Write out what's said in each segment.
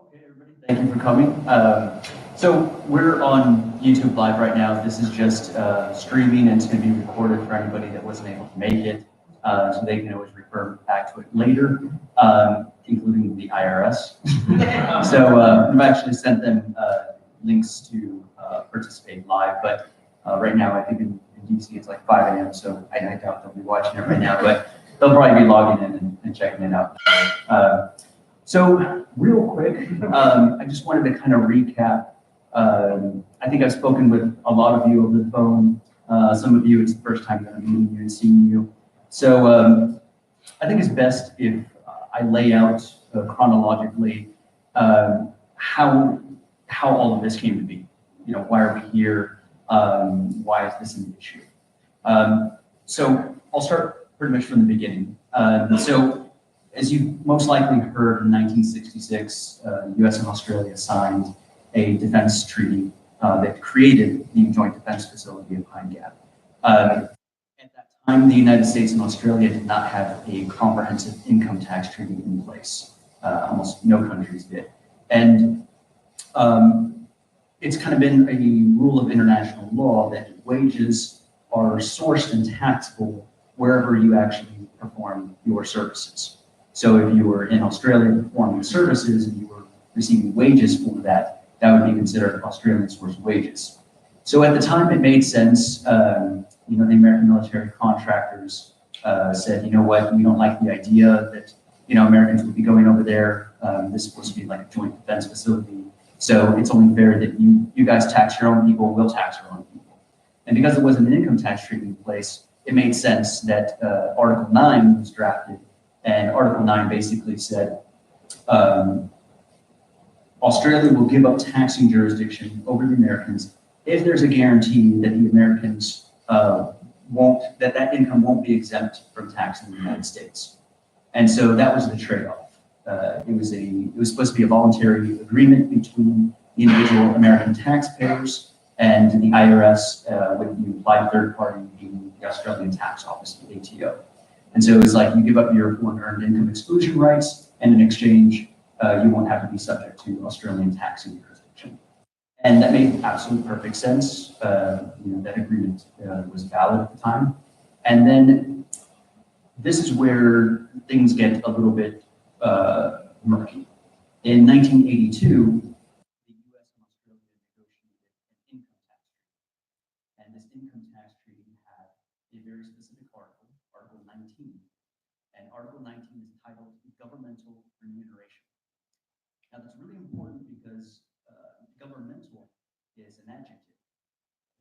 Okay, everybody, thank you for coming. So we're on YouTube Live right now. This is just streaming, and it's going to be recorded for anybody that wasn't able to make it, so they can always refer back to it later, including the IRS. So I've actually sent them links to participate live, but right now I think in DC it's like 5 a.m., so I doubt they'll be watching it right now, but they'll probably be logging in and checking it out. So real quick, I just wanted to kind of recap. I think I've spoken with a lot of you over the phone. Some of you, it's the first time that I'm meeting you and seeing you. So I think it's best if I lay out chronologically how all of this came to be. You know, why are we here? Why is this an issue? So I'll start pretty much from the beginning. As you most likely heard, in 1966, the U.S. and Australia signed a defense treaty that created the Joint Defense Facility of Pine Gap. At that time, the United States and Australia did not have a comprehensive income tax treaty in place. Almost no countries did. And it's kind of been a rule of international law that wages are sourced and taxable wherever you actually perform your services. So if you were in Australia performing services and you were receiving wages for that, that would be considered Australian source wages. So at the time it made sense, the American military contractors said, you know what, we don't like the idea that, Americans would be going over there. This is supposed to be like a joint defense facility. So it's only fair that you guys tax your own people, we'll tax our own people. And because there wasn't an income tax treaty in place, it made sense that Article 9 was drafted. And Article 9 basically said, Australia will give up taxing jurisdiction over the Americans if there's a guarantee that the Americans that income won't be exempt from tax in the United States. And so that was the trade-off. It was supposed to be a voluntary agreement between the individual American taxpayers and the IRS, with the implied third party being the Australian Tax Office, the ATO. And so it's like you give up your foreign earned income exclusion rights, and in exchange, you won't have to be subject to Australian taxing jurisdiction. And that made absolute perfect sense. That agreement was valid at the time. And then this is where things get a little bit murky. In 1982, the U.S. and Australia negotiated an income tax treaty. And this income tax treaty had a very specific article, Article 19. And Article 19 is titled Governmental Remuneration. Now that's really important because governmental is an adjective.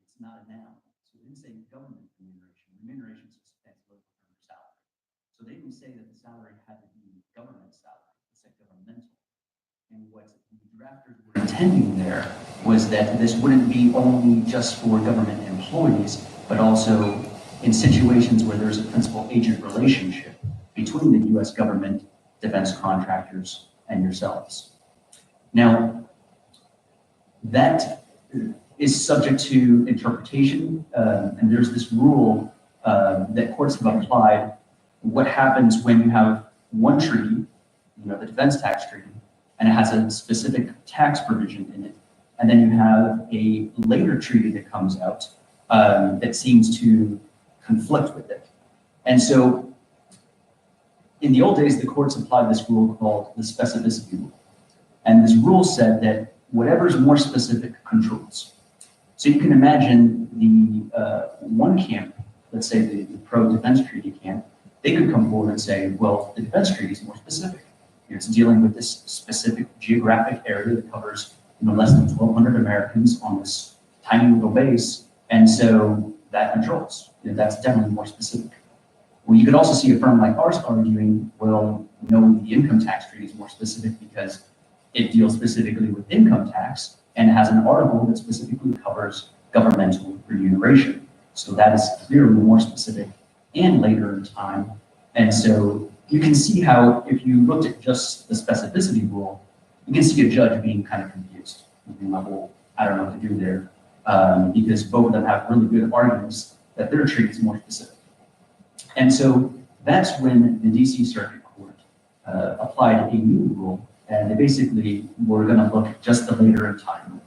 It's not a noun. So they didn't say government remuneration. Remuneration is a fancy word for salary. So they didn't say that the salary had to be government salary. It said governmental. And what the drafters were intending there was that this wouldn't be only just for government employees, but also in situations where there's a principal-agent relationship between the U.S. government, defense contractors, and yourselves. Now, that is subject to interpretation, and there's this rule that courts have applied. What happens when you have one treaty, the defense tax treaty, and it has a specific tax provision in it, and then you have a later treaty that comes out that seems to conflict with it. And so in the old days, the courts applied this rule called the specificity rule. And this rule said that whatever is more specific controls. So you can imagine the one camp, let's say the pro-defense treaty camp, they could come forward and say, well, the defense treaty is more specific. It's dealing with this specific geographic area that covers less than 1,200 Americans on this tiny little base. And so that controls. That's definitely more specific. Well, you could also see a firm like ours arguing, well, no, the income tax treaty is more specific because it deals specifically with income tax and has an article that specifically covers governmental remuneration. So that is clearly more specific and later in time. And so you can see how, if you looked at just the specificity rule, you can see a judge being kind of confused. Well, I don't know what to do there, because both of them have really good arguments that their treaty is more specific. And so that's when the DC Circuit Court applied a new rule and they basically were going to look just the later in time rule.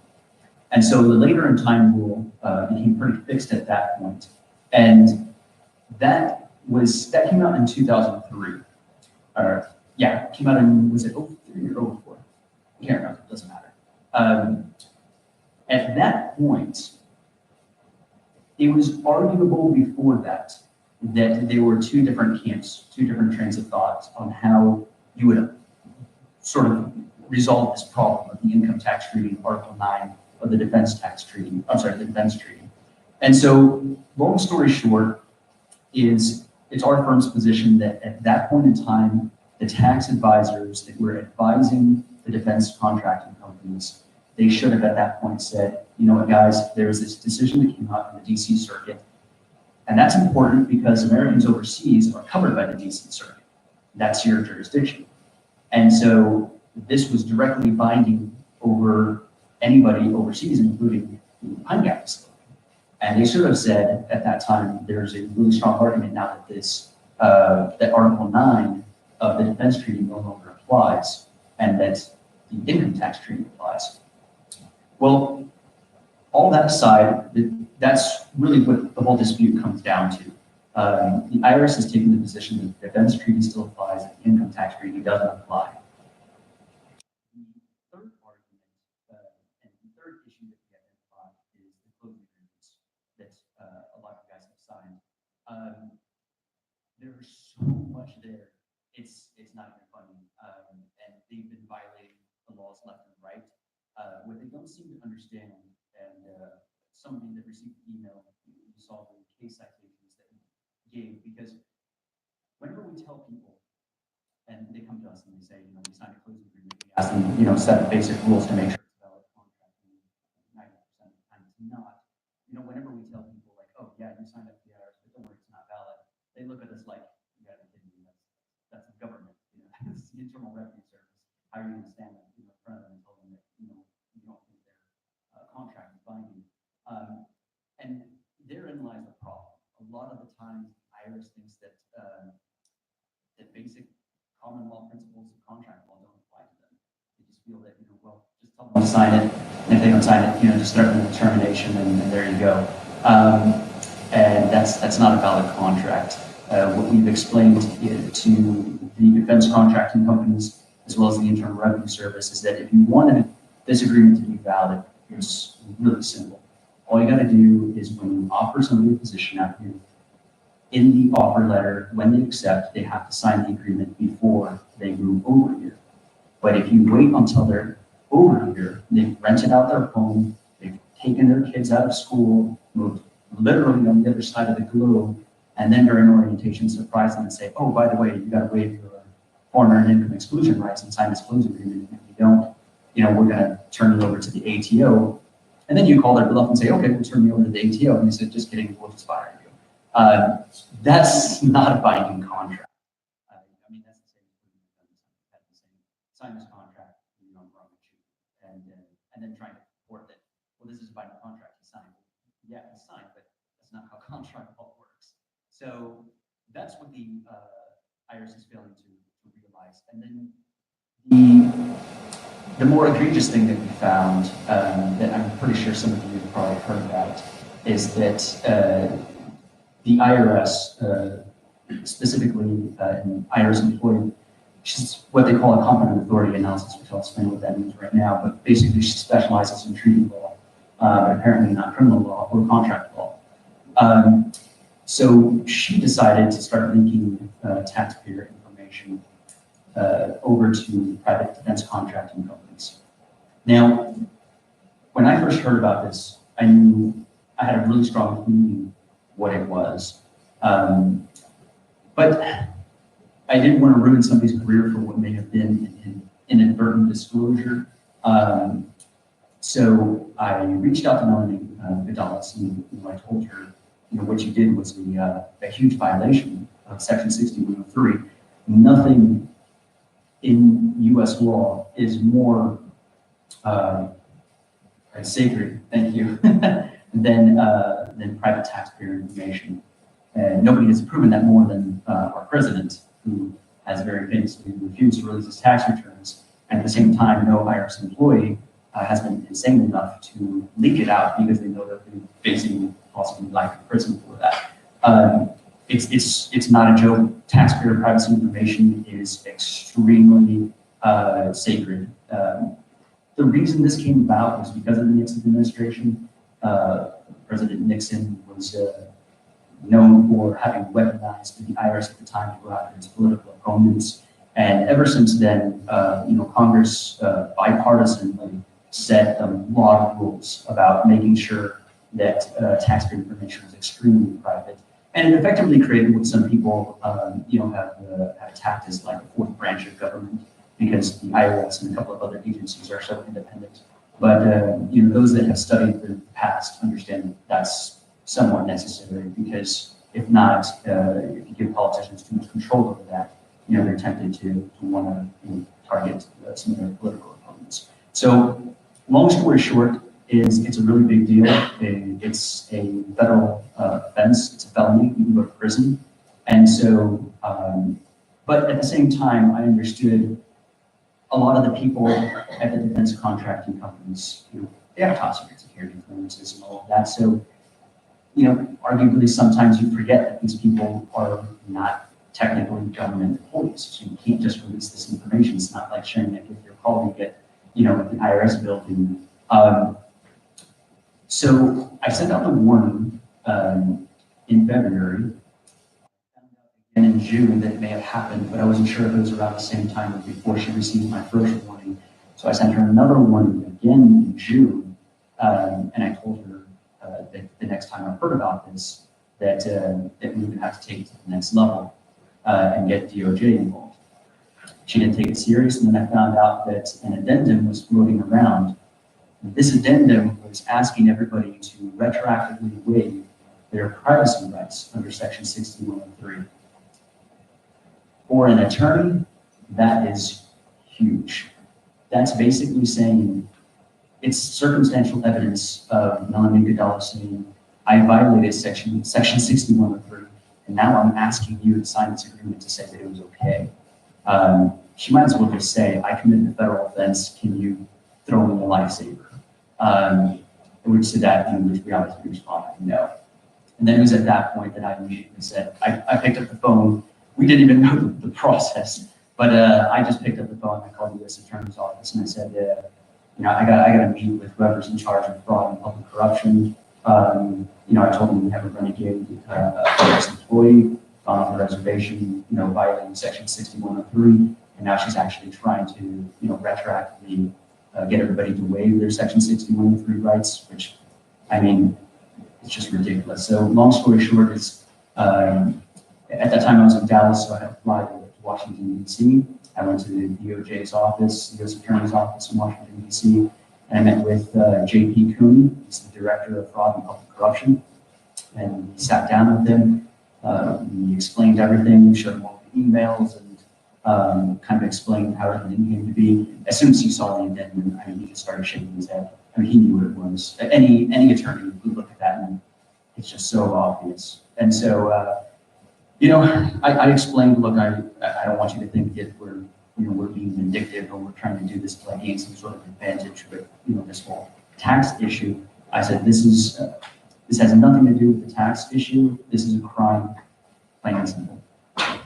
And so the later in time rule became pretty fixed at that point, and that came out in 2003. Yeah, it came out in, was it 03 or 04? I can't remember, it doesn't matter. At that point, it was arguable before that there were two different camps, two different trains of thought on how you would sort of resolve this problem of the income tax treaty, Article 9 of the defense tax treaty, the defense treaty. And so, long story short, it's our firm's position that at that point in time, the tax advisors that were advising the defense contracting companies, they should have at that point said, you know what, guys, there's this decision that came out in the DC Circuit. And that's important because Americans overseas are covered by the DC Circuit. That's your jurisdiction. And so this was directly binding over anybody overseas, including the Pine Gap facility. And they should have said at that time, there's a really strong argument now that that Article 9 of the defense treaty no longer applies, and that the income tax treaty applies. Well, all that aside, that's really what the whole dispute comes down to. The IRS has taken the position that the defense treaty still applies, and the income tax treaty doesn't apply. The third argument, and the third issue that we identified is the closing agreements that a lot of you guys have signed. There's so much there, it's not even funny, and they've been violating the laws left and right. What they don't seem to understand, and some of you that received the email, you saw the case citations that we gave, because whenever we tell people, and they come to us and they say, you know, we signed a closing agreement, we ask them, you know, set basic rules to make sure it's a valid contract, and 90% of the time it's not. You know, whenever we tell people like, oh yeah, you signed up for the IRS, but don't worry, it's not valid, they look at us like, you gotta be kidding me, that's the government, you know, it's the Internal Revenue Service. How are you gonna stand up, you know, in front of them and tell them that, you know, you don't think their contract is binding? And therein lies the problem. A lot of the times, IRS thinks that that basic common law principles of contract law don't apply to them. They just feel that, you know, well, just tell them to sign it, and if they don't sign it, you know, just start with termination, and there you go. And that's not a valid contract. What we've explained to the defense contracting companies, as well as the Internal Revenue Service, is that if you wanted this agreement to be valid, it's really simple. All you got to do is when you offer somebody a position out here, in the offer letter, when they accept, they have to sign the agreement before they move over here. But if you wait until they're over here, they've rented out their home, they've taken their kids out of school, moved literally on the other side of the globe, and then during orientation surprise them and say, oh, by the way, you got to waive your foreign earned income exclusion rights and sign this closing agreement. And if you don't, you know, we're going to turn it over to the ATO. And then you call their bluff and say, okay, we'll turn you over to the ATO. And they said, just kidding, we'll just fire you. That's not a binding contract. I mean, that's the same thing. Sign this contract, you know, wrong with you. And then trying to report that, well, this is a binding contract he signed. Yeah, he signed, but that's not how contract law works. So that's what the IRS is failing to realize. And then the more egregious thing that we found, that I'm pretty sure some of you have probably heard about, is that the IRS, specifically an IRS employee, she's what they call a competent authority analysis, which I'll explain what that means right now, but basically she specializes in treaty law, but apparently not criminal law or contract law. So she decided to start leaking taxpayer information over to private defense contracting companies. Now, when I first heard about this, I knew I had a really strong feeling what it was. But I didn't want to ruin somebody's career for what may have been an inadvertent disclosure. So I reached out to Melanie Vidales, and I told her, you know, what you did was a huge violation of Section 6103. Nothing in U.S. law is more sacred, thank you, than private taxpayer information. And nobody has proven that more than our president, who has very famously refused to release his tax returns And at the same time, no IRS employee has been insane enough to leak it out because they know that they're facing possibly life in prison for that. It's not a joke. Taxpayer privacy information is extremely sacred. The reason this came about was because of the Nixon administration. President Nixon was known for having weaponized the IRS at the time to go after his political opponents. And ever since then, Congress bipartisanly set a lot of rules about making sure that taxpayer information is extremely private. And it effectively created what some people, have attacked as like a fourth branch of government, because the IRS and a couple of other agencies are so independent. But those that have studied the past understand that that's somewhat necessary, because if not, if you give politicians too much control over that, they're tempted to want to target some of their political opponents. So, long story short, it's a really big deal. It's a federal offense. It's a felony. You can go to prison. And so, but at the same time, I understood a lot of the people at the defense contracting companies, they have top secret security clearances and all of that. So, arguably sometimes you forget that these people are not technically government employees. So you can't just release this information. It's not like sharing it with your colleague at, the IRS building. So I sent out the warning in February, and in June that it may have happened, but I wasn't sure if it was around the same time or before she received my first warning. So I sent her another warning again in June, and I told her that the next time I heard about this, that we would have to take it to the next level and get DOJ involved. She didn't take it serious, and then I found out that an addendum was floating around. This addendum was asking everybody to retroactively waive their privacy rights under Section 6103. For an attorney, that is huge. That's basically saying it's circumstantial evidence of Melanie Goodall saying, I violated Section 6103, and now I'm asking you to sign this agreement to say that it was okay. She might as well just say, I committed a federal offense, can you throw me a lifesaver? Which to that, which we obviously responded, no. And then it was at that point that I immediately said, I picked up the phone. We didn't even know the process, but I just picked up the phone. I called the U.S. Attorney's Office and I said, I got to meet with whoever's in charge of fraud and public corruption. I told them we have a renegade IRS employee on the reservation, violating Section 6103, and now she's actually trying to, retroactively get everybody to waive their Section 6103 rights, which, it's just ridiculous. So long story short is, at that time I was in Dallas, so I had to fly to Washington, D.C. I went to the DOJ's office, the U.S. Attorney's Office in Washington, D.C., and I met with J.P. Cooney. He's the Director of Fraud and Public Corruption. And we sat down with him. We explained everything, showed him all the emails, and kind of explained how everything came to be. As soon as he saw the addendum, he just started shaking his head. He knew what it was. Any attorney would look at that and it's just so obvious. And so, I explained, look, I don't want you to think that we're being vindictive or we're trying to do this to gain some sort of advantage with, this whole tax issue. I said, this has nothing to do with the tax issue. This is a crime, plain and simple. And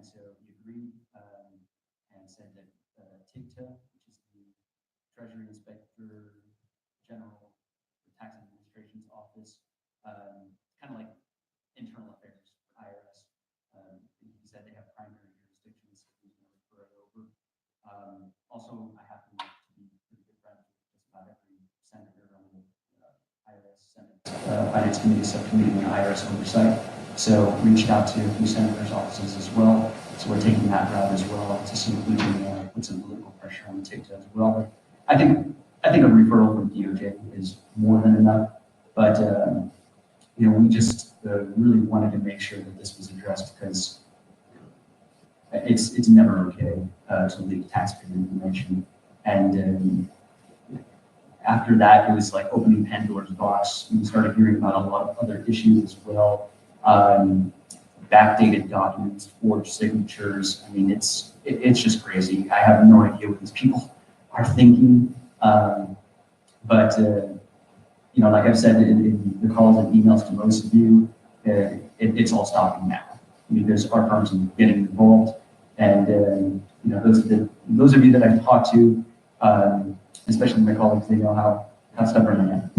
so he agreed and said that TIGTA, which is the Treasury Inspector General, the Tax Administration's office, kind of like internal affairs for IRS. He said they have primary jurisdictions, so he's going to refer it over. Also, I happen to be pretty good friends with just about every senator on the IRS Senate Finance Committee subcommittee on IRS oversight. So reached out to a few senators' offices as well. So we're taking that route as well to see if we can put some political pressure on the TIGTA as well. But I think a referral from DOJ is more than enough. But we just really wanted to make sure that this was addressed because it's never okay to leak taxpayer information. And after that, it was like opening Pandora's box. We started hearing about a lot of other issues as well. backdated documents, forged signatures. I mean, it's just crazy. I have no idea what these people are thinking. But you know, like I've said in the calls and emails to most of you, it's all stopping now because our firms are getting involved. And you know, those of you that I've talked to, especially my colleagues, they know how stubborn I am.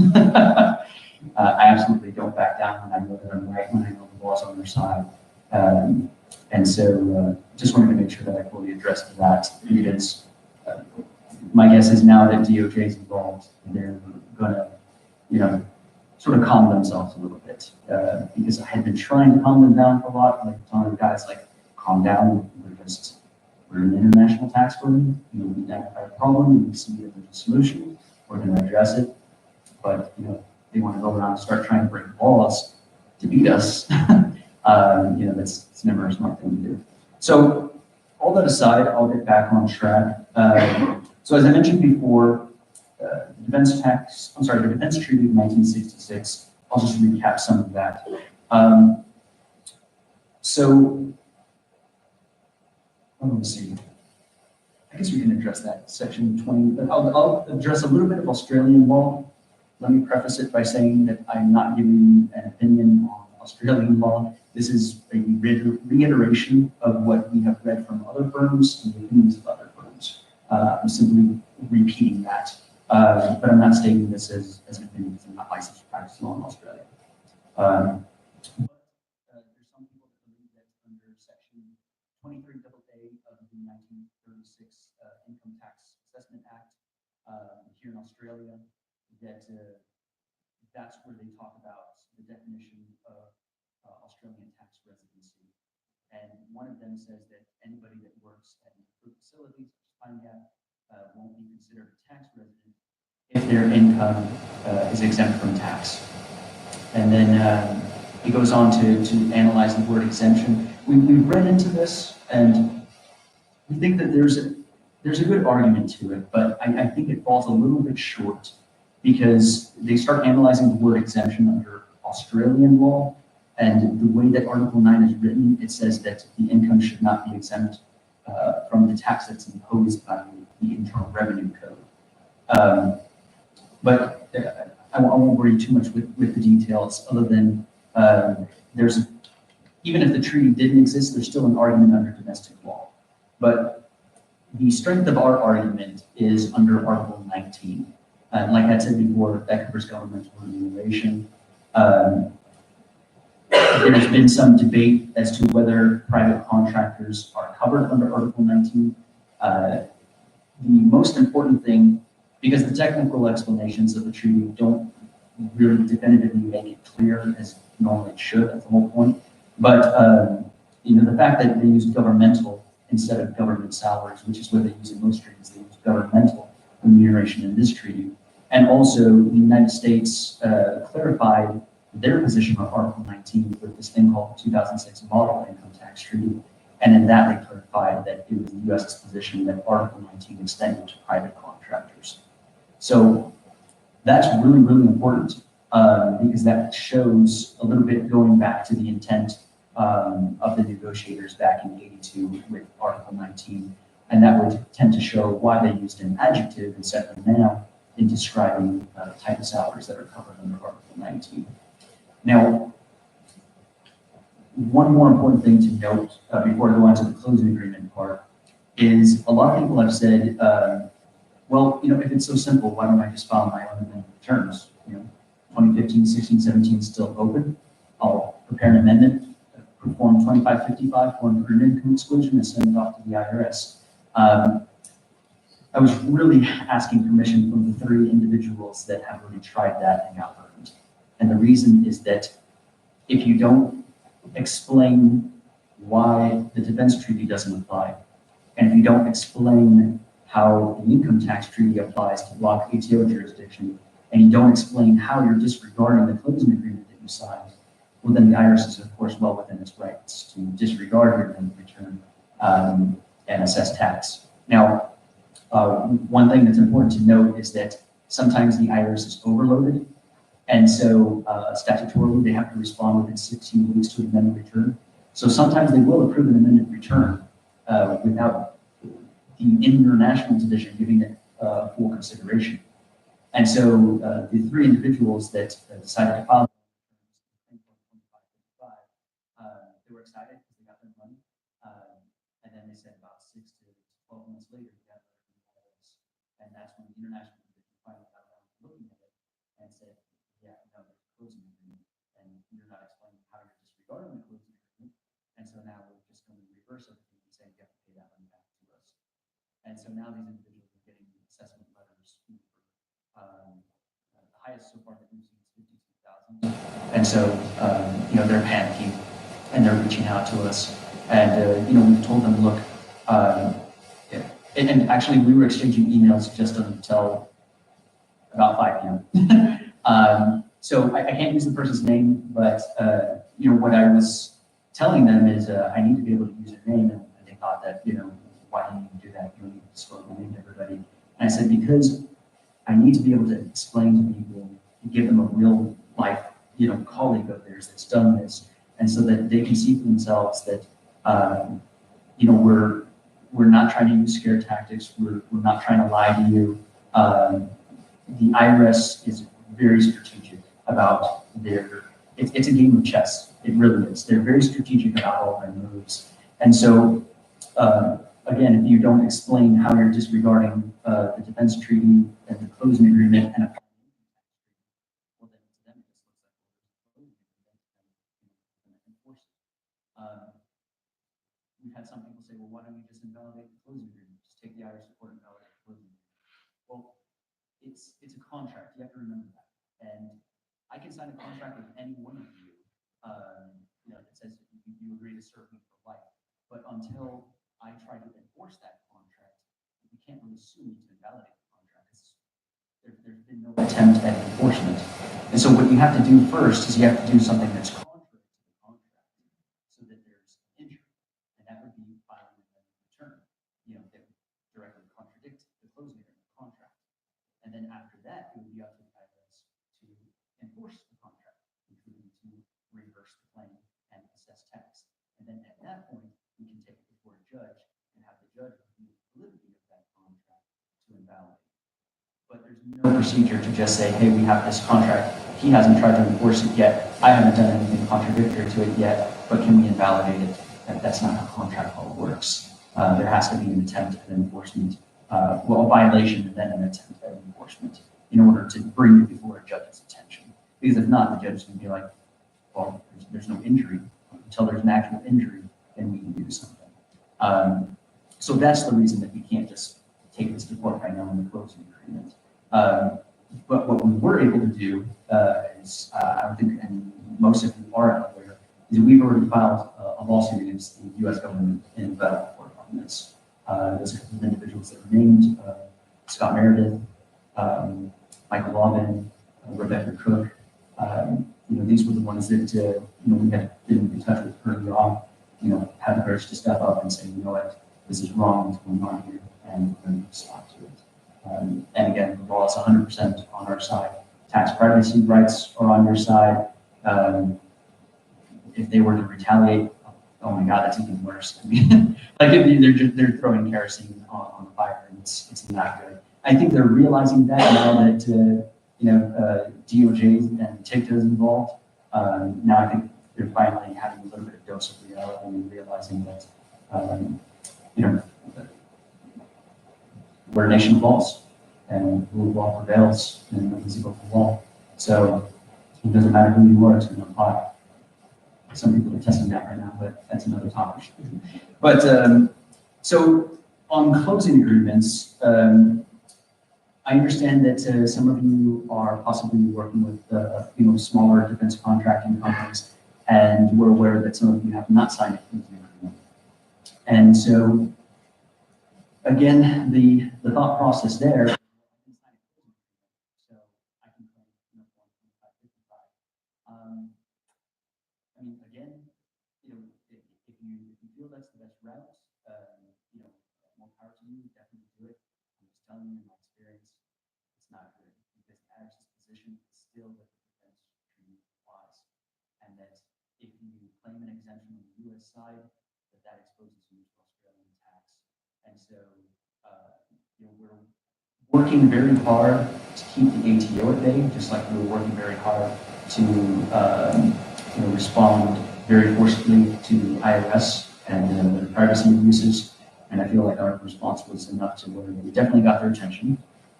I absolutely don't back down when I know that I'm right, when I know the law's on their side. And so just wanted to make sure that I fully addressed that, because my guess is now that DOJ is involved, they're going to, you know, sort of calm themselves a little bit, because I had been trying to calm them down for a lot, like telling guys, like, calm down, we're an international tax firm, you know, we identify a problem, we see that there's a solution, we're going to address it. But, you know, they want to go around and start trying to break laws to beat us. You know, it's never a smart thing to do. So all that aside, I'll get back on track. So as I mentioned before, the Defense Treaty of 1966, I'll just recap some of that. So, let me see. I guess we can address that, section 20, but I'll address a little bit of Australian law. Let me preface it by saying that I'm not giving an opinion on Australian law. This is a reiteration of what we have read from other firms and the opinions of other firms. I'm simply repeating that, but I'm not stating this as an opinion because I'm not licensed to practice law in Australia. There's some people that believe that under section 23AA of the 1936 Income Tax Assessment Act here in Australia, that's where they talk about the definition of Australian tax residency. And one of them says that anybody that works at an approved facility, such as Pine Gap, won't be considered a tax resident if their income is exempt from tax. And then he goes on to analyze the word exemption. We've read into this, and we think that there's a good argument to it, but I think it falls a little bit short, because they start analyzing the word exemption under Australian law, and the way that Article 9 is written, it says that the income should not be exempt from the tax that's imposed by the Internal Revenue Code. But I won't worry too much with the details, other than even if the treaty didn't exist, there's still an argument under domestic law. But the strength of our argument is under Article 19. Like I said before, that covers governmental remuneration. There's been some debate as to whether private contractors are covered under Article 19. The most important thing, because the technical explanations of the treaty don't really definitively make it clear, as normally it should, that's the whole point. But you know, the fact that they use governmental instead of government salaries, which is what they use in most treaties, they use governmental remuneration in this treaty. And also, the United States clarified their position on Article 19 with this thing called the 2006 Model Income Tax Treaty. And in that, they clarified that it was the U.S.'s position that Article 19 extended to private contractors. So that's really, really important, because that shows a little bit going back to the intent of the negotiators back in '82 with Article 19. And that would tend to show why they used an adjective instead of a noun in describing the type of salaries that are covered under Article 19. Now, one more important thing to note before I go on to the closing agreement part is a lot of people have said, well, you know, if it's so simple, why don't I just file my own amendment returns? You know, 2015, 16, 17 is still open. I'll prepare an amendment, perform 2555 for an earned income exclusion, and send it off to the IRS. I was really asking permission from the 3 individuals that have already tried that and got burned. And the reason is that if you don't explain why the defense treaty doesn't apply, and if you don't explain how the income tax treaty applies to block ATO jurisdiction, and you don't explain how you're disregarding the closing agreement that you signed, well, then the IRS is, of course, well within its rights to disregard your amendment return and assess tax. Now, one thing that's important to note is that sometimes the IRS is overloaded, and so statutorily they have to respond within 16 weeks to amend the return. So sometimes they will approve an amended return without the international division giving it full consideration. And so the three individuals that decided to file they were excited because they got their money. And then they said about 6 to 12 months later, we got letter from the IRS. And that's when the international division finally got around to looking at it and said, yeah, no, there's a closing agreement. And you're not explaining how you're disregarding the closing agreement. And so now we're just going to reverse everything and say you have to pay that money back to us. And so now these individuals are getting assessment letters. The highest so far that we've seen is 52,000. And so, they're panicking and they're reaching out to us. And, we've told them, look, and actually we were exchanging emails just until about 5 p.m. So I can't use the person's name, but, what I was telling them is I need to be able to use their name. And they thought that, why do you need to do that? You don't need to disclose the name to everybody. And I said, because I need to be able to explain to people and give them a real life, colleague of theirs that's done this. And so that they can see for themselves that, we're not trying to use scare tactics. We're not trying to lie to you. The IRS is very strategic about it's a game of chess. It really is. They're very strategic about all their moves. And so, again, if you don't explain how you're disregarding the defense treaty and the closing agreement and well, then to them it just looks like closing agreement and enforce it. We've had some people say, well, why don't you just invalidate the closing agreement? Just take the IRS report and invalidate the closing agreement. Well, it's a contract. You have to remember that. And I can sign a contract with any one of you, that says you agree to serve me for life. But until I try to enforce that contract, we can't really sue me to invalidate the contract. There's been no attempt at enforcement. And so what you have to do first is you have to do something that's contrary to the contract so that there's injury. And that would be filing a return, that would directly contradict the closing agreement contract. And then after that, it would be up to the IRS to enforce the contract, including to reverse the claim and assess tax. And then at that point, we can take it before a judge and have the judge review the validity of that contract to invalidate. But there's no procedure to just say, hey, we have this contract. He hasn't tried to enforce it yet. I haven't done anything contradictory to it yet, but can we invalidate it? That's not how contract law works. There has to be an attempt at enforcement, a violation and then an attempt at enforcement in order to bring it before a judge's attention. Because if not, the judge is going to be like, well, there's no injury. Until there's an actual injury, then we can do something. So that's the reason that we can't just take this to court right now in the closing agreement. But what we were able to do is, I don't think, and most of you are aware, is we've already filed a lawsuit against the U.S. government in federal court on this. There's a couple of individuals that were named, Scott Meredith, Michael Lobbin, Rebecca Cook. These were the ones that, we had been in touch with early on, had the courage to step up and say, you know what, this is wrong, what's going on here, and we're going to stop to it. And again, the law is 100% on our side. Tax privacy rights are on your side. If they were to retaliate, oh my God, that's even worse. I mean, like if they're throwing kerosene on the fire, and it's not good. I think they're realizing that now that DOJ and TICTA is involved. Now I think they're finally having a little bit of dose of reality and realizing that we're a nation of laws, and rule of law prevails, and nothing's above the law. So it doesn't matter who you are, it's going to apply. Some people are testing that right now, but that's another topic. But so on closing agreements, I understand that some of you are possibly working with smaller defense contracting companies, and we're aware that some of you have not signed a closing agreement. And so again, the thought process there. So I can claim 1.555. I mean, again, if you feel that's the best route, more power to you. Definitely do it. I'm just telling you, in my experience, it's not good because the IRS's position is still that the defense treaty applies, and that if you claim claim an exemption on the US side, that exposes you to Australian tax. And so, we're working very hard to keep the ATO at bay, just like we were working very hard to respond very forcefully to IRS and their privacy abuses. And I feel like our response was enough to where we definitely got their attention,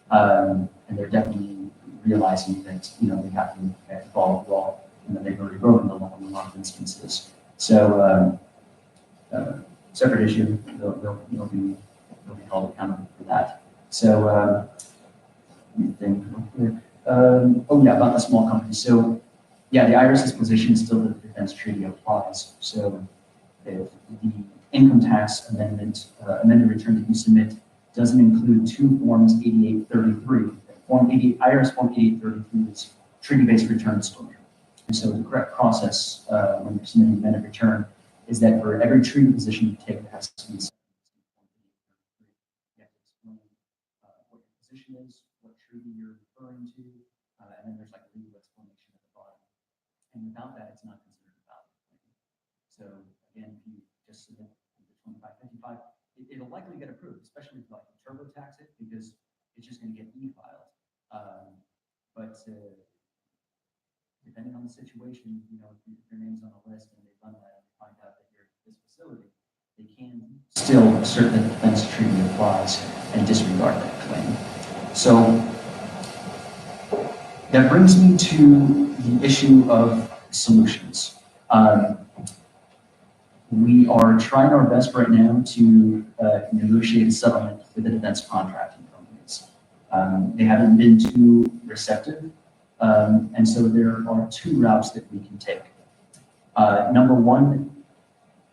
and they're definitely realizing that they have to follow the law, and that they've already broken the law in a lot of instances. So, separate issue. They'll be held accountable for that. So, let me think real quick. Oh yeah, about the small companies. So, yeah, the IRS's position is still that the defense treaty applies. So, if the income tax amended return that you submit doesn't include two forms 8833. IRS Form 8833 is treaty-based return disclosure. And so the correct process when you're submitting an amended return is that for every treaty position you take, it has to be you have to explain what your position is, what treaty you're referring to, and then there's like a legal explanation at the bottom. And without that, it's not considered a valid claim. So again, if you just submit the 2555, it'll likely get approved, especially if you like TurboTax it, because it's just going to get e-filed. But depending on the situation, if your name's on a list and they run that and they find out that you're at this facility, they can still assert that the defense treaty applies and disregard that claim. So that brings me to the issue of solutions. We are trying our best right now to negotiate a settlement with the defense contracting companies. They haven't been too receptive, and so there are two routes that we can take. Number one,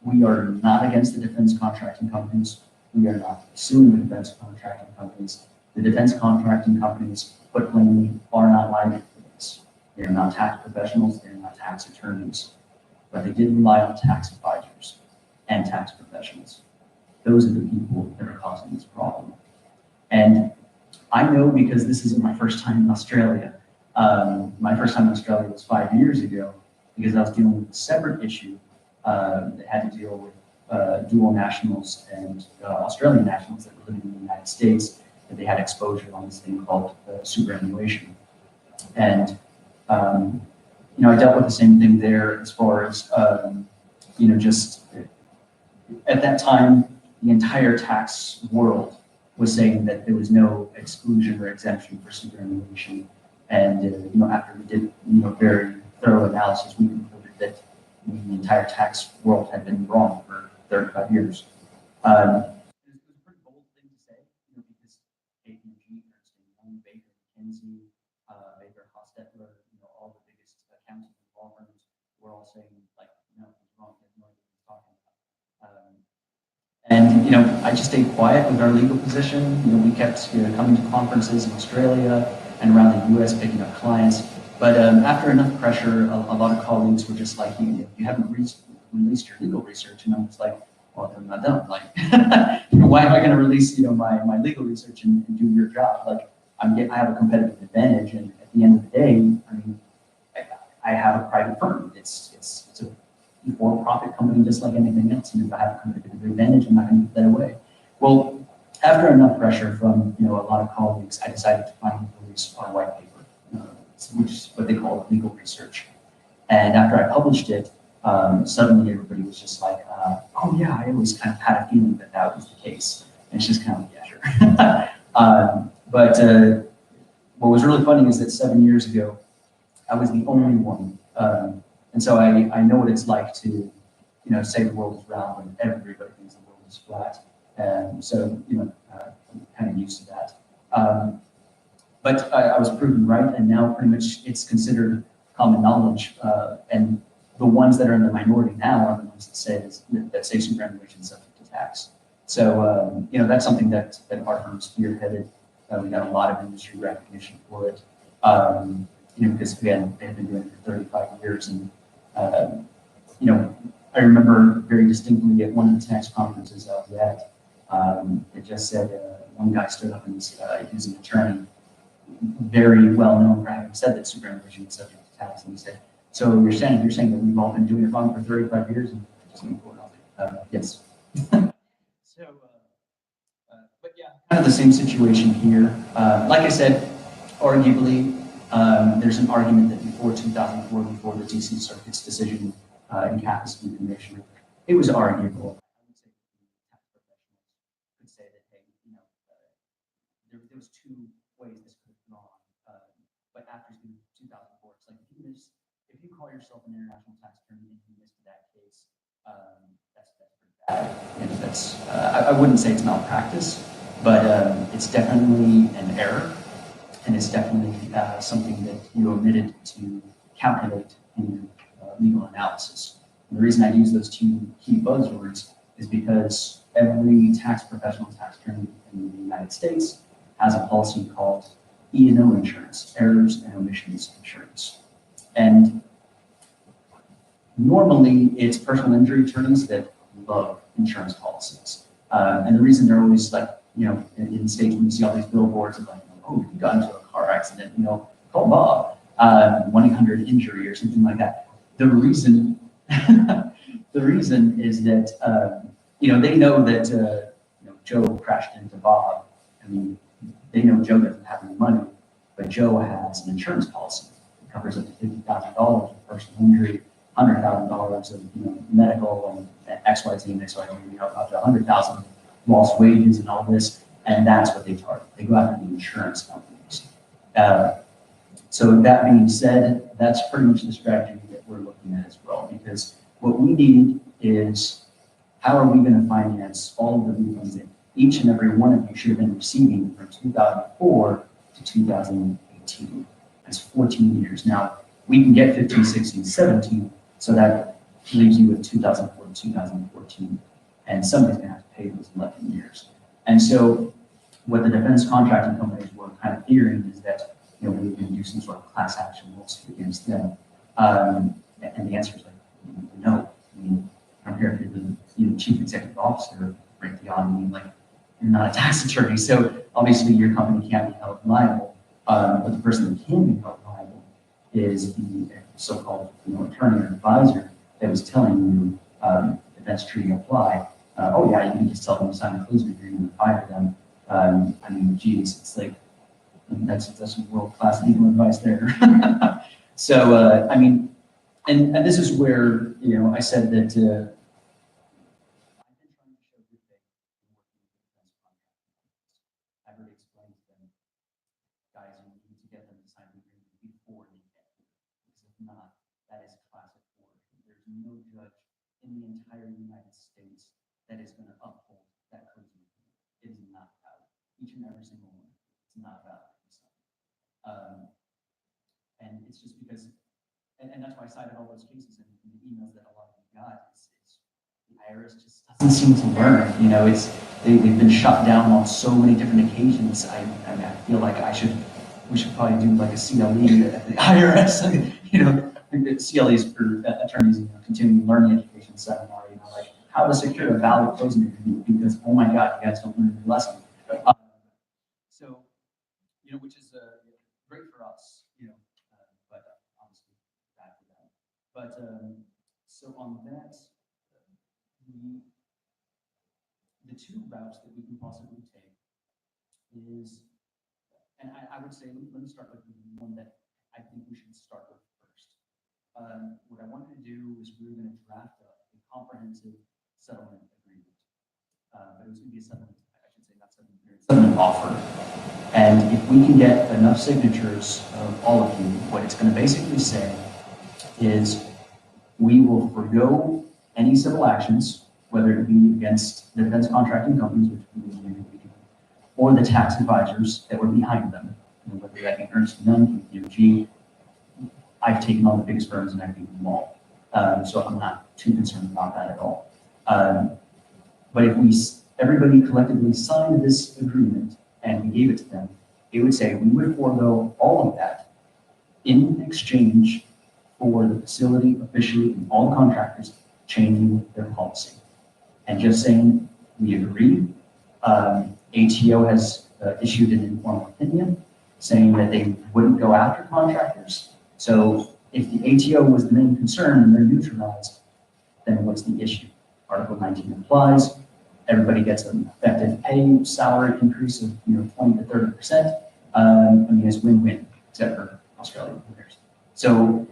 we are not against the defense contracting companies. We are not suing the defense contracting companies. The defense contracting companies, put plainly, are not liable for this. They are not tax professionals. They are not tax attorneys. But they did rely on tax advisors and tax professionals. Those are the people that are causing this problem. And I know, because this isn't my first time in Australia. My first time in Australia was 5 years ago, because I was dealing with a separate issue that had to deal with dual nationals and Australian nationals that were living in the United States, that they had exposure on this thing called superannuation. And I dealt with the same thing there, as far as just at that time, the entire tax world was saying that there was no exclusion or exemption for superannuation. And after we did very thorough analysis, we concluded that the entire tax world had been wrong for 35 years. It was a pretty bold thing to say, because KPMG, Ernst & Young, Baker, McKinsey, Baker, Hostetler, all the biggest accounting law firms were all saying, like, no, he's wrong, he has no idea what he's talking about. And I just stayed quiet with our legal position. We kept coming to conferences in Australia and around the US, picking up clients. But after enough pressure, a lot of colleagues were just like, you haven't released your legal research. And I'm just like, well, I'm not done. Like, why am I going to release my legal research and do your job? Like, I have a competitive advantage, and at the end of the day, I have a private firm. It's a for-profit company just like anything else, and if I have a competitive advantage, I'm not going to give that away. Well, after enough pressure from a lot of colleagues, I decided to finally release our white paper, which is what they call legal research. And after I published it, suddenly everybody was just like, oh yeah, I always kind of had a feeling that was the case. And it's just kind of, yeah, sure. But what was really funny is that 7 years ago, I was the only one. And so I know what it's like to, say the world is round when everybody thinks the world is flat. So, I'm kind of used to that. But I was proven right, and now pretty much it's considered common knowledge. And the ones that are in the minority now are the ones that say superannuation is subject to tax. So, that's something that our firm spearheaded. We got a lot of industry recognition for it. Because again, they've been doing it for 35 years. And, I remember very distinctly at one of the tax conferences I was at, it just said, one guy stood up and was using an attorney, very well known for having said that superannuation is subject to tax. And he said, So you're saying that we've all been doing it wrong for 35 years and just move forward. Yes. So, but yeah, kind of the same situation here. Like I said, arguably, there's an argument that before 2004, before the DC Circuit's decision in Capital Commission, it was arguable. I would say tax professionals could say that, hey, there was two ways this could have gone. But after 2004, it's like if you call yourself an international tax attorney and you missed that case, that's pretty bad. And I wouldn't say it's malpractice, but it's definitely an error, and it's definitely something that you omitted to calculate in your legal analysis. And the reason I use those two key buzzwords is because every tax professional, tax attorney in the United States has a policy called E&O insurance, errors and omissions insurance. And normally it's personal injury attorneys that love insurance policies. And the reason they're always like, in states when you see all these billboards of like, oh, you got into a car accident, call Bob, 1-800-INJURY or something like that. The reason, is that, they know that, Joe crashed into Bob. I mean, they know Joe doesn't have any money, but Joe has an insurance policy. It covers up to $50,000 for personal injury, $100,000 of medical and XYZ and XYZ, up to $100,000 lost wages and all this, and that's what they target. They go after the insurance companies. So that being said, that's pretty much the strategy that we're looking at as well, because what we need is how are we going to finance all of the refunds that each and every one of you should have been receiving from 2004 to 2018. That's 14 years. Now, we can get 15, 16, 17, so that leaves you with 2004 to 2014. And somebody's going to have to pay those 11 years. And so what the defense contracting companies were kind of fearing is that we can do some sort of class action lawsuit against them. And the answer is like, no. I mean, I'm here if you're the chief executive officer, break the auditing, like, you're not a tax attorney, so obviously your company can't be held liable. But the person that can be held liable is the so-called attorney or advisor that was telling you defense treaty apply. Oh yeah, you can just tell them to sign a closing agreement and fire them. I mean, geez, it's like that's some world-class legal advice there. So I mean, and this is where I said that. I've already explained to them, guys, you need to get them to sign the agreement before they get here, because if not, that is classic forgery. There's no judge in the entire United States that is going to uphold that closing agreement. It is not valid. Each and every single one. It's not valid. And it's just because, and that's why I cited all those cases and the emails that a lot of you got. It's the IRS just doesn't seem to learn. They've been shut down on so many different occasions. I feel like we should probably do like a CLE at the IRS. CLE is for attorneys, continuing learning education seminar. Like how to secure a valid closing agreement, because oh my God, you guys don't learn your lesson. So, which is great for us, but obviously bad for them. But so on that, the two routes that we can possibly take is, and I would say, let me start with the one that I think we should start with first. What I wanted to do is we were going to draft a comprehensive settlement agreement. But it was going to be a settlement, I should say, not settlement agreement, settlement offer. And if we can get enough signatures of all of you, what it's going to basically say is we will forego any civil actions, whether it be against the defense contracting companies, which we will do, or the tax advisors that were behind them, whether that be Ernst & Young, KPMG. I've taken all the biggest firms and I've beaten them all. So I'm not too concerned about that at all. But if everybody collectively signed this agreement and we gave it to them, it would say we would forego all of that in exchange for the facility officially and all contractors changing their policy. And just saying we agree. ATO has issued an informal opinion saying that they wouldn't go after contractors. So if the ATO was the main concern and they're neutralized, then what's the issue? Article 19 applies. Everybody gets an effective pay salary increase of 20 to 30%. I mean, it's win-win, except for Australian employers. So,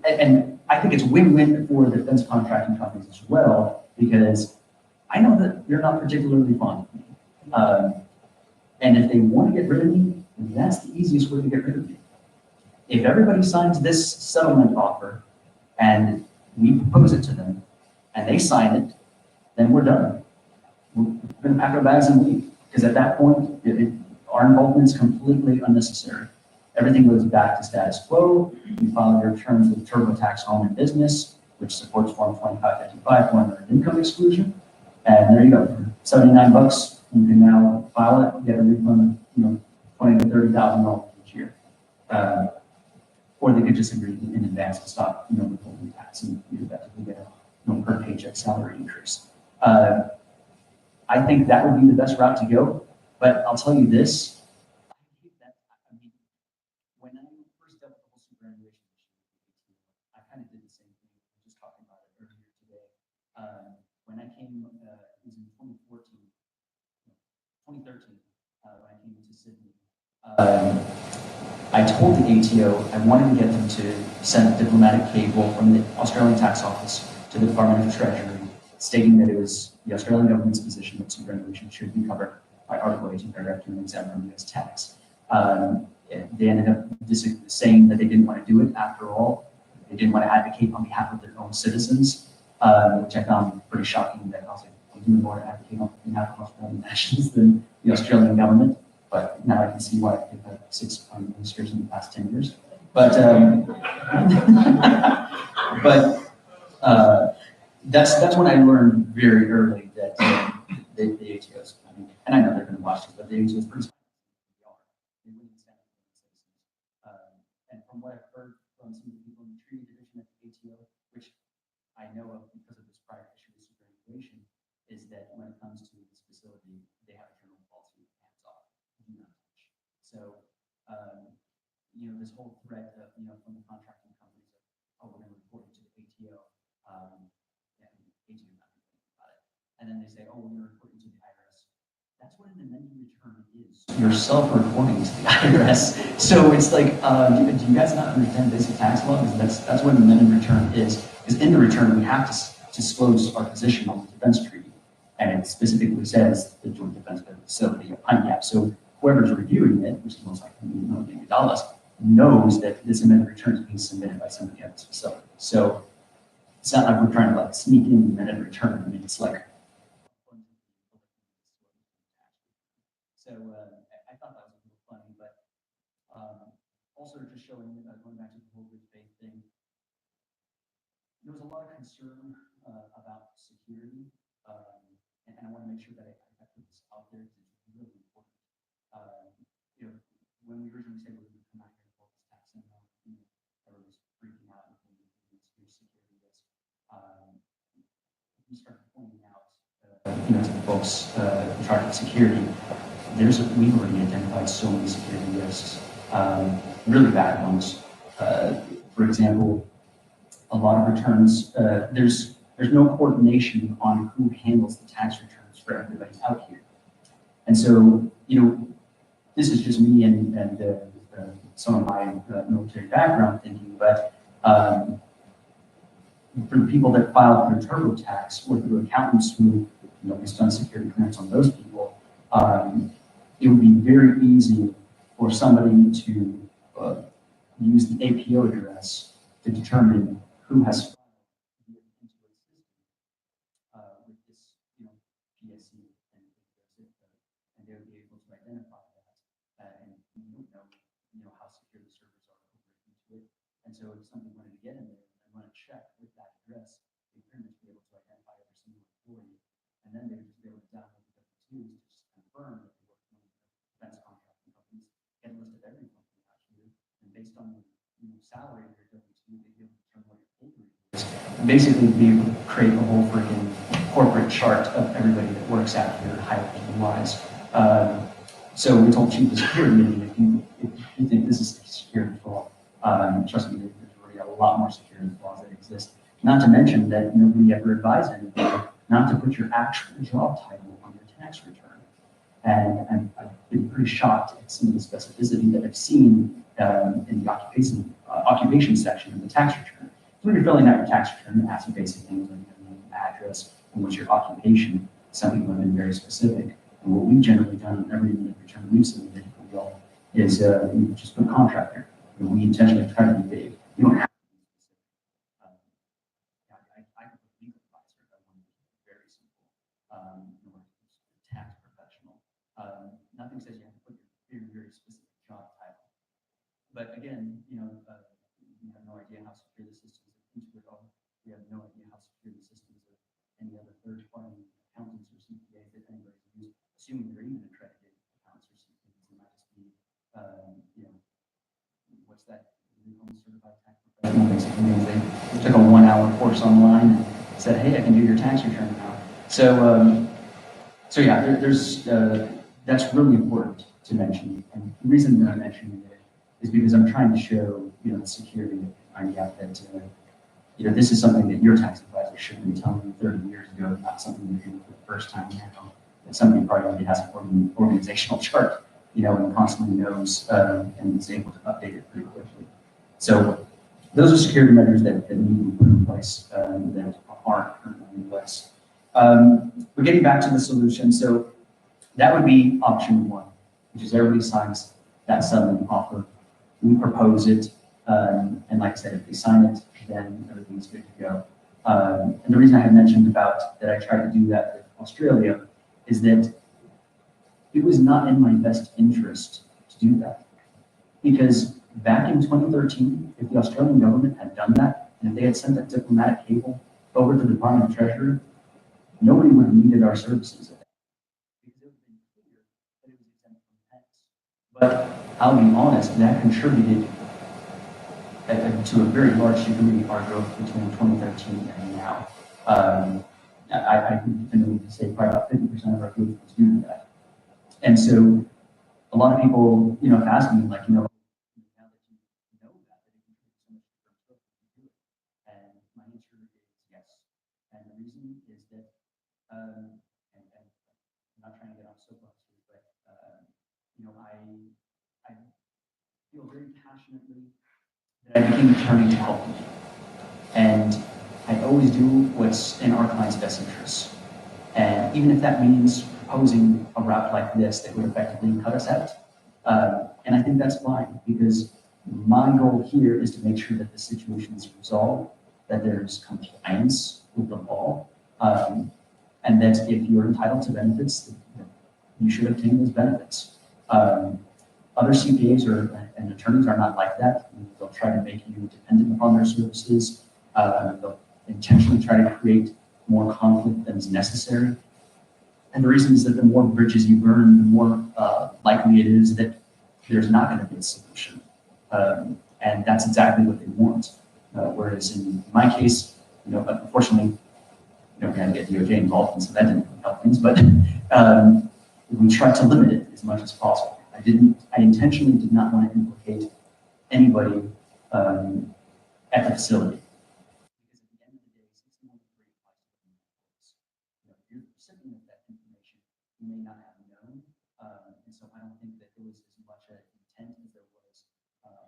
and I think it's win-win for the defense contracting companies as well, because I know that you're not particularly fond of me. And if they want to get rid of me, then that's the easiest way to get rid of me. If everybody signs this settlement offer and we propose it to them and they sign it, then we're done. We're going to pack our bags and leave. Because at that point, our involvement is completely unnecessary. Everything goes back to status quo. You file your returns with TurboTax Home and Business, which supports Form 2555 for an income exclusion. And there you go. For $79, you can now file it, get a refund of $20,000 to $30,000 each year. Or they could just agree in advance to stop withholding tax and you effectively get a per paycheck salary increase. I think that would be the best route to go. But I'll tell you this. When I first dealt with the whole superannuation issue, I kind of did the same thing. I was just talking about it earlier today. When I came, it was in 2013, when I came into Sydney. I told the ATO I wanted to get them to send a diplomatic cable from the Australian Tax Office to the Department of the Treasury, stating that it was the Australian government's position that superannuation should be covered by Article 18, Paragraph 2, and exempt from U.S. tax. They ended up saying that they didn't want to do it after all. They didn't want to advocate on behalf of their own citizens, which I found pretty shocking. That I was like, I'm doing more to advocate on behalf of Australian nationals than the Australian government. But now I can see why they've had 6 prime ministers in the past 10 years. But that's when I learned very early that the ATOs, and I know they're going to watch this, but the ATOs pretty smart. They wouldn't stand up for the citizens. And from what I've heard from some of the people in the treaty division at the ATO, which I know of because of this prior issue with superannuation, is that when it comes to this facility, they have a general policy hands off, do not touch. So, this whole threat of, from the contracting companies of, oh, we're going to report it to the ATO, and ATO not doing anything about it. And then they say, oh, we're going to report it to the IRS. That's what an amending return is. You're self-reporting to the IRS. So it's like, do you guys not understand basic tax law? Because that's what an amending return is. Because in the return, we have to disclose our position on the defense treaty. And it specifically says the Joint Defense Facility of PINECAP. So whoever's reviewing it, which is most likely maybe Dallas, knows that this amended return is being submitted by somebody at this facility. So it's not like we're trying to sneak in the amended return. I mean, it's like. So I thought that was a little funny, but also just showing, going back to the whole good faith thing, there was a lot of concern about security, and I want to make sure that I put this out there because it's really important. When we originally said we were going to come out here and focus tax and everyone was freaking out and thinking this huge security risk. We started pointing out, to the folks in charge of security. We've already identified so many security risks, really bad ones. For example, a lot of returns, there's no coordination on who handles the tax returns for everybody out here. And so, this is just me and some of my military background thinking, but for the people that file through TurboTax or through accountants who, based on security clearance on those people, it would be very easy for somebody to use the APO address to determine who has filed into a system with this, PSC and they would be able to identify that. And you don't know, how secure the servers are over into it. And so if somebody wanted to get in there and run a check with that address, they'd pretty much be able to identify every single employee. And then they would just be able to download the W-2s to just confirm that they work for defense contracting companies, get a list of every company actually, and based on the salary of your W-2, they'd be able to determine what your pay rate is. And basically be able to create a whole freaking corporate chart of everybody that works out here, hierarchy wise. So we told Chief of Security, if you think this is a security flaw, trust me, there's already a lot more security flaws that exist. Not to mention that nobody ever advised anybody not to put your actual job title on your tax return. And I've been pretty shocked at some of the specificity that I've seen in the occupation section of the tax return. So when you're filling out your tax return, it asks you basic things like your name, address, and what's your occupation. Some people have been very specific. And what we've generally done on every return we've submitted is we just put contractor. And we intentionally try to be vague. You don't have to be specific. I could put legal advisor if I wanted to be very simple. Or tax professional. Nothing says you have to put your very, very specific job title. But again, we have no idea how secure the systems of Intuit. We have no idea how secure the systems of any other third-party accountants or CPAs that anybody's used, assuming they're even accredited accountants or CPAs. It might just be, what's that? Certified tax professional. Basically, means they took a 1-hour course online and said, "Hey, I can do your tax return now." So yeah, that's really important to mention. And the reason that I'm mentioning it is because I'm trying to show, the security idea that, this is something that your tax advisor should have been telling you 30 years ago, not something you're doing for the first time now. That somebody probably already has an organizational chart, and constantly knows and is able to update it pretty quickly. So those are security measures that need to be put in place that aren't currently in place. We're getting back to the solution. So that would be option one, which is everybody signs that settlement offer. We propose it, and like I said, if they sign it, then everything's good to go. And the reason I had mentioned about that I tried to do that with Australia is that it was not in my best interest to do that. Because back in 2013, if the Australian government had done that, and if they had sent that diplomatic cable over to the Department of Treasury, nobody would have needed our services. Because it would have been clear that it was exempt from tax. But I'll be honest, that contributed to a very large degree our growth between 2013 and now. I can definitively say probably about 50% of our growth was due to that. And so a lot of people, have asked me, like, now that you know that it contributes so much to growth, you do it. And my answer is yes. And the reason is that, and I'm not trying to get off soapbox here, but I feel very passionately that I became an attorney to help people. And I always do what's in our client's best interests. And even if that means proposing a route like this that would effectively cut us out. And I think that's fine, because my goal here is to make sure that the situation is resolved, that there's compliance with the law, and that if you're entitled to benefits, you should obtain those benefits. Other CPAs and attorneys are not like that. They'll try to make you dependent upon their services. They'll intentionally try to create more conflict than is necessary. And the reason is that the more bridges you burn, the more likely it is that there's not going to be a solution. And that's exactly what they want. Whereas in my case, unfortunately, we had to get DOJ involved, and so that didn't help things, but we tried to limit it as much as possible. I intentionally did not want to implicate anybody at the facility. Because at the end of the day, 61 applies to the courts. If you're sitting with that information, you may not have known. And so I don't think that there was as much intent as there was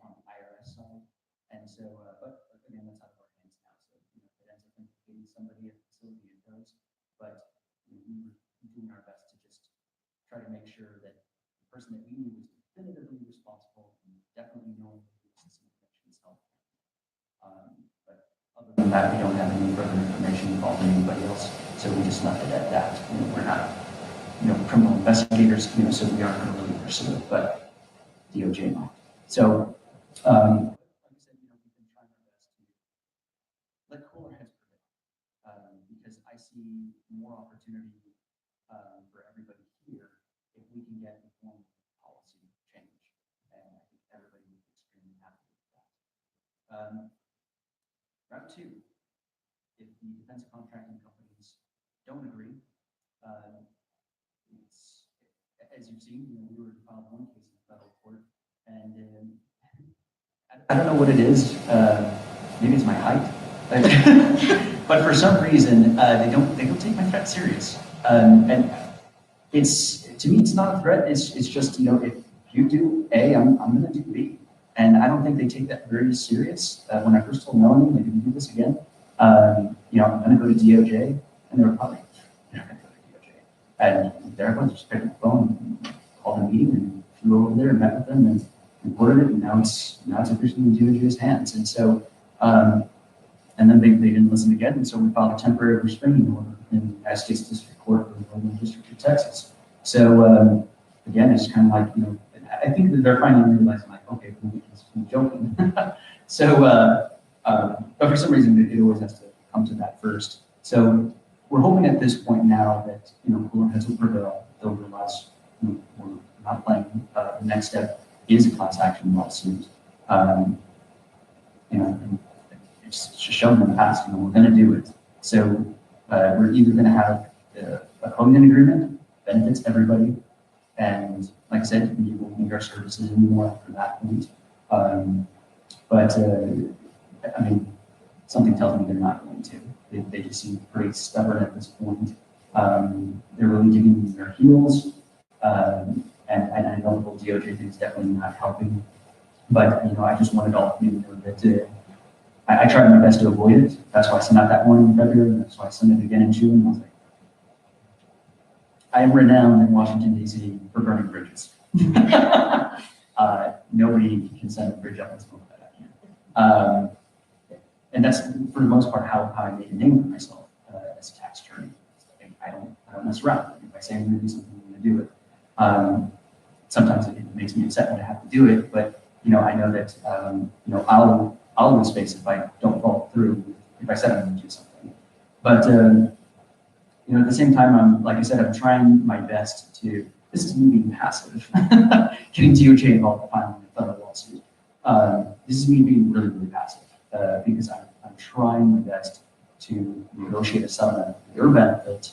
on the IRS side. And so, but again, that's out of our hands now. So if it ends up implicating somebody at the facility, it does. But we were doing our best to just try to make sure that the person that we knew was definitively responsible and definitely knowing that the system connections help. But other than that, we don't have any further information involving anybody else, so we just left it at that. We're not, criminal investigators, so we aren't going to really pursue it, but DOJ might. So, like I said, we've been trying our best to let cooler heads prevail, because I see more opportunity for everybody here if we can get informed policy change, and I think everybody would be extremely happy with that. Route two, if the defense contracting companies don't agree, as you've seen, we were filed one case in federal court, and I don't know what it is. Maybe it's my height, but for some reason they don't take my threat serious. And it's, to me, it's not a threat. It's just, if you do A, I'm going to do B. And I don't think they take that very serious. When I first told Melanie, like, if you do this again, I'm going to go to DOJ, and they were probably, you're not going to go to DOJ. And there I was, just picked up the phone, and called a meeting, and flew over there and met with them, and reported it, and now it's officially in DOJ's hands. And so, and then they didn't listen again, and so we filed a temporary restraining order in the United States District Court for the Northern District of Texas. So again, it's kind of like, I think that they're finally realizing, like, okay, he's joking. So, but for some reason, it always has to come to that first. So we're hoping at this point now that, cooler heads will prevail. They'll realize we're not playing. The next step is a class action lawsuit. It's just shown in the past, we're going to do it. So we're either going to have a covenant agreement, benefits everybody, and like I said, we won't need our services anymore after that point. But I mean, something tells me they're not going to. They just seem pretty stubborn at this point. They're really digging their heels, and I know the whole DOJ thing is definitely not helping. But I just wanted all of you to know that I tried my best to avoid it. That's why I sent out that one in February, and that's why I sent it again in June. I was like, I am renowned in Washington, D.C. for burning bridges. Nobody can send a bridge up and smoke that I can. And that's, for the most part, how I made a name for myself as a tax attorney. I don't mess around. If I say I'm going to do something, I'm going to do it. Sometimes it makes me upset when I have to do it, but I know that I'll always face it if I don't follow through. If I said I'm going to do something, but at the same time, like I said, I'm trying my best to. This is me being passive, getting DOJ involved in filing a federal lawsuit. This is me being really, really passive because I'm trying my best to negotiate a settlement for your benefit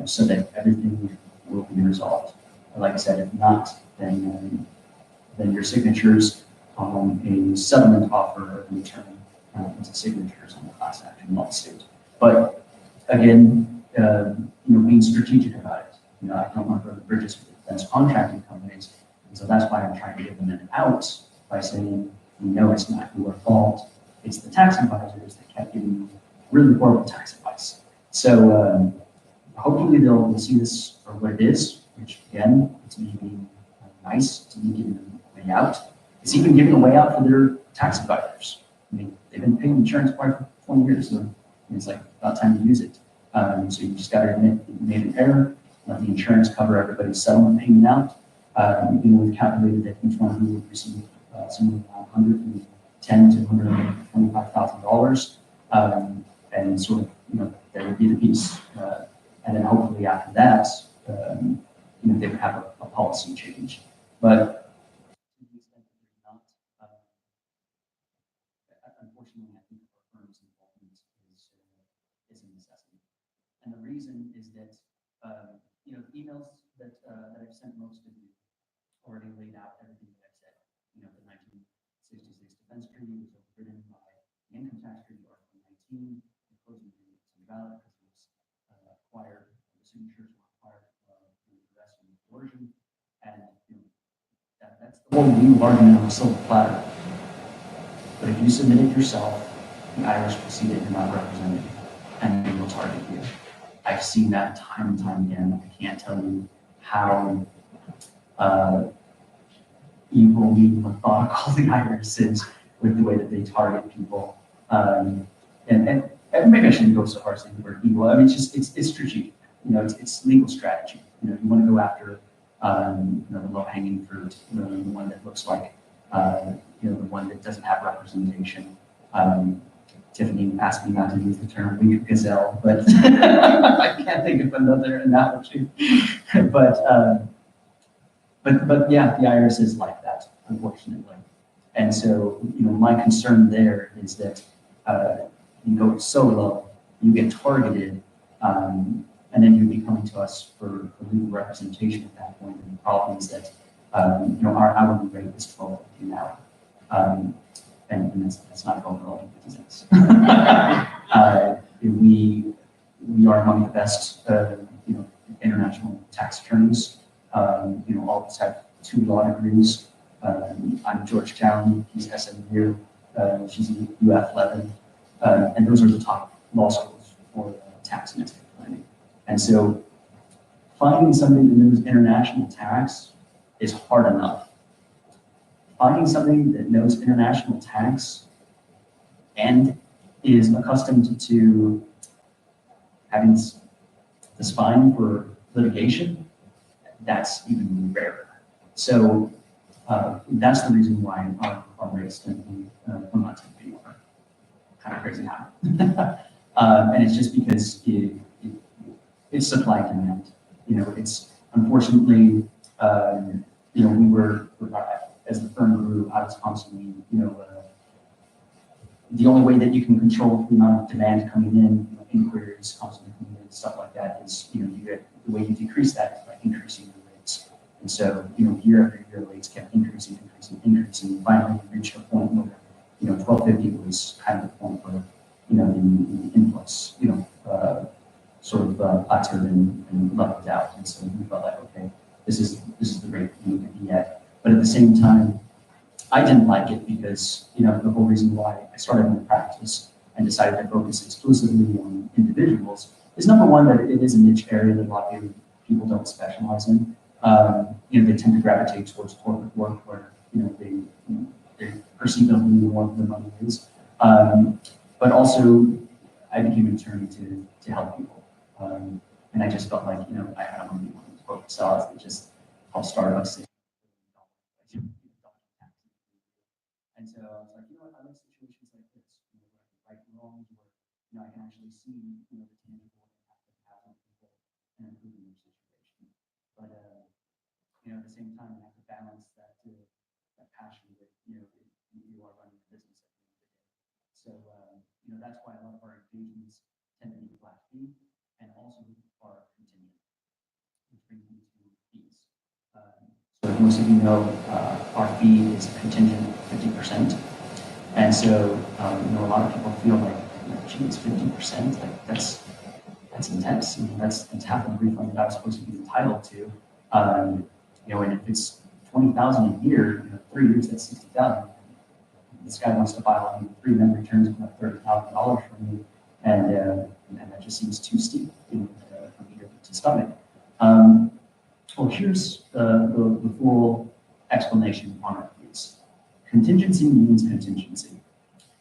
so that everything will be resolved. Like I said, if not, then your signatures on a settlement offer in return into signatures on the class action lawsuit. But again, being strategic about it. I don't want to burn the bridges with defense contracting companies, and so that's why I'm trying to give them an out by saying, it's not your fault. It's the tax advisors that kept giving you really horrible tax advice. So hopefully they'll see this for what it is, which again, it's me being nice, to me giving them a way out. It's even giving a way out for their tax advisors. I mean, they've been paying insurance for 20 years, so it's like about time to use it. So you just got to admit that you made an error, let the insurance cover everybody's settlement payment out. We've calculated that each one of you would receive somewhere around $110,000 to $125,000, and sort of, that would be the piece. And then hopefully after that, they would have a policy change. But to the extent that there's not, unfortunately, I think our firm's involvement is a necessity. And the reason is that, the emails that I've sent most of you already laid out everything that I've said. The 1966 defense treaty was overridden by the income tax treaty, Article 19. The closing agreement was invalid because it was acquired, the signatures were acquired through duress and coercion. And that's the whole legal argument on a silver platter. But if you submit it yourself, the IRS will see that you're not represented, and they will target you. I've seen that time and time again. I can't tell you how evilly methodical the IRS is with the way that they target people. And maybe I shouldn't go so hard saying the word evil. I mean, it's strategic. It's legal strategy. You want to go after the low-hanging fruit, the one that looks like the one that doesn't have representation. Tiffany asked me not to use the term weak gazelle, but I can't think of another analogy. But yeah, the IRS is like that, unfortunately. And so, my concern there is that you go so low, you get targeted, and then you'd be coming to us for legal representation at that point. And the problem is that our hourly rate is $12.50 an hour, and that's not $12.50. We are among the best international tax attorneys. All of us have 2 law degrees. I'm Georgetown, he's SMU, she's UF Levin, and those are the top law schools for tax and estate planning. And so finding somebody that knows international tax is hard enough. Finding somebody that knows international tax and is accustomed to having the spine for litigation, that's even rarer. So that's the reason why our rates tend to be, well, not tend to be, are kind of crazy high. And it's just because it's supply and demand. It's unfortunately, we were as the firm grew, I was constantly, the only way that you can control the amount of demand coming in, inquiries constantly coming in, stuff like that, is the way you decrease that is by increasing the rates. And so year after year, rates kept increasing. And finally, we reached a point where $12.50 was kind of the point where the influx sort of plateaued and leveled out. And so we felt like, okay, this is the rate we need to be at. But at the same time, I didn't like it because the whole reason why I started in the practice and decided to focus exclusively on individuals is, number one, that it is a niche area that a lot of people don't specialize in. They tend to gravitate towards corporate work where they perceive it more than the money is. But also, I became an attorney to help people, and I just felt like I don't want to be one of those corporate sellers that just help startups. And so I was like, I like situations like this, where I can right wrongs, where I can actually see the tangible impact it has on people and improving their situation. But at the same time, you have to balance that passion with you are running a business at the end of the day. So that's why a lot of our engagements tend to be flat fee and also are contingent, which brings me to fees. So as most of you know, our fee is contingent 50%. And so, a lot of people feel like, gee, it's 50%. Like that's intense. That's half of the refund that I was supposed to be entitled to. And if it's $20,000 a year, 3 years, that's $60,000. This guy wants to file 3 member returns for $30,000 from me, and that just seems too steep for me to stomach. Well, here's the full explanation on our fees. Contingency means contingency,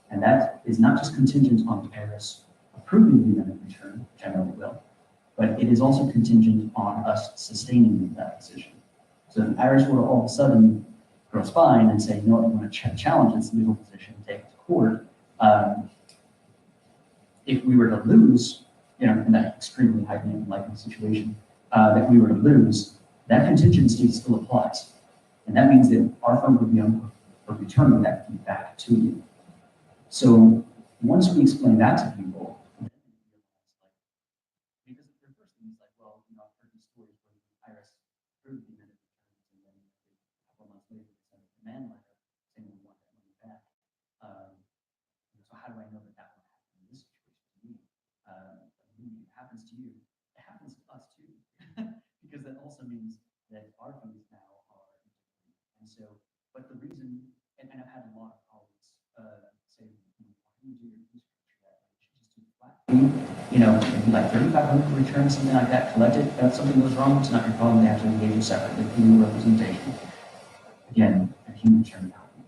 and that is not just contingent on the IRS approving the amendment return, which I know it will, but it is also contingent on us sustaining that decision. So if the IRS were all of a sudden grow spine and say, I want to challenge this legal position, take it to court, if we were to lose, in that extremely highly unlikely situation, that we were to lose, that contingency still applies. And that means that our firm would be on for returning that feedback to you. So once we explain that to people, because their first thing is like, well, I've heard these stories where the IRS approved the amendment returns, and then a couple months later they send a demand letter saying we want that money back. So how do I know that that will happen in this situation to me? When it happens to you, it happens to us too, because that also means that our fees now are different. And so, but the reason, and I've had a lot of colleagues say, why do you do your fee structure that way? You should just do the flat fee, maybe like $3,500 return, something like that, collect it. If something goes wrong, it's not your problem. They have to engage you separately for your representation. Again, a human return value.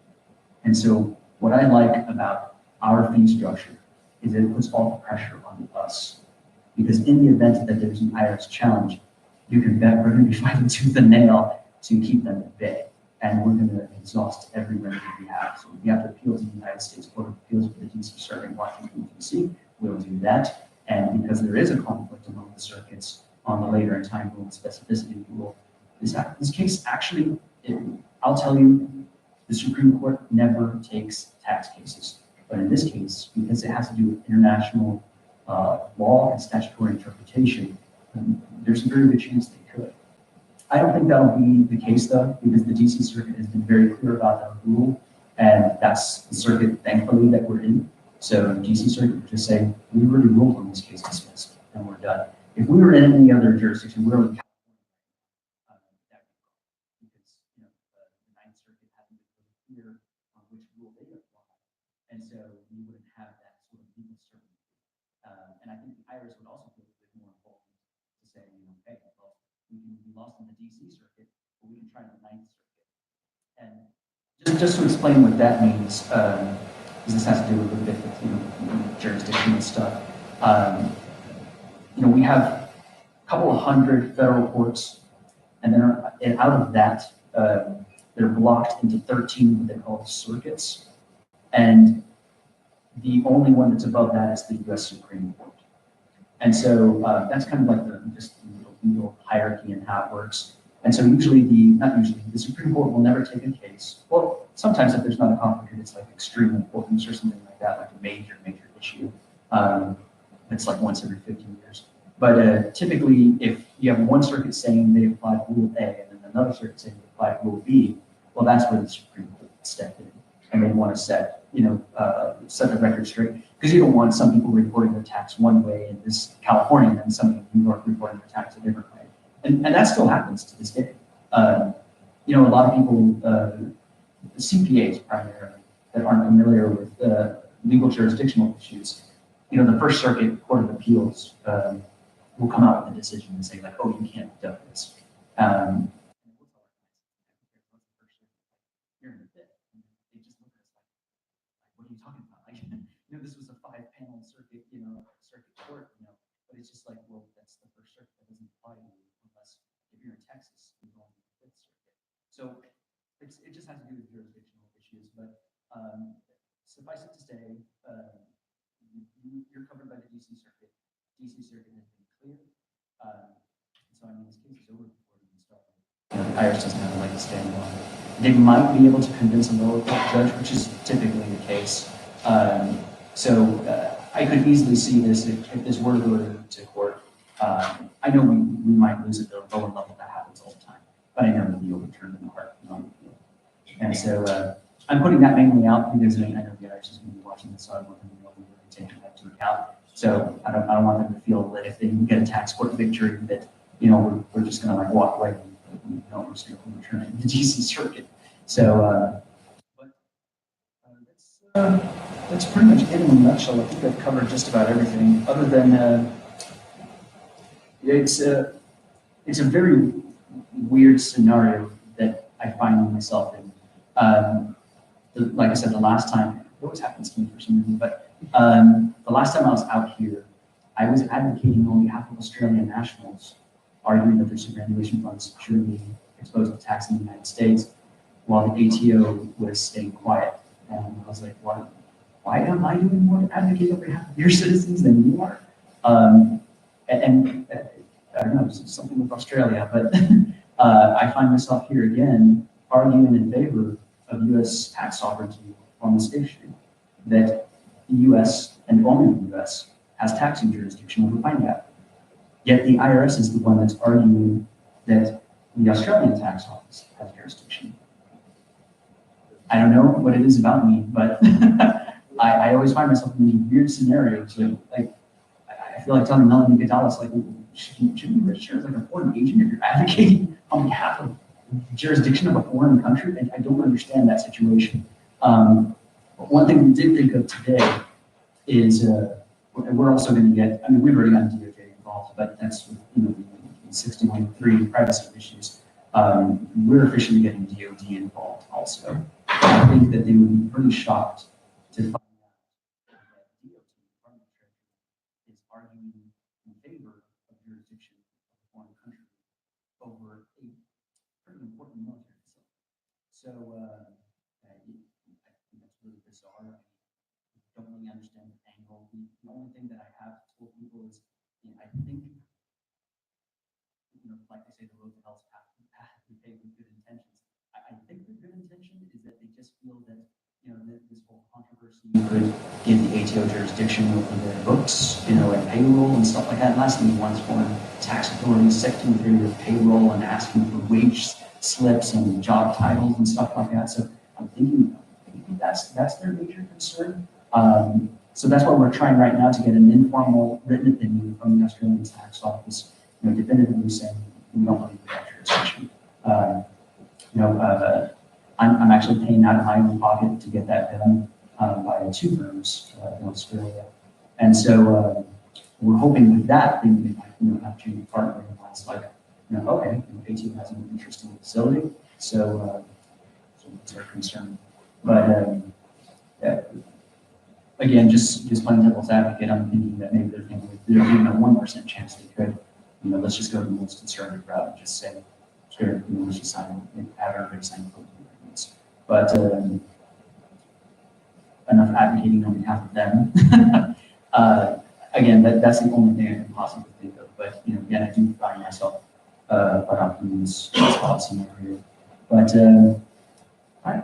And so, what I like about our fee structure is that it puts all the pressure on us. Because in the event that there's an IRS challenge, you can bet we're going to be fighting tooth and nail to keep them at bay. And we're going to exhaust every remedy we have. So if we have to appeal to the United States Court of Appeals for the DC Circuit in Washington, D.C., we'll do that. And because there is a conflict among the circuits on the later in time rule and specificity rule, this case actually, I'll tell you, the Supreme Court never takes tax cases. But in this case, because it has to do with international law and statutory interpretation, There's a very good chance they could. I don't think that'll be the case though, because the DC Circuit has been very clear about that rule, and that's the circuit, thankfully, that we're in. So the DC Circuit would just say, we already ruled on this case dismissed, and we're done. If we were in any other jurisdiction, we're in because the Ninth Circuit hadn't been really clear on which rule they apply, and so we wouldn't have that sort of legal certainty. And I think the IRS would also feel a bit more important to say, hey, well, we lost in the DC Circuit, but we can try in the Ninth Circuit. And just to explain what that means, because this has to do a little bit with jurisdictional stuff. We have a couple of hundred federal courts, and then out of that, they're blocked into 13 what they call circuits, and the only one that's above that is the U.S. Supreme Court. And so that's kind of like the legal hierarchy and how it works. And so usually the Supreme Court will never take a case. Well, sometimes if there's not a conflict, it's like extreme importance or something like that, like a major issue. It's like once every 50 years. But typically, if you have one circuit saying they applied Rule A and then another circuit saying they applied Rule B, well, that's where the Supreme Court stepped in, and they want to set the record straight, because you don't want some people reporting their tax one way in this California, and then some in New York reporting their tax a different way, and that still happens to this day. A lot of people, CPAs primarily, that aren't familiar with legal jurisdictional issues. The First Circuit Court of Appeals will come out with a decision and say, like, oh, you can't do this. You're in the pit. They just look at us like, what are you talking about? Like, this was a 5-panel circuit, circuit court, but it's just like, well, that's the First Circuit. That doesn't apply to you unless if you're in Texas, you're going to the Fifth Circuit. So it just has to do with jurisdictional issues, but suffice it to say, you're covered by the DC Circuit. DC Circuit has been clear. So this case is over before it even started. The IRS doesn't have a leg to stand on. They might be able to convince a lower court judge, which is typically the case. So I could easily see this if this were to go to court. I know we might lose at the lower level. That happens all the time, but I know it'll be overturned in the heart. And so I'm putting that mainly out because I know the IRS is going to be watching this, so I want them to know we're really taking that into account. So I don't want them to feel that if they get a tax court victory that we're just going to like walk away. We're just going to overturn it in the DC Circuit. So that's pretty much it in a nutshell. I think I've covered just about everything. Other than it's a very weird scenario that I find myself in. Like I said, the last time, it always happens to me for some reason, but the last time I was out here, I was advocating on behalf of Australian nationals, arguing that their superannuation funds should be exposed to tax in the United States, while the ATO was staying quiet. And I was like, why am I doing more to advocate on behalf of your citizens than you are? And I don't know, it's something with Australia, but I find myself here again arguing in favor of U.S. tax sovereignty on this issue, that the U.S. and only the U.S. has taxing jurisdiction over FINGAP. Yet the IRS is the one that's arguing that the Australian tax office has jurisdiction. I don't know what it is about me, but I always find myself in these weird scenarios. Like I feel like telling Melanie Gonzalez, like, should you register as like a foreign agent if you're advocating on behalf of jurisdiction of a foreign country? And I don't understand that situation. But one thing we did think of today is we're also going to get, we've already gotten DOJ involved, but that's, the 61.3 privacy issues. We're officially getting DOD involved also. I think that they would be pretty shocked to find out that DOT, Department of Treasury, is arguing in favor of jurisdiction of a foreign country over a pretty important military facility. So I think that's really bizarre. I don't really understand the angle. The only thing that I have told people is, I think, like they say, the road to hell's path we pay with good intentions. I think the good intention is that they just feel that this whole controversy could give the ATO jurisdiction over their books, and payroll and stuff like that. Last thing you want is foreign tax authorities sifting through your payroll and asking for wage slips and job titles and stuff like that. So I'm thinking maybe that's their major concern. So that's what we're trying right now to get an informal written opinion from the Australian Tax Office, definitively saying we don't believe that jurisdiction. I'm actually paying out of my own pocket to get that done by 2 firms in Australia, and so we're hoping with that they might have to partner with us. Like, okay, ATO has an interesting facility, so that's our concern. But again, just playing devil's advocate, I'm thinking that maybe there's even a 1% chance they could. Let's just go the most conservative route and just say, sure, let's just sign it, have everybody sign the agreements. But enough advocating on behalf of them. Again, that's the only thing I can possibly think of. But again, I do find myself quite often in this spot scenario. But all right.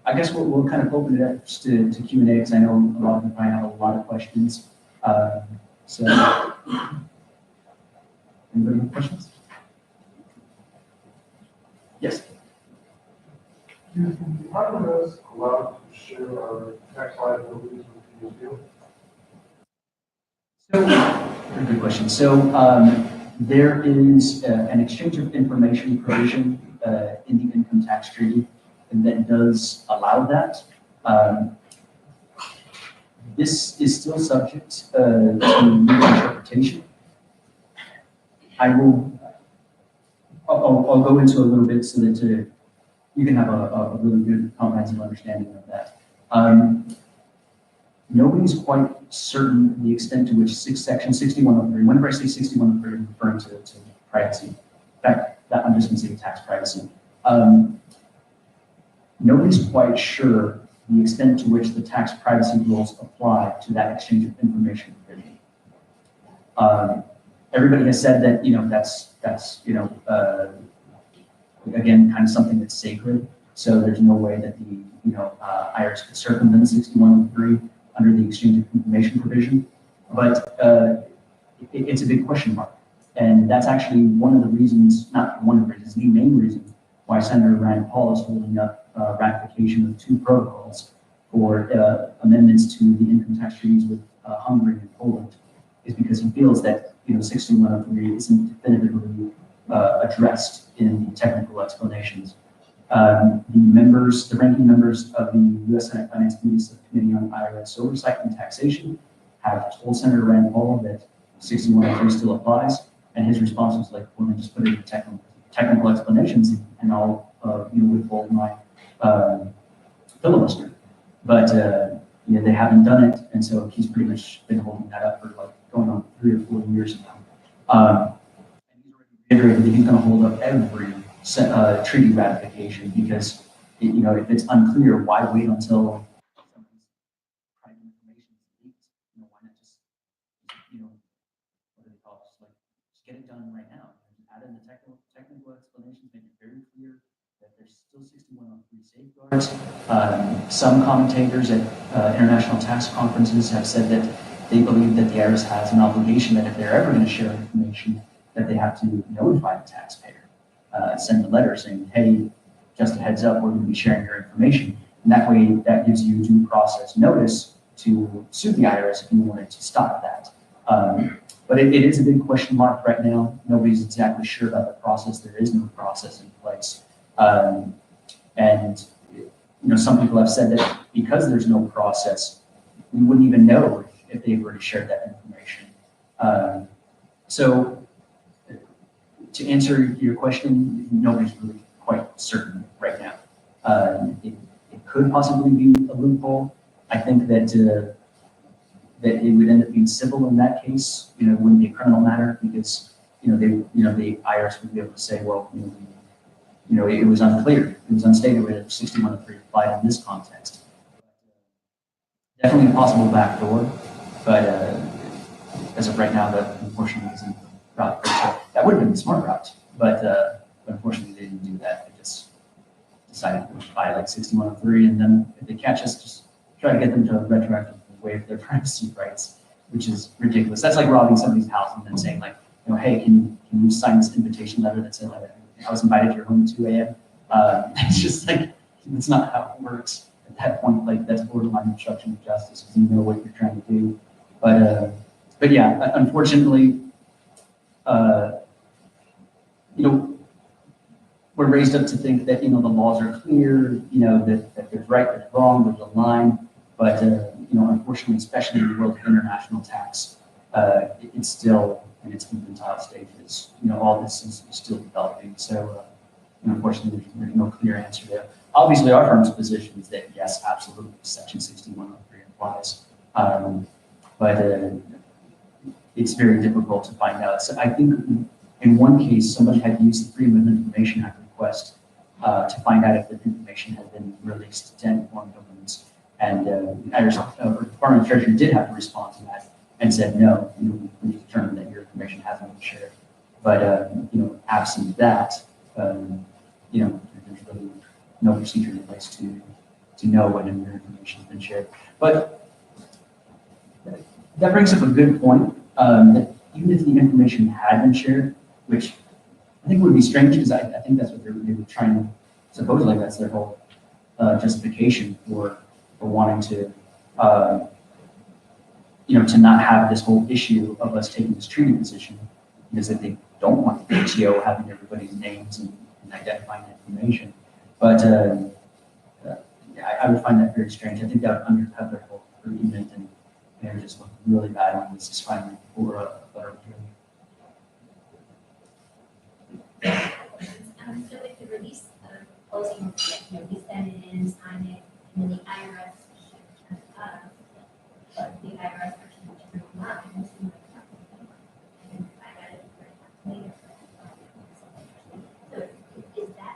I guess we'll kind of open it up just to Q&A, because I know a lot of you probably have a lot of questions. So, anybody have questions? Yes. How are us allowed to share our tax liabilities with the appeal? So, very good question. So, there is an exchange of information provision in the income tax treaty that does allow that. This is still subject to legal interpretation. I'll go into a little bit so that you can have a really good comprehensive understanding of that. Nobody's quite certain the extent to which Section 6103, whenever I say 6103, I'm referring to privacy. In fact, I'm just going to say tax privacy. Nobody's quite sure the extent to which the tax privacy rules apply to that exchange of information provision. Everybody has said that that's again kind of something that's sacred. So there's no way that the IRS could circumvent 6103 under the exchange of information provision. But it's a big question mark, and that's actually one of the reasons, not one of the reasons, the main reason why Senator Rand Paul is holding up ratification of 2 protocols for amendments to the income tax treaties with Hungary and Poland, is because he feels that 6103 isn't definitively addressed in the technical explanations. The ranking members of the U.S. Senate Finance Committee Subcommittee on IRS Oversight and Taxation have told Senator Rand Paul that 6103 still applies, and his response was like, well, then just put it in technical explanations, and I'll withhold my filibuster. But they haven't done it, and so he's pretty much been holding that up for going on 3 or 4 years now. And he's already reiterated that he's going to hold up every treaty ratification, because if it's unclear, why wait until somebody's private information is leaked? Why not just what do they call it? Just get it done right now. Add in the technical explanations, make it very clear that there's still 6103 safeguards. Some commentators at international tax conferences have said that they believe that the IRS has an obligation that if they're ever going to share information, that they have to notify the taxpayer, send a letter saying, hey, just a heads up, we're going to be sharing your information. And that way, that gives you due process notice to sue the IRS if you wanted to stop that. But it is a big question mark right now. Nobody's exactly sure about the process. There is no process in place. And some people have said that because there's no process, we wouldn't even know if they've already shared that information. So to answer your question, nobody's really quite certain right now. It could possibly be a loophole. I think that that it would end up being civil in that case. It wouldn't be a criminal matter, because the IRS would be able to say, well, it was unclear, it was unstated whether 6103 applied in this context. Definitely a possible backdoor, but as of right now, that unfortunately isn't the route. That would have been the smart route, but unfortunately they didn't do that. They just decide to violate 6103, and then if they catch us, just try to get them to retroactively waive their privacy rights, which is ridiculous. That's like robbing somebody's house and then saying like, hey, can you sign this invitation letter that said like, I was invited to your home at 2 a.m. It's just like, it's not how it works at that point. Like that's borderline obstruction of justice because you know what you're trying to do. But yeah, unfortunately, we're raised up to think that, the laws are clear, that there's right, there's wrong, there's a line. But, unfortunately, especially in the world of international tax, it's still in its infantile stages. All this is still developing. So, unfortunately, there's no clear answer there. Obviously, our firm's position is that, yes, absolutely, Section 6103 applies. But it's very difficult to find out. So I think in one case, somebody had used the Freedom of Information Act request to find out if the information had been released to any foreign governments. And the Department of Treasury did have to respond to that and said, no, we determined that your information hasn't been shared. But, absent that, there's really no procedure in place to know when your information has been shared. But that brings up a good point, that even if the information had been shared, which I think would be strange because I think that's what they were trying to, supposedly that's their whole justification for wanting to, to not have this whole issue of us taking this treaty position, because that they don't want the ATO having everybody's names and identifying information. But I would find that very strange. I think that would undercut their whole argument, and they're just looking really bad on this is finally for a better hearing. So if the release of closing, we send it in, sign it, and then the IRS should but the IRS actually turned it on, and I got it later. So is that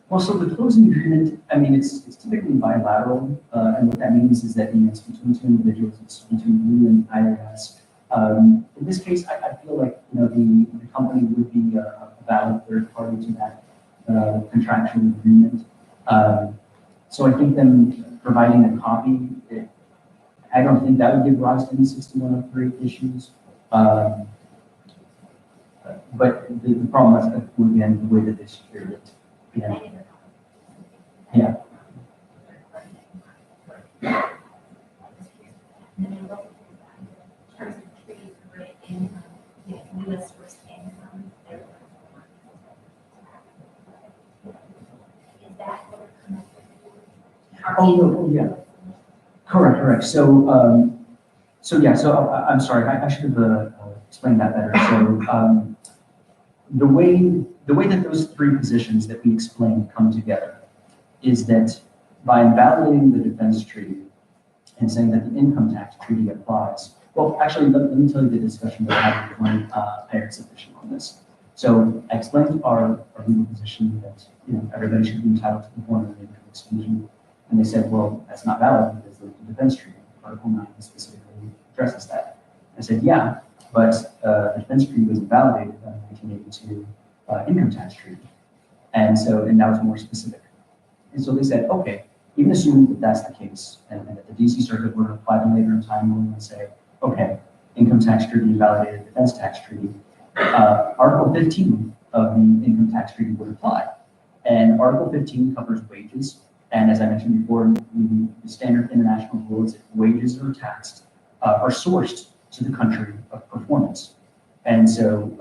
Well, so the closing agreement, I mean, it's typically bilateral, and what that means is that it's between two individuals, it's between you and IRS. In this case, I feel like the company would be a valid third party to that contractual agreement. So I think them providing a copy, I don't think that would give rise to any 6103 issues. But the problem is, again, the way that they secured it. Yeah. Yeah. Oh, no, yeah. Correct. So, I'm sorry, I should have explained that better. So, the way that those three positions that we explained come together is that by invalidating the defense treaty and saying that the income tax treaty applies. Well, actually, let me tell you the discussion that I had with one parents official on this. So I explained our legal position that everybody should be entitled to the form of income exclusion, and they said, well, that's not valid because the defense treaty, Article 9, specifically addresses that. I said, yeah, but the defense treaty was invalidated in 1982 income tax treaty, and that was more specific. And so they said, okay, even assuming that that's the case, and that the DC Circuit were to apply them later in time, we're going to say, okay, income tax treaty invalidated defense tax treaty. Article 15 of the income tax treaty would apply, and Article 15 covers wages. And as I mentioned before, the standard international rule is that wages are taxed, are sourced to the country of performance. And so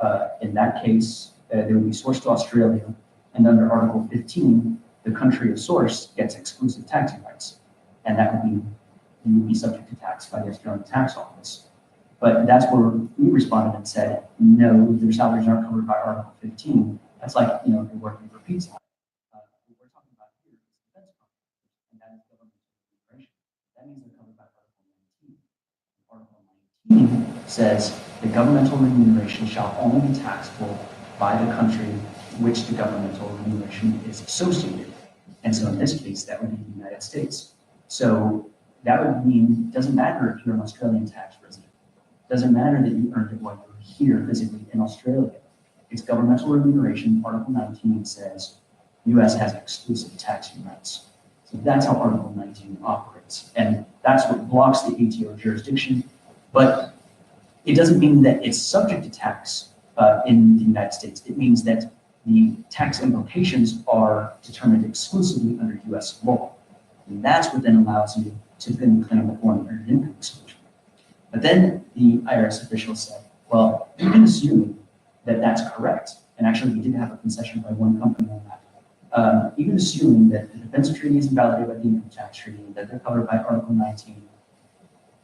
in that case, they would be sourced to Australia, and under Article 15, the country of source gets exclusive taxing rights. And that would be, you would be subject to tax by the Australian Tax Office. But that's where we responded and said, no, their salaries aren't covered by Article 15. That's like, if you're working for Pizza Hut. What we're talking about here is defense contractors, and that is government immigration. That means they're covered by Article 19. Article 19 says the governmental remuneration shall only be taxable by the country which the governmental remuneration is associated. And so in this case, that would be the United States. So that would mean it doesn't matter if you're an Australian tax resident. Doesn't matter that you earned it while you were here physically in Australia. It's governmental remuneration. Article 19 says U.S. has exclusive taxing rights. So that's how Article 19 operates. And that's what blocks the ATO jurisdiction. But it doesn't mean that it's subject to tax in the United States. It means that the tax implications are determined exclusively under U.S. law. And that's what then allows you to then claim the foreign earned income exclusion. But then the IRS official said, well, even assuming that that's correct, and actually we did have a concession by one company on that, even assuming that the defense treaty is invalidated by the income tax treaty, that they're covered by Article 19,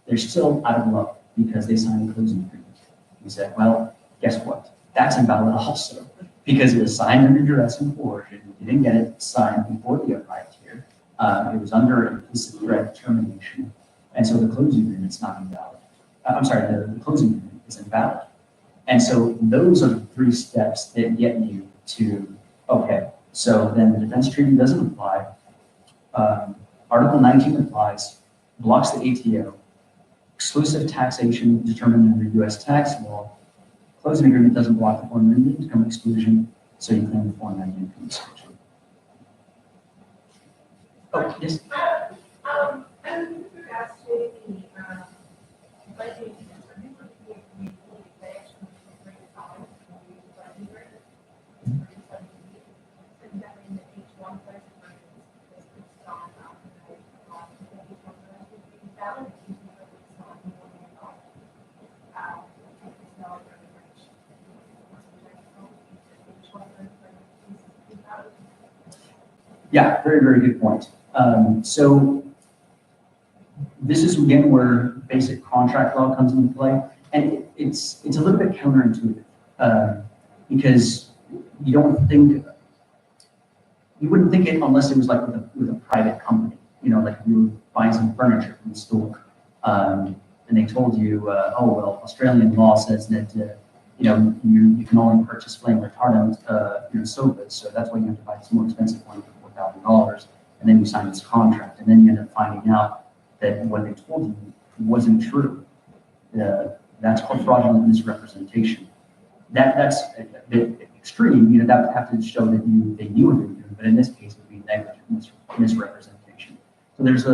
they're still out of luck because they signed a closing agreement. We said, well, guess what? That's invalid also because it was signed under duress and coercion. You didn't get it signed before they arrived here. It was under implicit threat termination. And so the closing agreement's not invalid. The closing agreement is invalid. And so those are the three steps that get you to, okay, so then the defense treaty doesn't apply. Article 19 applies, blocks the ATO, exclusive taxation determined under U.S. tax law. Closing agreement doesn't block the foreign earned income exclusion, so you claim the foreign earned income exclusion. Oh, yes? I'm regards to the budget. Yeah, very, very good point. So this is again where basic contract law comes into play, and it's a little bit counterintuitive because you wouldn't think it unless it was like with a private company, like you were buying some furniture from the store, and they told you, oh well, Australian law says that you can only purchase flame retardant sofas, so that's why you have to buy this more expensive one for $4,000, and then you sign this contract, and then you end up finding out that what they told you wasn't true. That's called fraudulent misrepresentation. That's a bit extreme. That would have to show that they knew what they were doing, but in this case, it would be negligent misrepresentation. So there's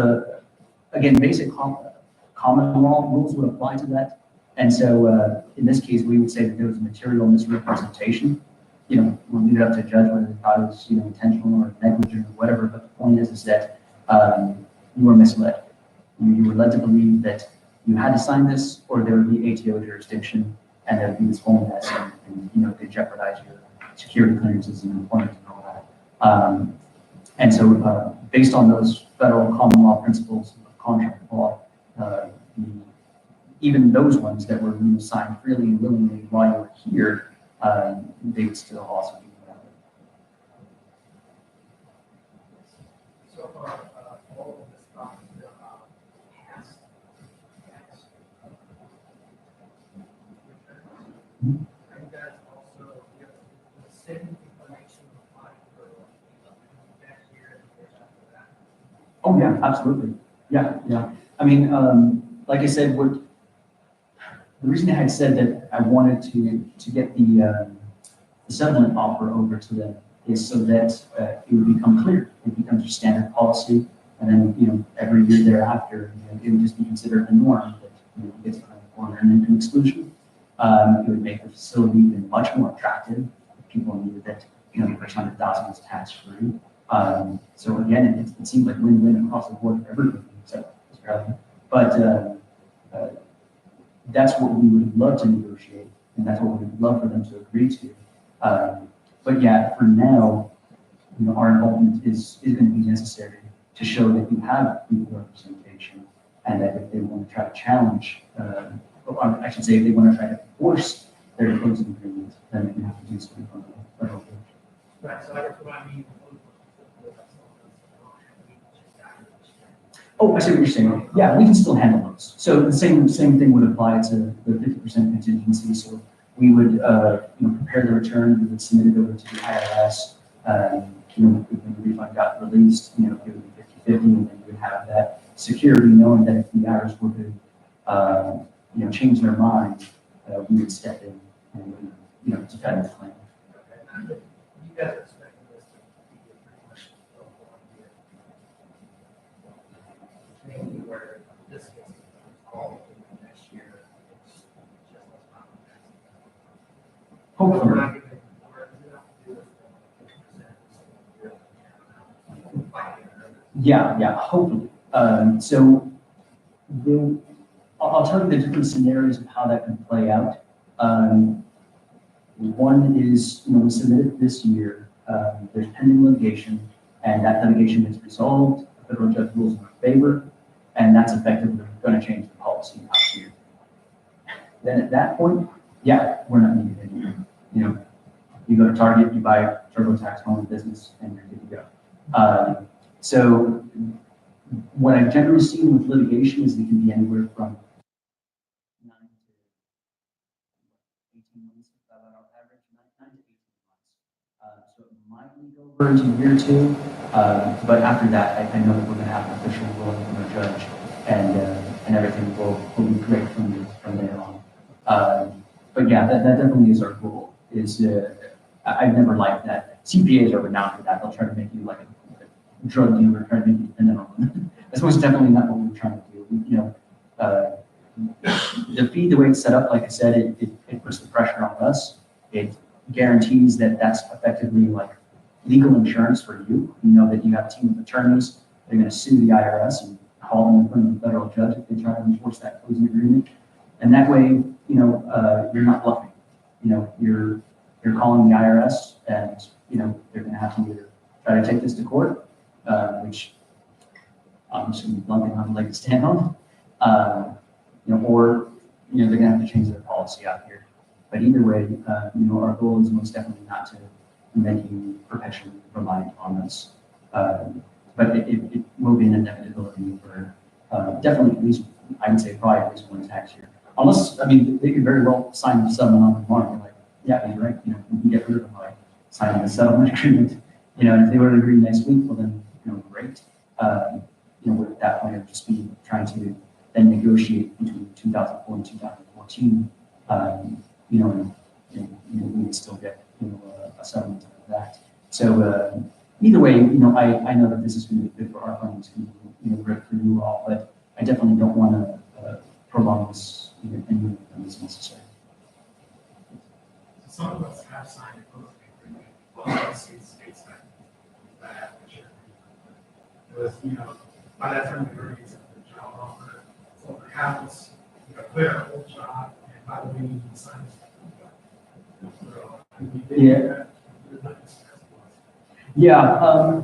again, basic common law rules would apply to that. And so in this case, we would say that there was a material misrepresentation. We'll leave it up to a judge whether they thought it was intentional or negligent or whatever. But the point is that you were misled. You were led to believe that you had to sign this, or there would be ATO jurisdiction, and there would be this whole mess, and it could jeopardize your security clearances and employment and all that. And so, based on those federal common law principles of contract law, even those ones that were signed freely and willingly while you were here, they would still also be valid. So far, all of this talk is about past tax returns. Are you guys also give the same information applied for next year and the years after that? Oh yeah, absolutely. Yeah. I mean, like I said, the reason I had said that I wanted to get the settlement offer over to them is so that it would become clear. It becomes your standard policy, and then every year thereafter, it would just be considered the norm that you get to claim foreign earned income exclusion. It would make the facility even much more attractive if people knew that the first $100,000 was tax free. So again, it seems like win-win across the board for everybody except Australia. But that's what we would love to negotiate, and that's what we would love for them to agree to. But yeah, for now, our involvement is going to be necessary to show that you have equal representation, and that if they want to try to challenge, or I should say, if they want to try to force their closing agreement, then they have to do so in front of the federal judge. Right, so I guess what I mean. Oh, I see what you're saying. Yeah, we can still handle those. So the same thing would apply to the 50% contingency. So we would, prepare the return, we would submit it over to the IRS. When the refund got released, it would be 50-50, and then you would have that security, knowing that if the IRS were to, change their mind, we would step in and, defend the claim. Okay. You guys are expecting this to be pretty much a 1 year. Maybe where this gets called in the next year, it's just not. Hopefully. We're not gonna- we're not gonna do this. Yeah, hopefully. So I'll tell you the different scenarios of how that can play out. One is, we submitted this year, there's pending litigation, and that litigation is resolved, the federal judge rules in our favor, and that's effectively going to change the policy next year. Then at that point, yeah, we're not needed anymore. You go to Target, you buy a TurboTax home business, and you're good to go. So what I've generally seen with litigation is it can be anywhere from 9 to 18 months, about our average, 9 to 18 months. So it might leak over into year two, but after that, I know that we're going to have an official ruling from a judge, and everything will be great from there on. But yeah, that definitely is our goal. I've never liked that. CPAs are renowned for that. They'll try to make you like a drug dealer, try to make you dependent on them. That's most definitely not what we're trying to do. The fee, the way it's set up, like I said, it puts the pressure on us. It guarantees that that's effectively like legal insurance for you. You know that you have a team of attorneys. They're going to sue the IRS and haul them in front of the federal judge if they try to enforce that closing agreement. And that way, you're not bluffing. You're calling the IRS, and they're going to have to either try to take this to court, which I'm just going to be blunt and not like to stand on, or they're going to have to change their policy out here. But either way, our goal is most definitely not to make you perpetually reliant on us. But it will be an inevitability for definitely at least, I would say probably at least one tax year. Unless, they could very well sign the settlement on tomorrow. Like, yeah, you're right. We can get rid of them by signing the settlement agreement. And if they were to agree next week, well then, great. At that point, it would just be trying to then negotiate between 2004 and 2014. And we would still get a settlement of that. So either way, I know that this is going to be good for our firm. It's going to be great for you all, but I definitely don't want to prolong this any more than is necessary. Some of us have signed a closing agreement. Well, states that it was, by that time we already accepted the job offer. So perhaps, quit our old job, and by the way, you can sign this. So, Yeah. Yeah,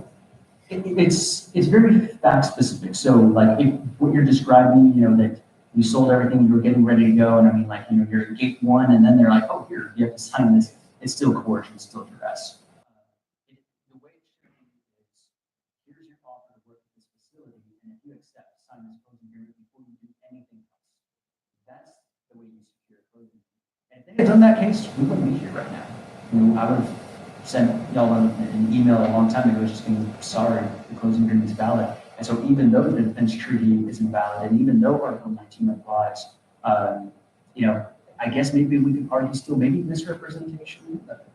it's very fact specific. So like if what you're describing, that you sold everything, you were getting ready to go, and you're at gate one, and then they're like, oh, here, you have to sign this. It's still coercion, it's still duress. The way it should be is, here's your offer to work at this facility, and if you accept, sign this closing agreement before you do anything else. That's the way you secure a closing. And if they had done that case, we wouldn't be here right now. I would have sent y'all an email a long time ago just being sorry, the closing agreement is valid. And so even though the defense treaty is invalid, and even though Article 19 applies, I guess maybe we could argue still maybe misrepresentation that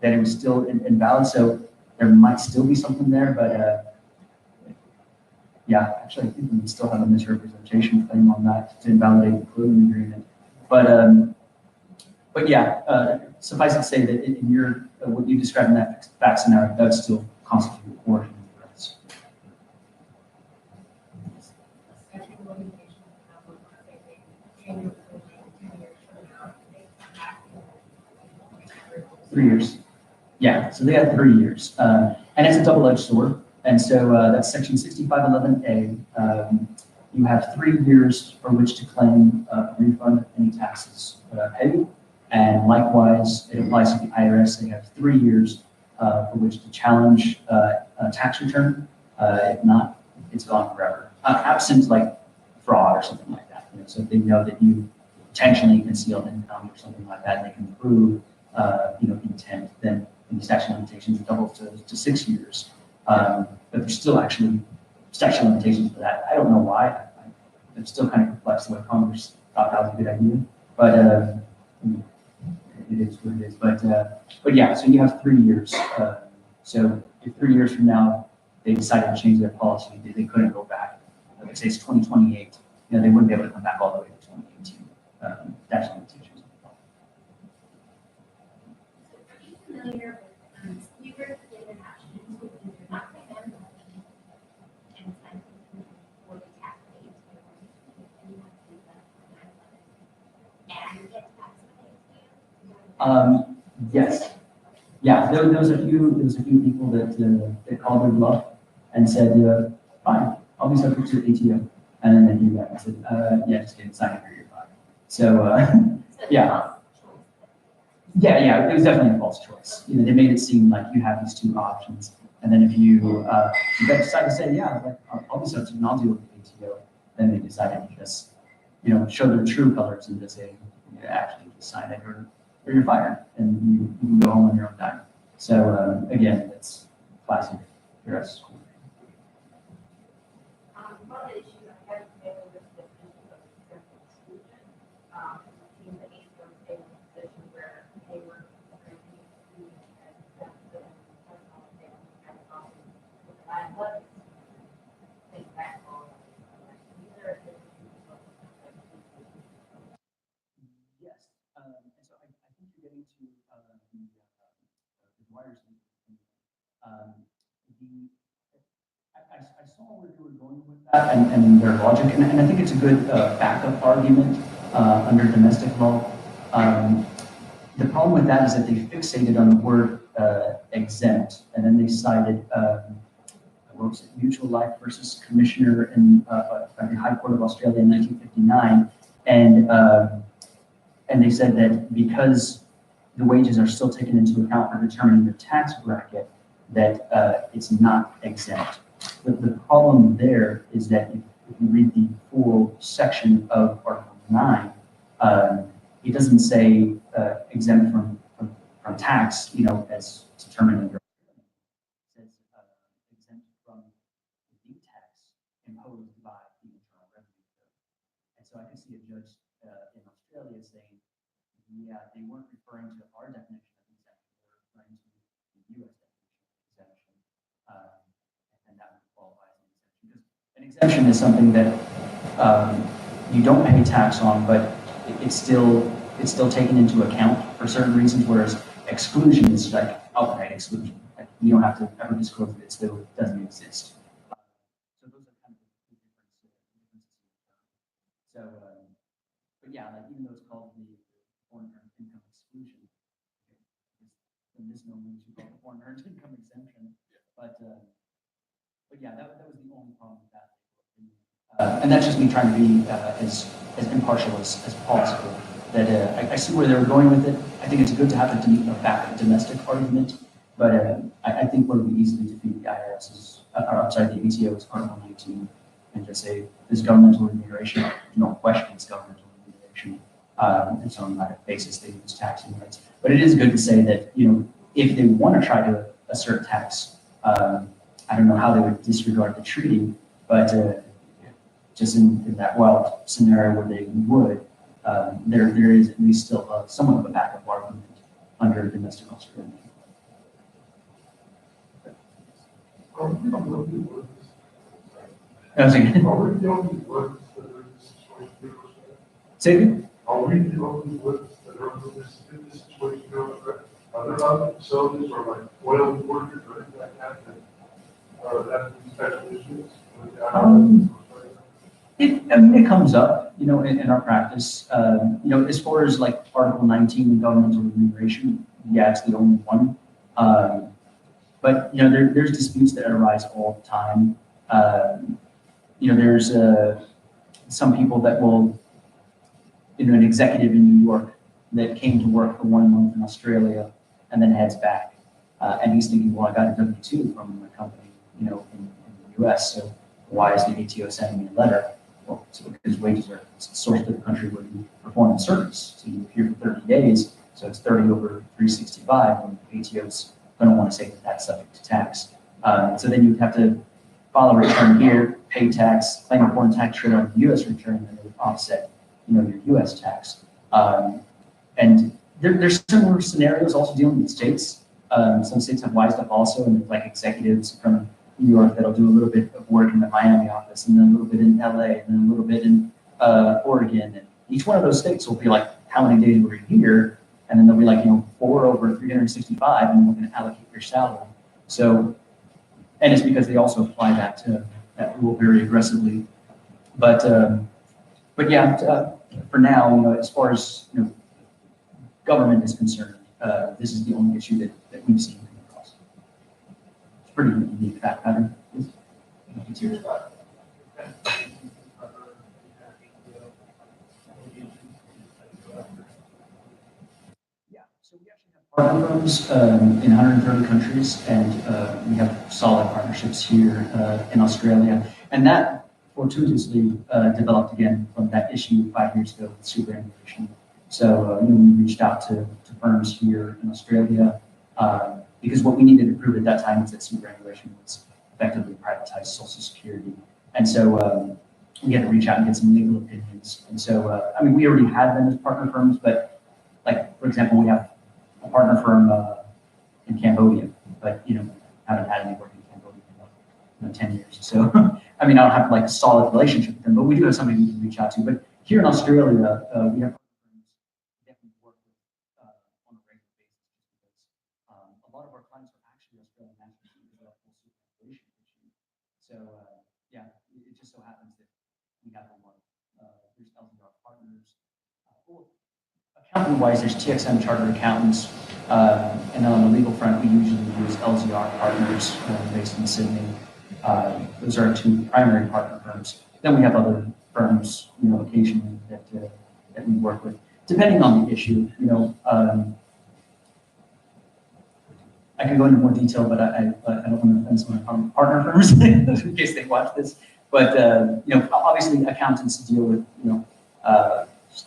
it was still invalid. So there might still be something there, but yeah, actually I think we would still have a misrepresentation claim on that to invalidate the closing agreement. But yeah, suffice to say that in your what you described in that fact scenario, that would still constitute coercion. Three years. Yeah, so they had 3 years. And it's a double-edged sword. And so that's section 6511A. You have 3 years for which to claim a refund of any taxes paid. And likewise, it applies to the IRS. They have 3 years for which to challenge a tax return. If not, it's gone forever. Absent like fraud or something like that. So if they know that you intentionally concealed income or something like that, and they can prove intent, then the statute of limitations doubles to 6 years. But there's still actually statute of limitations for that. I don't know why. I'm still kind of perplexed why Congress thought that was a good idea, but it is what it is. But yeah, so you have 3 years. So if 3 years from now they decided to change their policy, they couldn't go back. Let's say it's 2028, they wouldn't be able to come back all the way to 2018. That's limitations. So are you familiar with, speaker related actions which are not prevented and time for the tax rate? Anyone see that? And get tax rate? Yes. Yeah, there was a few people that called their bluff and said, fine, I'll be subject to ATO. And then they came back and said, yeah, just kidding, sign it for your fine. So, yeah. Yeah, it was definitely a false choice. They made it seem like you have these two options. And then if you decide to say, yeah, like, I'll be subject and I'll deal with the ATO, then they decided to just, show their true colors and just say, actually just sign it or you're fired and you can go home on your own time. So again, it's classic duress. One issue I had with the definition of exempt exclusion, seeing the ACO stay in a position where they were granting exclusion as exempt, so then personal family kind of often with the liability. Think back on, these are the Yes, and so I think you're getting to the Dwyer's. I saw where you were going with that and their logic, and I think it's a good backup argument under domestic law. The problem with that is that they fixated on the word exempt, and then they cited what was it, Mutual Life versus Commissioner in the High Court of Australia in 1959, and they said that because the wages are still taken into account for determining the tax bracket, that it's not exempt. The problem there is that if you read the full section of Article 9, it doesn't say exempt from tax, as determined under. It says exempt from the tax imposed by the Internal Revenue Code. And so I can see a judge in Australia saying, yeah, they weren't referring to our definition of exemption, they were referring to the U.S. definition of exemption, and that would qualify as an exemption. Because an exemption is something that you don't pay tax on, but it's still taken into account for certain reasons, whereas exclusion is like outright exclusion. Like, you don't have to ever disclose that it still doesn't exist. So those are kind of the differences. So, but yeah, like even though it's called the foreign earned income exclusion, the misnomer to call it foreign earned income exemption. But yeah, that was the only problem with that. And that's just me trying to be as impartial as possible. That I see where they were going with it. I think it's good to have a back domestic argument, but I think where we easily defeat the IRS's, the ATO's Article 19, and just say this governmental remuneration, no question it's governmental remuneration, and so on that basis they use taxing rights. But it is good to say that if they want to try to assert tax, I don't know how they would disregard the treaty, but just in that wild scenario where they would, there is at least still somewhat of a backup argument under domestic Australia. Are we the only ones that are in this situation? Say it again? Are we the only ones that are in this situation? Are there other facilities or like oil workers or anything like that that have these types of issues? It comes up, in our practice. As far as like Article 19, governmental remuneration, yeah, it's the only one. But there's disputes that arise all the time. There's some people that will, an executive in New York that came to work for 1 month in Australia and then heads back, and he's thinking, well, I got a W-2 from my company, in the U.S. So why is the ATO sending me a letter? Well, so because wages are sourced to the country where you perform the service. So you're here for 30 days, so it's 30 over 365, and the ATO's going to want to say that that's subject to tax. So then you have to file a return here, pay tax, claim a foreign tax credit on the U.S. return, and it would offset, your U.S. tax. And there's similar scenarios also dealing with states. Some states have wised up also, and like executives from New York that'll do a little bit of work in the Miami office, and then a little bit in LA, and then a little bit in Oregon. And each one of those states will be like, how many days were you here? And then they'll be like, 4 over 365, and we're going to allocate your salary. So, and it's because they also apply that rule very aggressively. But yeah, for now, as far as government is concerned, this is the only issue that we've seen come across. It's pretty unique fact pattern. Yeah, so we actually have partner firms in 130 countries, and we have solid partnerships here in Australia. And that fortuitously developed again from that issue 5 years ago with superannuation. So we reached out to firms here in Australia because what we needed to prove at that time was that superannuation was effectively privatized Social Security. And so we had to reach out and get some legal opinions. And so, we already had them as partner firms, but like, for example, we have a partner firm in Cambodia, but, haven't had any work in Cambodia in 10 years. So, I don't have like a solid relationship with them, but we do have somebody we can reach out to. But here in Australia, we have definitely work with on a regular basis because a lot of our clients are actually Australian nationals because of that whole superannuation issue. So, yeah, it just so happens that we have a lot. There's LDR partners. Accounting-wise, there's TXM chartered accountants, and then on the legal front, we usually use LZR partners based in Sydney. Those are our 2 primary partner firms. Then we have other firms, occasionally that we work with, depending on the issue. I can go into more detail, but I don't want to offend some of my partner firms in case they watch this. But obviously, accountants deal with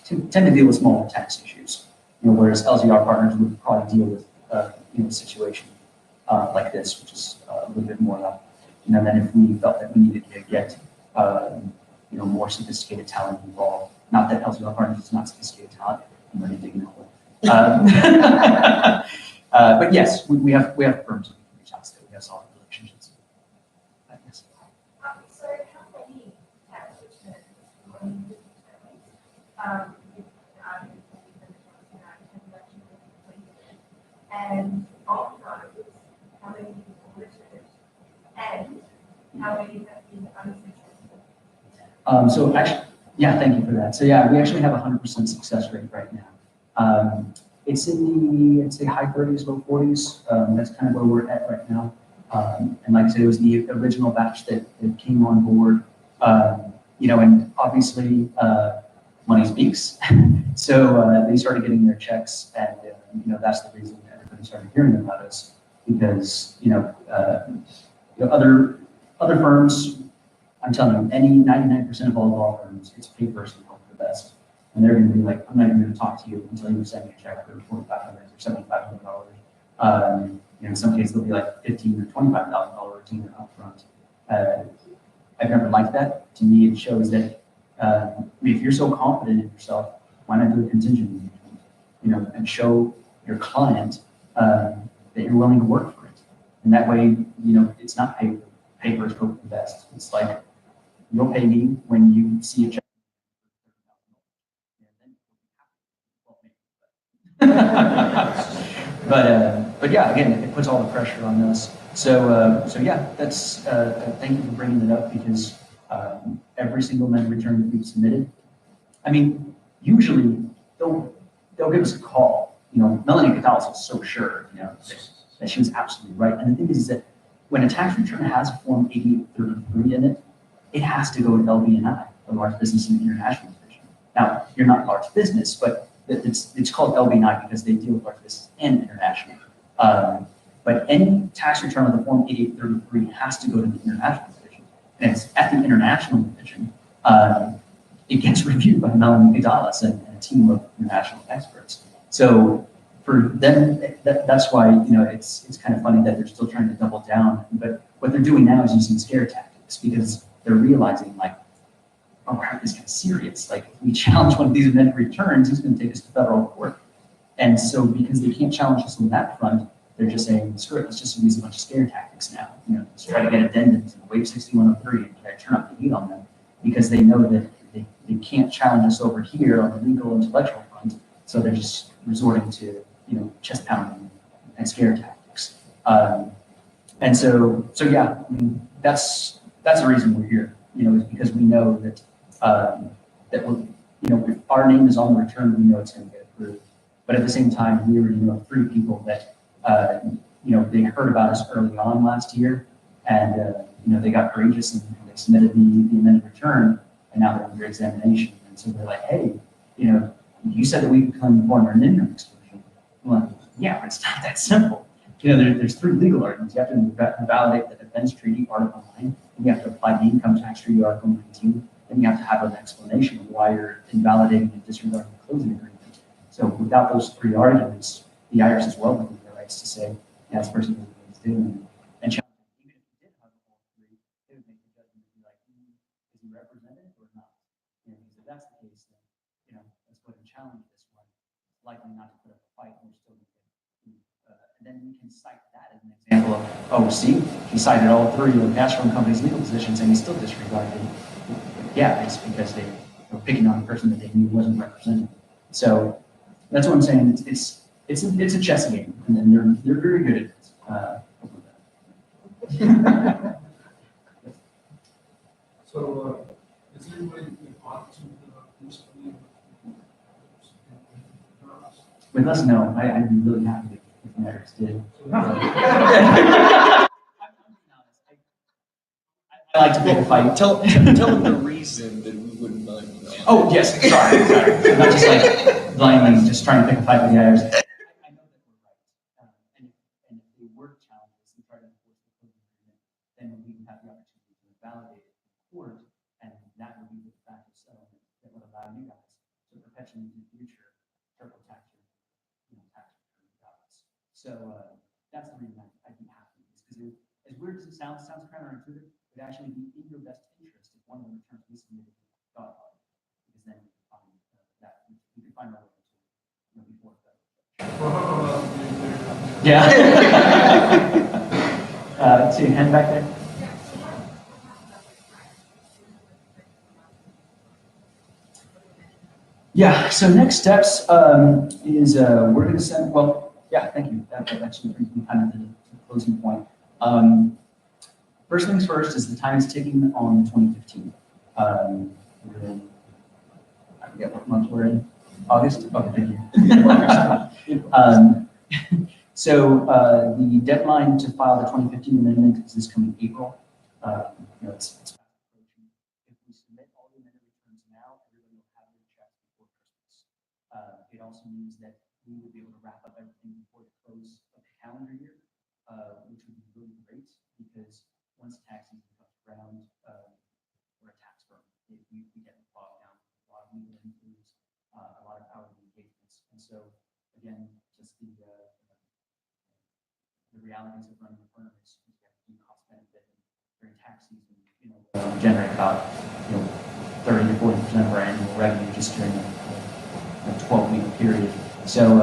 tend to deal with smaller tax issues, whereas LZR partners would probably deal with a situation like this, which is a little bit more up. And then if we felt that we needed to get more sophisticated talent involved, not that LZR partners is not sophisticated talent, I'm already digging a hole. But yes, we have firms that we can reach out to. We have solid relationships. Yes. So how many tax returns and of those, how many people returned, and how many have been unsuccessful? So actually, yeah, thank you for that. So yeah, we actually have a 100% success rate right now. It's in the, I'd say, high 30s, low 40s. That's kind of where we're at right now. And like I said, it was the original batch that came on board. And obviously, money speaks. So they started getting their checks, and that's the reason everybody started hearing about us, because other firms, I'm telling you, any 99% of all law firms, it's pay first and hope for the best. And they're going to be like, I'm not even going to talk to you until you send me a check for $4,500 or $7,500. In some cases, they'll be like $15,000 or $25,000 retainer upfront. I've never liked that. To me, it shows that if you're so confident in yourself, why not do a contingent engagement? And show your client that you're willing to work for it. And that way, it's not pay first, hope for the best. It's like, you'll pay me when you see a check. But yeah, again, it puts all the pressure on us. So yeah, that's thank you for bringing it up, because every single amended return that we've submitted, usually they'll give us a call. Melanie Gonzalez was so sure, that she was absolutely right. And the thing is that when a tax return has Form 8833 in it, it has to go to LB&I, the Large Business and International Division. Now, you're not large business, but it's called LB&I because they deal with large business and international. But any tax return on the Form 8833 has to go to the International Division. And it's at the International Division, it gets reviewed by Melanie Gonzalez and a team of international experts. So for them, that's why it's kind of funny that they're still trying to double down. But what they're doing now is using scare tactics, because they're realizing like, oh, wow, this guy's serious. Like, if we challenge one of these amended returns, he's going to take us to federal court. And so because they can't challenge us on that front, they're just saying, screw it, let's just use a bunch of scare tactics now. You know, let's try to get addendums and waive 6103 and try to turn up the heat on them because they know that they can't challenge us over here on the legal intellectual front. So they're just resorting to, you know, chest pounding and scare tactics. And so yeah, I mean, that's the reason we're here, you know, is because we know that, that we're, you know, if our name is on the return, we know it's going to get approved. But at the same time, we already know 3 people that, you know, they heard about us early on last year, and, you know, they got courageous and they submitted the amended return, and now they're under examination. And so they're like, hey, you know, you said that we could claim foreign earned income exclusion. Well, yeah, but it's not that simple. You know, there's 3 legal arguments. You have to validate the Defense Treaty, Article 9, and you have to apply the Income Tax Treaty, Article 19, and you have to have an explanation of why you're invalidating and disregarding the closing agreement. So without those 3 arguments, the IRS is well within their rights to say, yeah, this person knows what he's doing, and challenge it. Even if you did have all 3, they would make the judgment and be like, is he represented or not? And if that's the case, then, you know, let's go ahead and challenge this one. Likely not to put up a fight, and we're still going to and then we can cite that as an example of, oh, see, he cited all 3 of National Company's legal positions and he still disregarded it. Yeah, it's because they were picking on a person that they knew wasn't represented. So that's what I'm saying. It's a chess game, and they're very good at it. So, is there anybody who wants to recently? With us, no. I'd be really happy if Matters did. I like to pick a fight. Tell them the reason that we wouldn't mind. Oh, yes, sorry. I'm not just like blindly just trying to pick a fight with the IRS. I know that we're right. And if we were to challenge this and try to enforce the closing agreement, then we would have the opportunity to validate it in court, and that would be the de facto settlement that would allow you guys to perpetually in the future triple tax your, you know, tax return without us. So that's the reason I'd be happy, because as weird as it sounds counterintuitive, it would actually be in your best interest if one of the returns we submitted got audited, because then we can find that we can find our way to, you know, before that. Yeah. See your hand back there. Yeah. So next steps is we're going to send. Well, yeah. Thank you. That actually brings me kind of to the closing point. First things first is the time is ticking on 2015. We're in, I forget what month we're in. August? Okay, thank you. So the deadline to file the 2015 amendment is this coming April. You know, it's fast approaching. If we submit all the amended returns now, everybody will have their checks before Christmas. It also means that we will be able to wrap up everything before the close of the calendar year, which would be really great, because once tax season comes around, we're a tax firm. We get bogged down with a lot of legal inquiries, a lot of hourly engagements. And so, again, just the realities of running a firm is you have to do cost benefit. And during tax season, you know, generate about, you know, 30 to 40% of our annual revenue just during a 12-week period. So,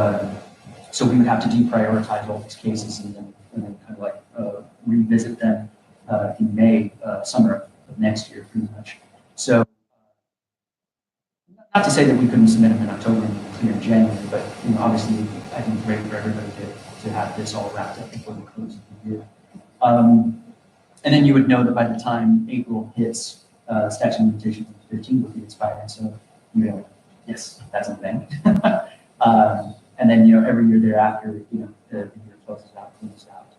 so we would have to deprioritize all these cases and then kind of like revisit them in May, summer of next year, pretty much. So, not to say that we couldn't submit them in October and clear in January, but, you know, obviously, I think it's great for everybody to have this all wrapped up before the close of the year. And then you would know that by the time April hits, statute of limitations of 15 would be expired. So, you know, yes, that's a thing. And then, you know, every year thereafter, you know, the year closes out,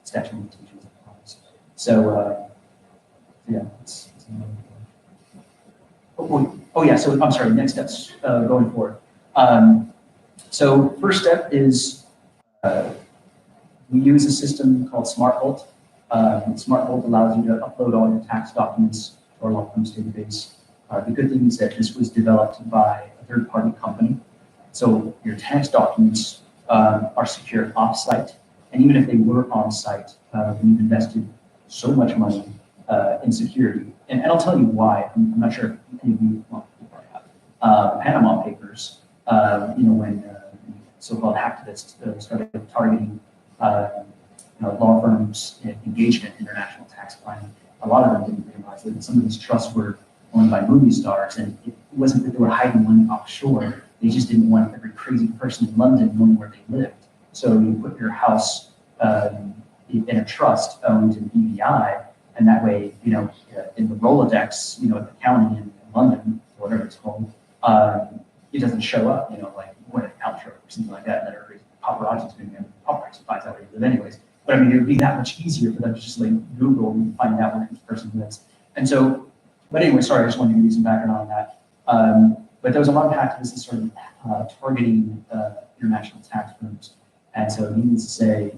statute of limitations applies. So, yeah, it's oh yeah, so I'm sorry, next steps going forward. So first step is we use a system called SmartVault. SmartVault allows you to upload all your tax documents to our law firm's database. The good thing is that this was developed by a third-party company. So your tax documents are secured off-site. And even if they were on-site, we've invested so much money insecurity. And I'll tell you why. I'm not sure if any of you, well, you probably have. Panama Papers, when so-called activists started targeting law firms engaged in international tax planning. A lot of them didn't realize that some of these trusts were owned by movie stars, and it wasn't that they were hiding money offshore. They just didn't want every crazy person in London knowing where they lived. So you put your house in a trust owned in BVI, and that way, in the Rolodex, at the county in London, whatever it's called, it doesn't show up, like what an outro or something like that, and then paparazzi's doing it. Paparazzi finds out where you live anyways. But I mean, it would be that much easier for them to just like Google and find out where this person lives. And so, but anyway, sorry, I just wanted to give you some background on that. But there was a lot of activists that started targeting international tax firms. And so needless to say,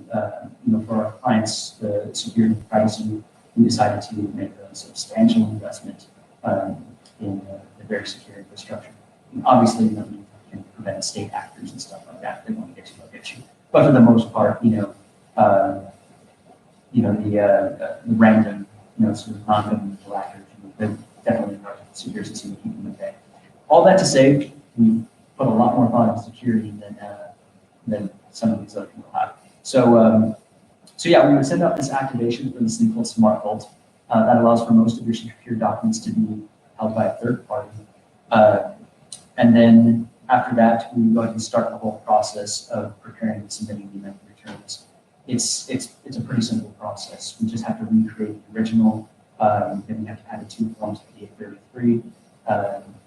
for our clients, the security and privacy, we decided to make a substantial investment in the very secure infrastructure. And obviously, you can prevent state actors and stuff like that. If they want to get you, they'll get you. But for the most part, the random, sort of non-governmental actors, they're definitely our secure system to keep them at bay. All that to say, we put a lot more thought into security than some of these other people have. So yeah, we would send out this activation for this thing called Smart Vault that allows for most of your secure documents to be held by a third party. And then after that, we go ahead and start the whole process of preparing and submitting the amended returns. It's a pretty simple process. We just have to recreate the original. Then we have to add the two forms of 833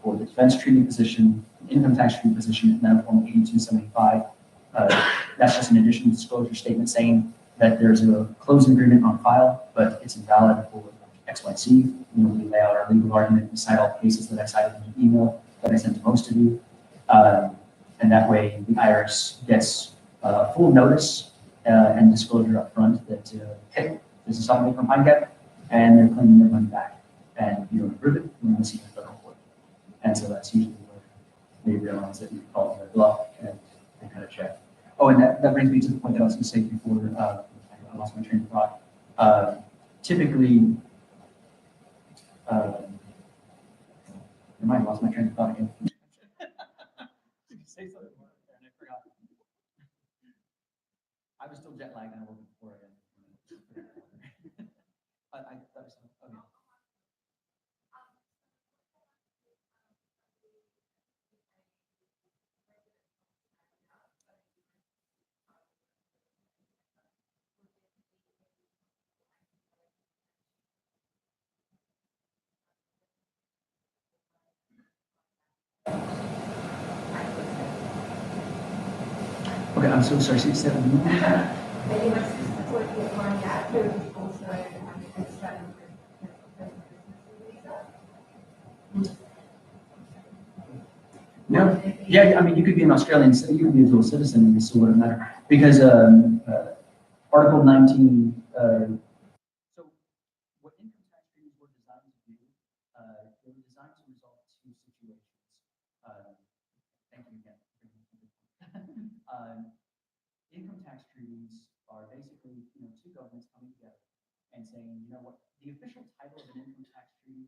for the defense treating position, income tax treating position, and then a form 8275. That's just an additional disclosure statement saying that there's a closing agreement on file, but it's invalid for XYZ. We lay out our legal argument, we cite all the cases that I cited in the email that I sent to most of you. And that way the IRS gets full notice and disclosure up front that, hey, this is something from HIGEP, and they're claiming their money back. And if you don't approve it, we're going to see the federal court. And so that's usually where they realize that you call their bluff and they kind of check. Oh, and that brings me to the point that I was going to say before I lost my train of thought. Typically, I might have lost my train of thought again. Say something more, and I forgot. I was still jet lagged and a little bit before I I thought it was okay. Okay, I'm so sorry. So you said Maybe my sister's working at one actor also extra. no, yeah. I mean, you could be an Australian. You could be a dual citizen, and it still wouldn't matter because Article 19. So, what income tax treaties were designed to do, they were designed to resolve two situations. Thank you again. Income tax treaties are basically, two governments coming together and saying, you know what, the official title of an income tax treaty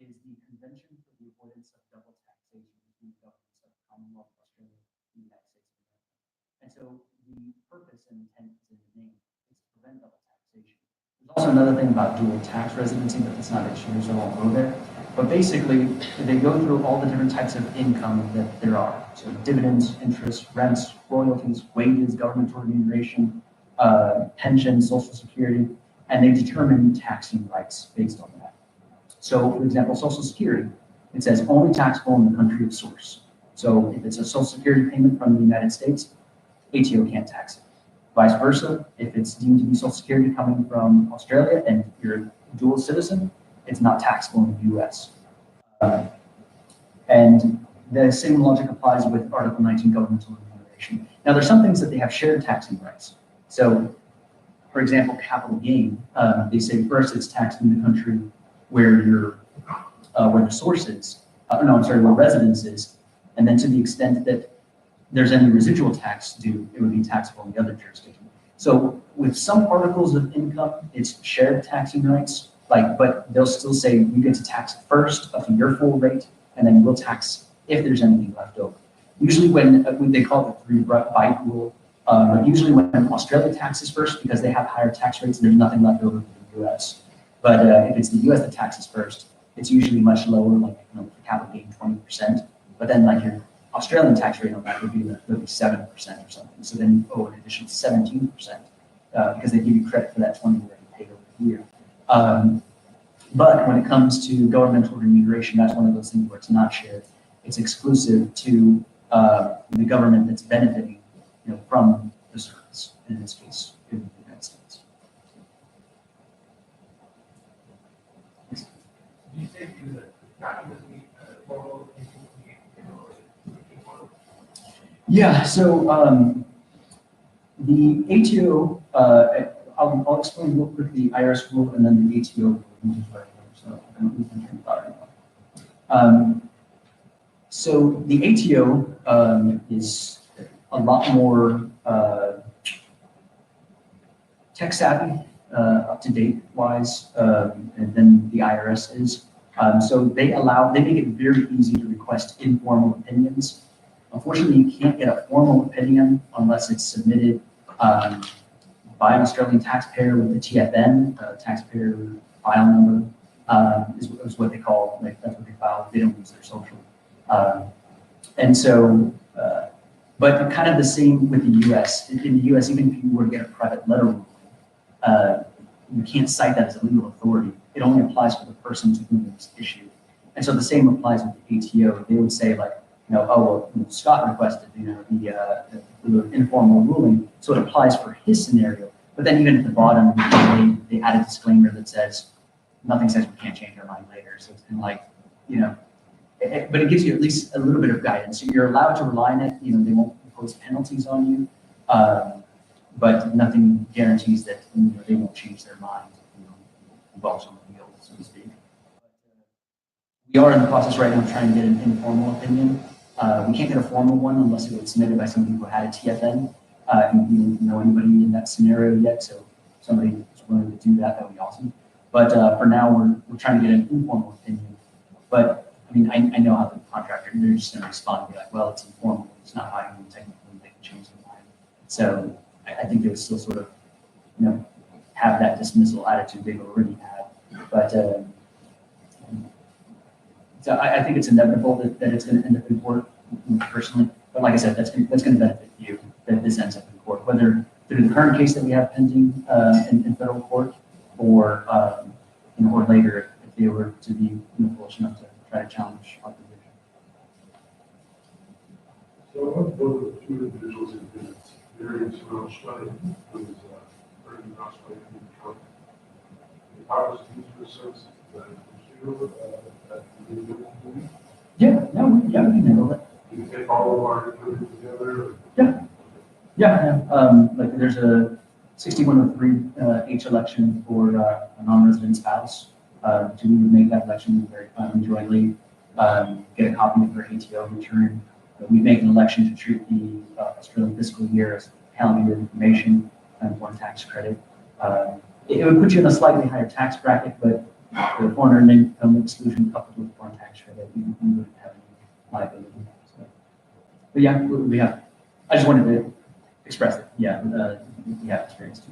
is the Convention for the Avoidance of Double Taxation between the governments of the Commonwealth of Australia and the United States of America. And so the purpose and intent is in the name, is to prevent double taxation. There's also another thing about dual tax residency, but that's not an issue, so I won't go there. But basically, they go through all the different types of income that there are. So dividends, interest, rents, royalties, wages, governmental remuneration, pension, social security, and they determine taxing rights based on that. So, for example, social security, it says only taxable in the country of source. So if it's a social security payment from the United States, ATO can't tax it. Vice versa, if it's deemed to be social security coming from Australia and you're a dual citizen, it's not taxable in the US. And the same logic applies with Article 19 governmental remuneration. Now, there's some things that they have shared taxing rights. So, for example, capital gain, they say first it's taxed in the country where where the source is, where residence is, and then to the extent that there's any residual tax due, it would be taxable in the other jurisdiction. So with some articles of income, it's shared taxing rights. but they'll still say you get to tax first up to your full rate, and then we'll tax if there's anything left over. Usually when they call it the three-bite rule, but usually when Australia taxes first, because they have higher tax rates, there's nothing left over for the US. But if it's the US that taxes first, it's usually much lower, like, for capital gain, 20%. But then like your Australian tax rate on that would be 7% or something. So then you owe an additional 17% because they give you credit for that 20 that you paid over the year. But when it comes to governmental remuneration, that's one of those things where it's not shared. It's exclusive to the government that's benefiting, from the service, in this case, in the United States. Yes. Do you say you document formal? Yeah, so the ATO, I'll explain real quick the IRS rule and then the ATO. So I don't lose my train of thought anymore. So the ATO is a lot more tech savvy, up to date wise, than the IRS is. So they make it very easy to request informal opinions. Unfortunately, you can't get a formal opinion unless it's submitted by an Australian taxpayer with the TFN, taxpayer file number, is what they call, that's what they file. They don't use their social. And so, but kind of the same with the US. In the US, even if you were to get a private letter ruling, you can't cite that as a legal authority. It only applies for the person to whom it's issued. And so the same applies with the ATO. They would say like, Scott requested, the informal ruling, so it applies for his scenario. But then even at the bottom, they add a disclaimer that says, nothing says we can't change our mind later. So it's kind of like, but it gives you at least a little bit of guidance. So you're allowed to rely on it. They won't impose penalties on you, but nothing guarantees that they won't change their mind. Balls on the wheel, so to speak. We are in the process right now of trying to get an informal opinion. We can't get a formal one unless it was submitted by somebody who had a TFN. And we don't know anybody in that scenario yet, so if somebody is willing to do that, that would be awesome. But for now, we're trying to get an informal opinion. But I mean, I know how the contractor, they're just going to respond and be like, well, it's informal, it's not binding, technically they can change their mind. So I think they would still sort of, have that dismissal attitude they've already had. But so I think it's inevitable that it's going to end up in court, personally. But like I said, that's going to benefit you that this ends up in court, whether through the current case that we have pending in federal court, or or later if they were to be foolish enough to try to challenge our position. So I want to go with two individuals in business. Various from Australia, who is currently in Australia in the county. The powers of user services that Yeah, we can handle it. you take all of our information together. Yeah. Like there's a 6103 H election for a non-resident spouse. So we would make that election very fun and jointly. Get a copy of their ATO return. We make an election to treat the Australian fiscal year as calendar year information and foreign tax credit. It would put you in a slightly higher tax bracket, but the foreign income exclusion coupled with foreign tax credit, we wouldn't have any liability. So, but yeah, we have. I just wanted to express it. Yeah, we have experience too.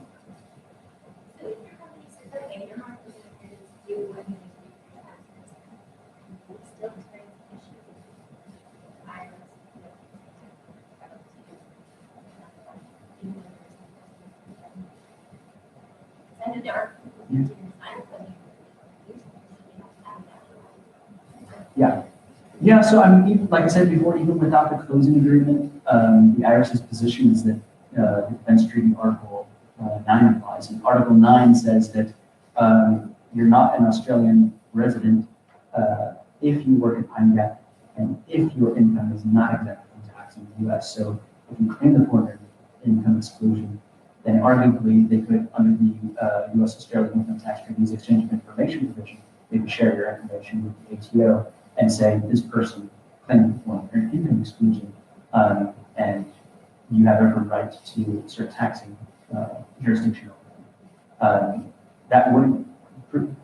So if your company says, okay, you're not representatives, you wouldn't need to do still experience issues with IRS. I know there are. Yeah. So I mean, even, like I said before, even without the closing agreement, the IRS's position is that the Defense Treaty Article 9 applies, and Article 9 says that you're not an Australian resident if you work at Pine Gap and if your income is not exempt from tax in the U.S. So if you claim the foreign income exclusion, then arguably they could, under the U.S.-Australia Income Tax Treaty's Exchange of Information provision, they could share your information with the ATO and say this person claimed foreign income exclusion, and you have every right to start taxing jurisdiction over them. That would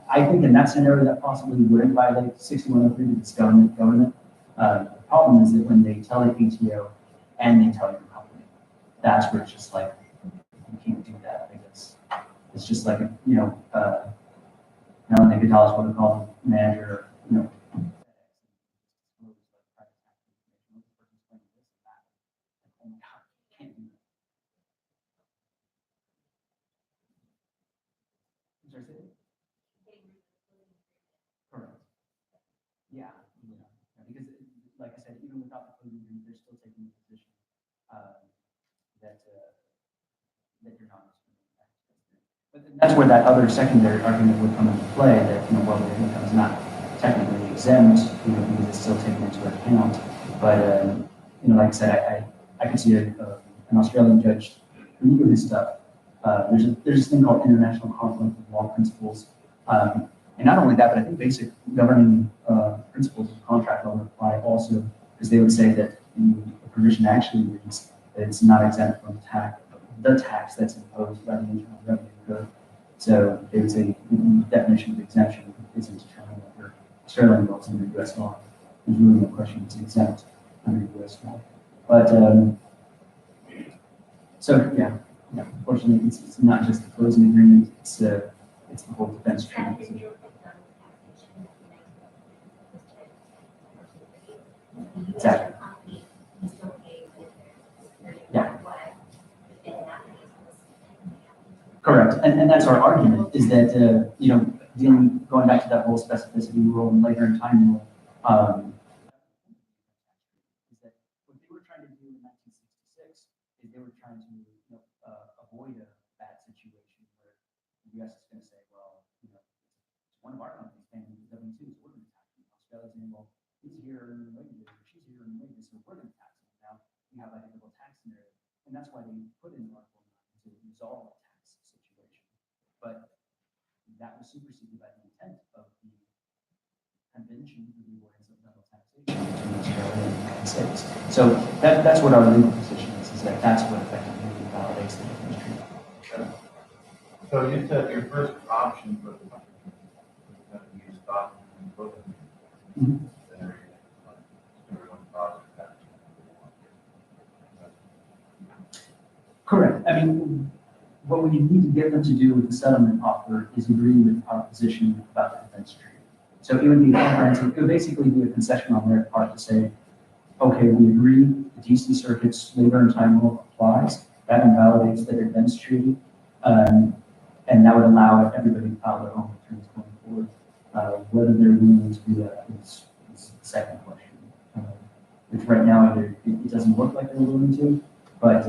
I think in that scenario, that possibly would violate 6103 because it's government. The problem is that when they tell the PTO and they tell your company, that's where it's just like, you can't do that. I guess it's just like, I don't think Italis would have called the manager, oh my God, can't do that. Sorry, say it? Correct. Yeah, because like I said, even without the closing agreement, they're still taking the position that you're not. But then that's where that other secondary argument would come into play that, well, the income is not technically exempt, because it's still taken into account. But, like I said, I could see an Australian judge review his stuff. There's this thing called international conflict of law principles. And not only that, but I think basic governing principles of contract law apply also, because they would say that the provision actually reads that it's not exempt from the tax that's imposed by the Internal Revenue Code. So they would say the definition of exemption isn't determined under Australian laws under U.S. law. There's really no question it's exempt under U.S. law. But so yeah, unfortunately, it's not just the closing agreement; it's the whole defense treaty. Exactly. Yeah. Correct, and that's our argument is that going back to that whole specificity rule and later in time rule, is that what they were trying to do in 1966 is they were trying to avoid a bad situation where the U.S. is going to say, well, it's one of our companies paying W-2s, we're going to tax them. Australia's saying, well, he's here earning wages, or she's here earning wages, so we're going to tax them. Now you have a typical tax scenario, and that's why they put in Article 9 to resolve a tax situation. But that was superseded by the intent of the Convention for the Avoidance of Federal Taxation between Australia and the United States. So that's what our legal position is that that's what effectively validates the difference treaty. So you said your first option for the country was going to use stock and book. Correct. I mean, what we need to get them to do with the settlement offer is agree with our position about the defense treaty. So it would be comprehensive. It would basically be a concession on their part to say, okay, we agree the DC Circuit's labor and time rule applies. That invalidates the defense treaty. And that would allow everybody to file their own returns going forward. Whether they're willing to do that is the second question. Which right now it doesn't look like they're willing to, but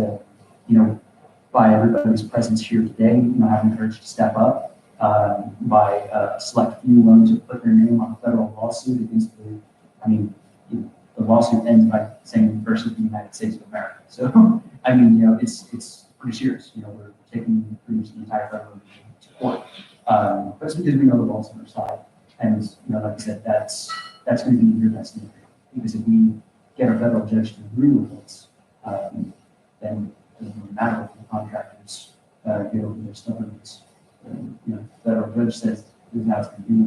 by everybody's presence here today, I'm encouraged to step up by a select few willing to put their name on a federal lawsuit against the lawsuit ends by saying versus the United States of America. So, it's pretty serious. We're taking pretty much the entire federal support. But it's because we know the law's on our side. And, like I said, that's going to be your best interest. Because if we get a federal judge to agree with us, then it doesn't really matter if the contractors get over their stubbornness. The federal judge says this is how it's going to be.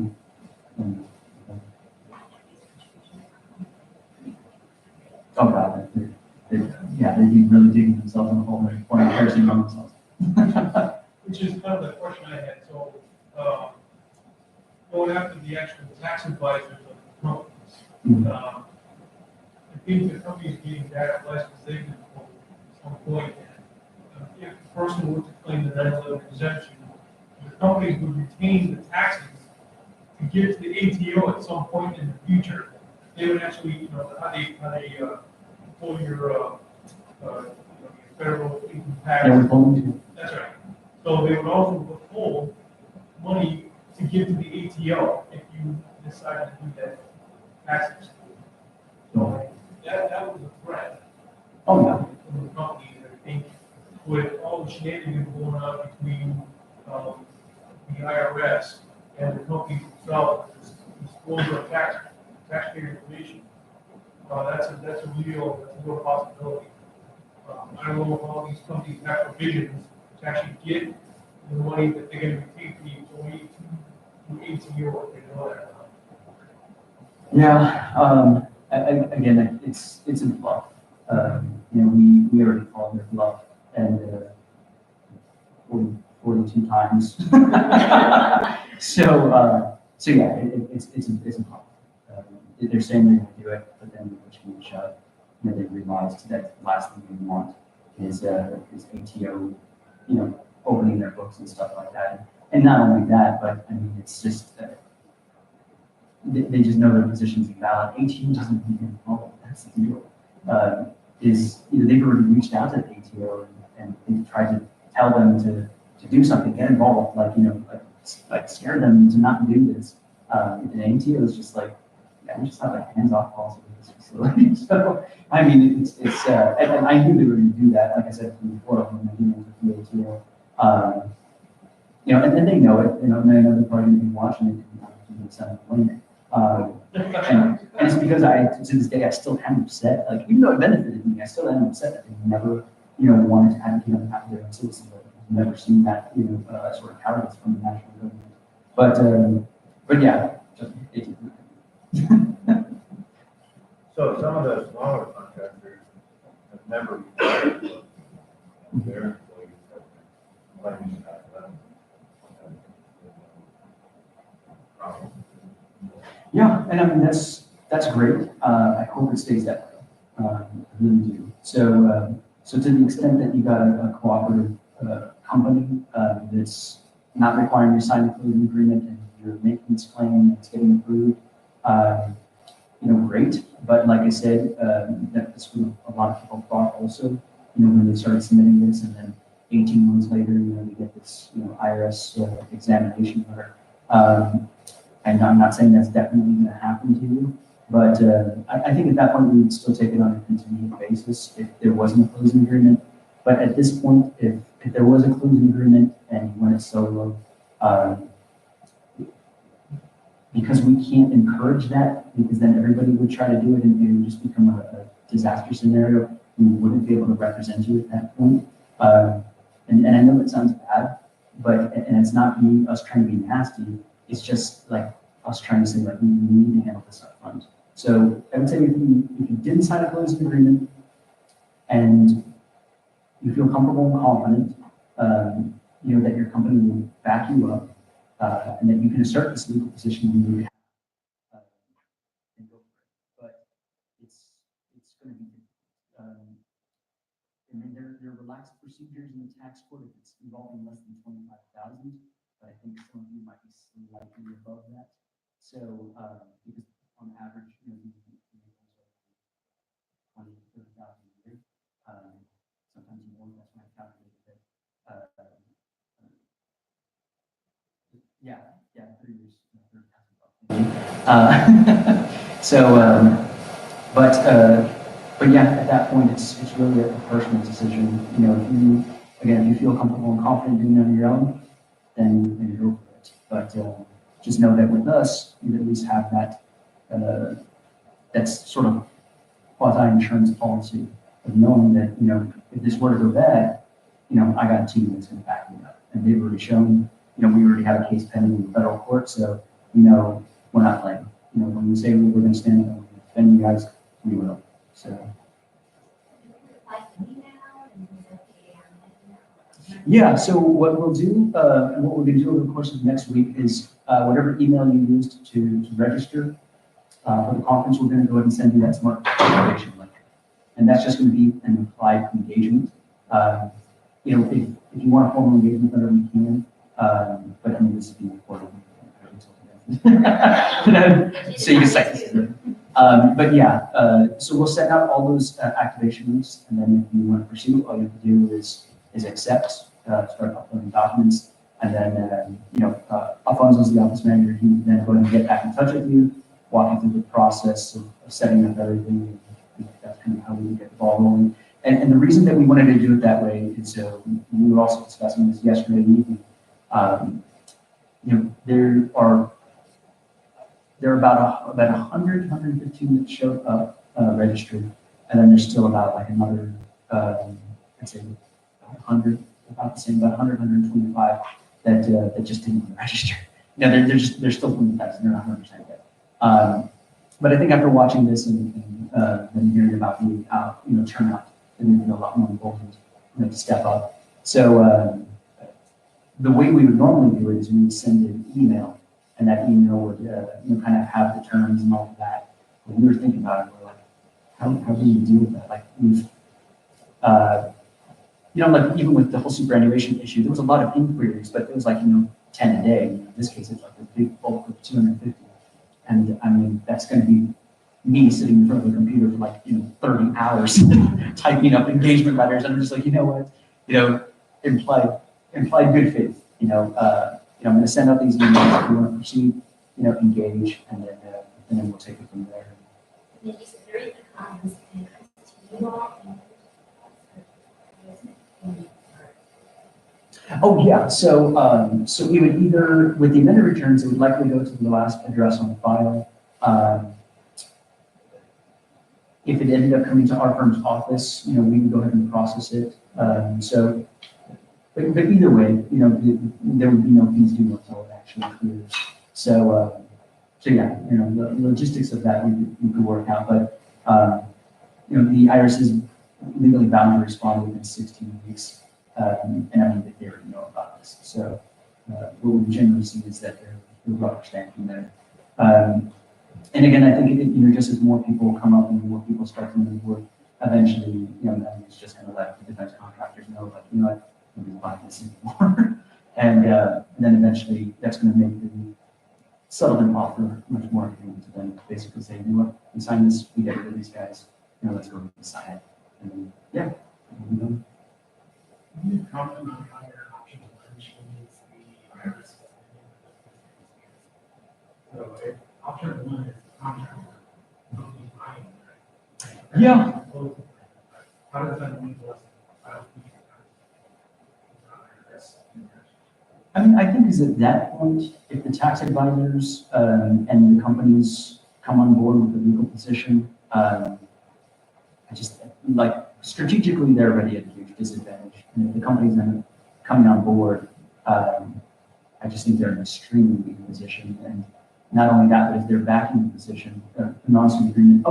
Oh God, they'd be really digging themselves in the hole and pouring kerosene on themselves. Which is kind of the question I had. So, going after the actual tax advisors of the companies, I think the company's getting that less because they've been told at some point. If the person were to claim the 9/11 exemption, the companies would retain the taxes to get to the ATO at some point in the future. They would actually, how they pull your federal income tax. Yeah, we're pulling too. That's right. So they would also withhold money to give to the ATO if you decide to do that tax. So that was a threat. Oh, yeah. From the companies, I think, with all the shenanigans going on between the IRS and the companies themselves, disclosure of taxpayer information. That's a real possibility. I don't know if all these companies have provisions to actually get the money that they're going to retain from the employee to PTO, if they know that. Yeah, again, it's a bluff. You know, we already called their bluff and 42 times. So yeah, it's a bluff. They're saying they're going to do it, but then which can shut. And then they realized that the last thing we want is ATO, you know, opening their books and stuff like that. And not only that, but I mean, it's just they just know their position's invalid. ATO doesn't even involved. That's the deal. Is you know, they've already reached out to the ATO and they've tried to tell them to do something, get involved, like, you know, like scare them to not do this. And ATO is just like, yeah, we just have a hands-off policy with this facility. So, I mean, and I knew they were going to do that, like I said before, when I emailed with the ATO. You know, and they know it, you know, and they know they're probably going to be watching it and send it. And it's because to this day, I still am upset. Like, even though it benefited me, I still am upset that they never, you know, wanted to advocate on behalf of their own citizens. I've never seen that, you know, sort of cowardice from the national government. But yeah, just So some of the smaller contractors have never required their employees have claimed that. Problem. yeah, and I mean that's great. I hope it stays that way. I really do. So to the extent that you got a cooperative company that's not requiring you to sign a closing agreement and you're making this claim and it's getting approved, you know, great. But like I said, that's what a lot of people thought also, you know, when they started submitting this, and then 18 months later, you know, you get this, you know, IRS examination letter. And I'm not saying that's definitely going to happen to you, but I think at that point we would still take it on a continuing basis if there wasn't a closing agreement. But at this point, if there was a closing agreement and you went it solo, because we can't encourage that, because then everybody would try to do it and it would just become a disaster scenario. We wouldn't be able to represent you at that point. And I know it sounds bad, but and it's not me us trying to be nasty. It's just like us trying to say, like, we need to handle this up front. So I would say if you didn't sign a closing agreement and you feel comfortable and confident, you know, that your company will back you up, and that you can assert this legal position when you have, and go for it. But it's going to be, I mean, there are relaxed procedures in the tax court if it's involving less than 25,000. But I think some of you might be slightly above that. So, because on average, you know, you 20 to 30,000 a year, sometimes more. That's when I calculated it. Yeah, 3 years, 30,000 bucks. But yeah, at that point, it's really a personal decision. You know, if you feel comfortable and confident doing it on your own, then you go for it. But just know that with us, you at least have that, that's sort of quasi-insurance policy of knowing that, you know, if this were to go bad, you know, I got a team that's going to back me up. And they've already shown, you know, we already have a case pending in the federal court, so, you know, we're not playing. You know, when we say we're going to stand up and defend you guys, we will. So. Yeah, so what we'll do, and what we're going to do over the course of next week is whatever email you used to register for the conference, we're going to go ahead and send you that smart participation link. And that's just going to be an implied engagement. You know, if you want a formal engagement letter, we can, but I mean, this is being recorded. So you can cite this. But yeah, so we'll send out all those activation links, and then if you want to pursue, all you have to do is accept, start uploading documents, and then, you know, Alfonso's the office manager. He then go ahead and get back in touch with you, walk you through the process of setting up everything. And that's kind of how we get the ball rolling. And the reason that we wanted to do it that way is we were also discussing this yesterday evening. You know, there are about 115 that showed up registered, and then there's still about like another, I'd say 100, about the same, about 100, 125 that just didn't register. Yeah, they're still from the test, they're not 100% yet. But I think after watching this and then hearing about the turnout, it made me feel a lot more important, to step up. So the way we would normally do it is we would send an email, and that email would kind of have the terms and all of that. When we were thinking about it, we're like, how do we deal with that? Like we've like even with the whole superannuation issue, there was a lot of inquiries, but it was like 10 a day. In this case, it's like a big bulk of 250. And I mean, that's going to be me sitting in front of a computer for like 30 hours typing up engagement letters. And I'm just like, you know what, implied good faith. I'm going to send out these emails. If you want to proceed, engage, and then we'll take it from there. And then you said there is a comments and you all. Oh, yeah, so we would either, with the amended returns, it would likely go to the last address on file. If it ended up coming to our firm's office, we would go ahead and process it. But either way, there would be no fees due until it actually clears. So yeah, the logistics of that we could work out, but, the IRS is legally bound to respond within 16 weeks. And I mean, they already know about this. So what we generally see is that they're rubber stamping there. And again, I think just as more people come up and more people start to move forward, eventually, then it's just going to let the defense contractors know, like, what, nobody's buying this anymore. and then eventually that's going to make the settlement offer much more appealing to them. Basically say, what, we sign this, we get rid of these guys, let's go and sign it. And then, yeah. You comment on how your option one changes the IRS. So if option one is the contractor, company buying, right? Yeah. How does that mean to us? I mean, I think is at that point, if the tax advisors and the companies come on board with the legal position, I just like strategically they're already at a huge disadvantage. And if the companies end up coming on board, I just think they're in an extremely weak position. And not only that, but if they're backing the position, the non-suit agreement,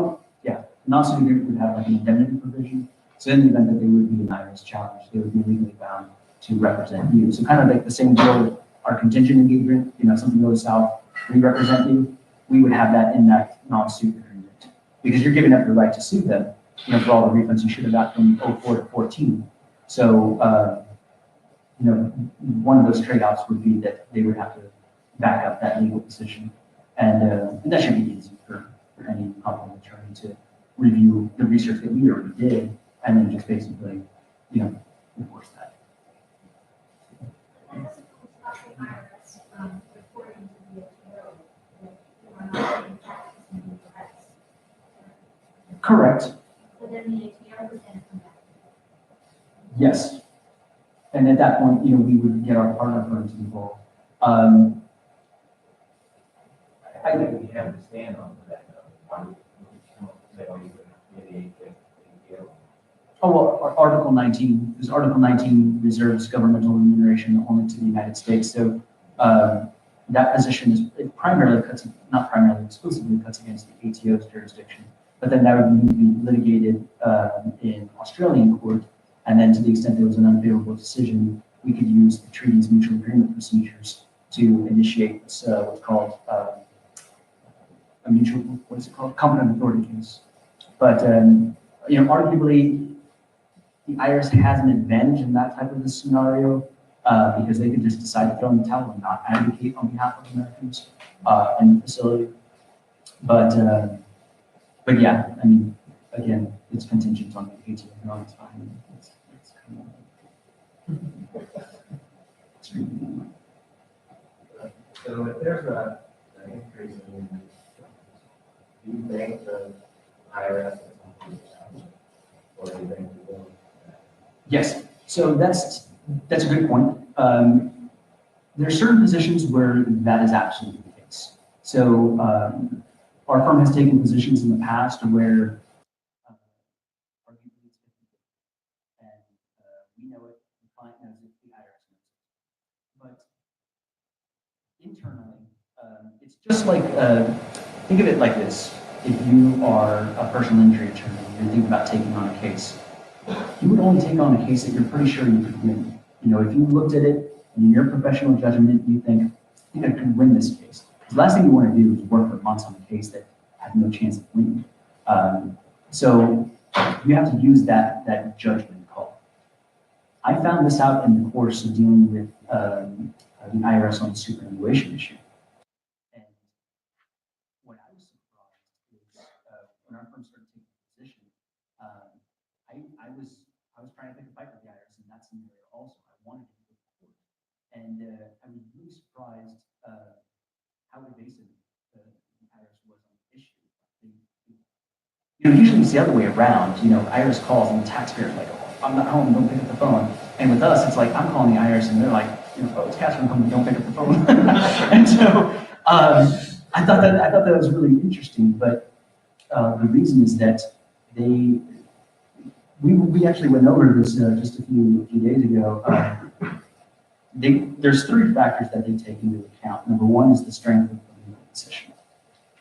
non-suit agreement would have like an indemnity provision. So in the event that they would be an IRS challenge, they would be legally bound to represent you. So kind of like the same deal with our contingent engagement, if something goes south, we represent you, we would have that in that non-suit agreement. Because you're giving up the right to sue them, for all the refunds you should have got from 04 to 14. So, one of those trade-offs would be that they would have to back up that legal position. And that should be easy for any competent attorney to review the research that we already did, and then just basically, enforce that. And that's a IRS reporting to the ATO that you are not paying taxes in the US. Correct. So then the ATO would then come back. Yes. And at that point, we would get our partner firms involved. I think we have to stand on that. Say, oh, you would mediate the deal. Oh, well, Article 19, because Article 19 reserves governmental remuneration only to the United States. So that position it primarily cuts, not primarily, exclusively cuts against the ATO's jurisdiction. But then that would need to be litigated in Australian court. And then to the extent there was an unfavorable decision, we could use the treaty's mutual agreement procedures to initiate what's called a mutual, competent authority case. But, arguably, the IRS has an advantage in that type of a scenario because they could just decide to throw in the towel and not advocate on behalf of Americans in the facility. But yeah, I mean, again, it's contingent on the ATO and all that's fine. It's kind of extremely. So if there's an increase in, do you think the IRS is something, or do you think the bill? Yes, so that's a good point. There are certain positions where that is absolutely the case. So our firm has taken positions in the past where arguably it's 50-50. And we know it, the client knows it, the IRS knows it. But internally, it's just like, think of it like this. If you are a personal injury attorney, you're thinking about taking on a case, you would only take on a case that you're pretty sure you could win. You know, if you looked at it and in your professional judgment, you think, I think I could win this case. The last thing you want to do is work for months on a case that has no chance of winning. So you have to use that judgment call. I found this out in the course of dealing with the IRS on the superannuation issue. And what I was surprised is when our firm started taking a position, I was trying to pick a fight with the IRS in that scenario also. I wanted to go to court. And I was really surprised how evasive the IRS was on the issue. You know, usually it's the other way around. You know, IRS calls and the taxpayer's like, oh, I'm not home, don't pick up the phone. And with us, it's like, I'm calling the IRS and they're like, you know, oh, it's Catherine home, don't pick up the phone. And so I thought that was really interesting. But the reason is that we actually went over this just a few days ago. There's three factors that they take into account. Number one is the strength of the legal position.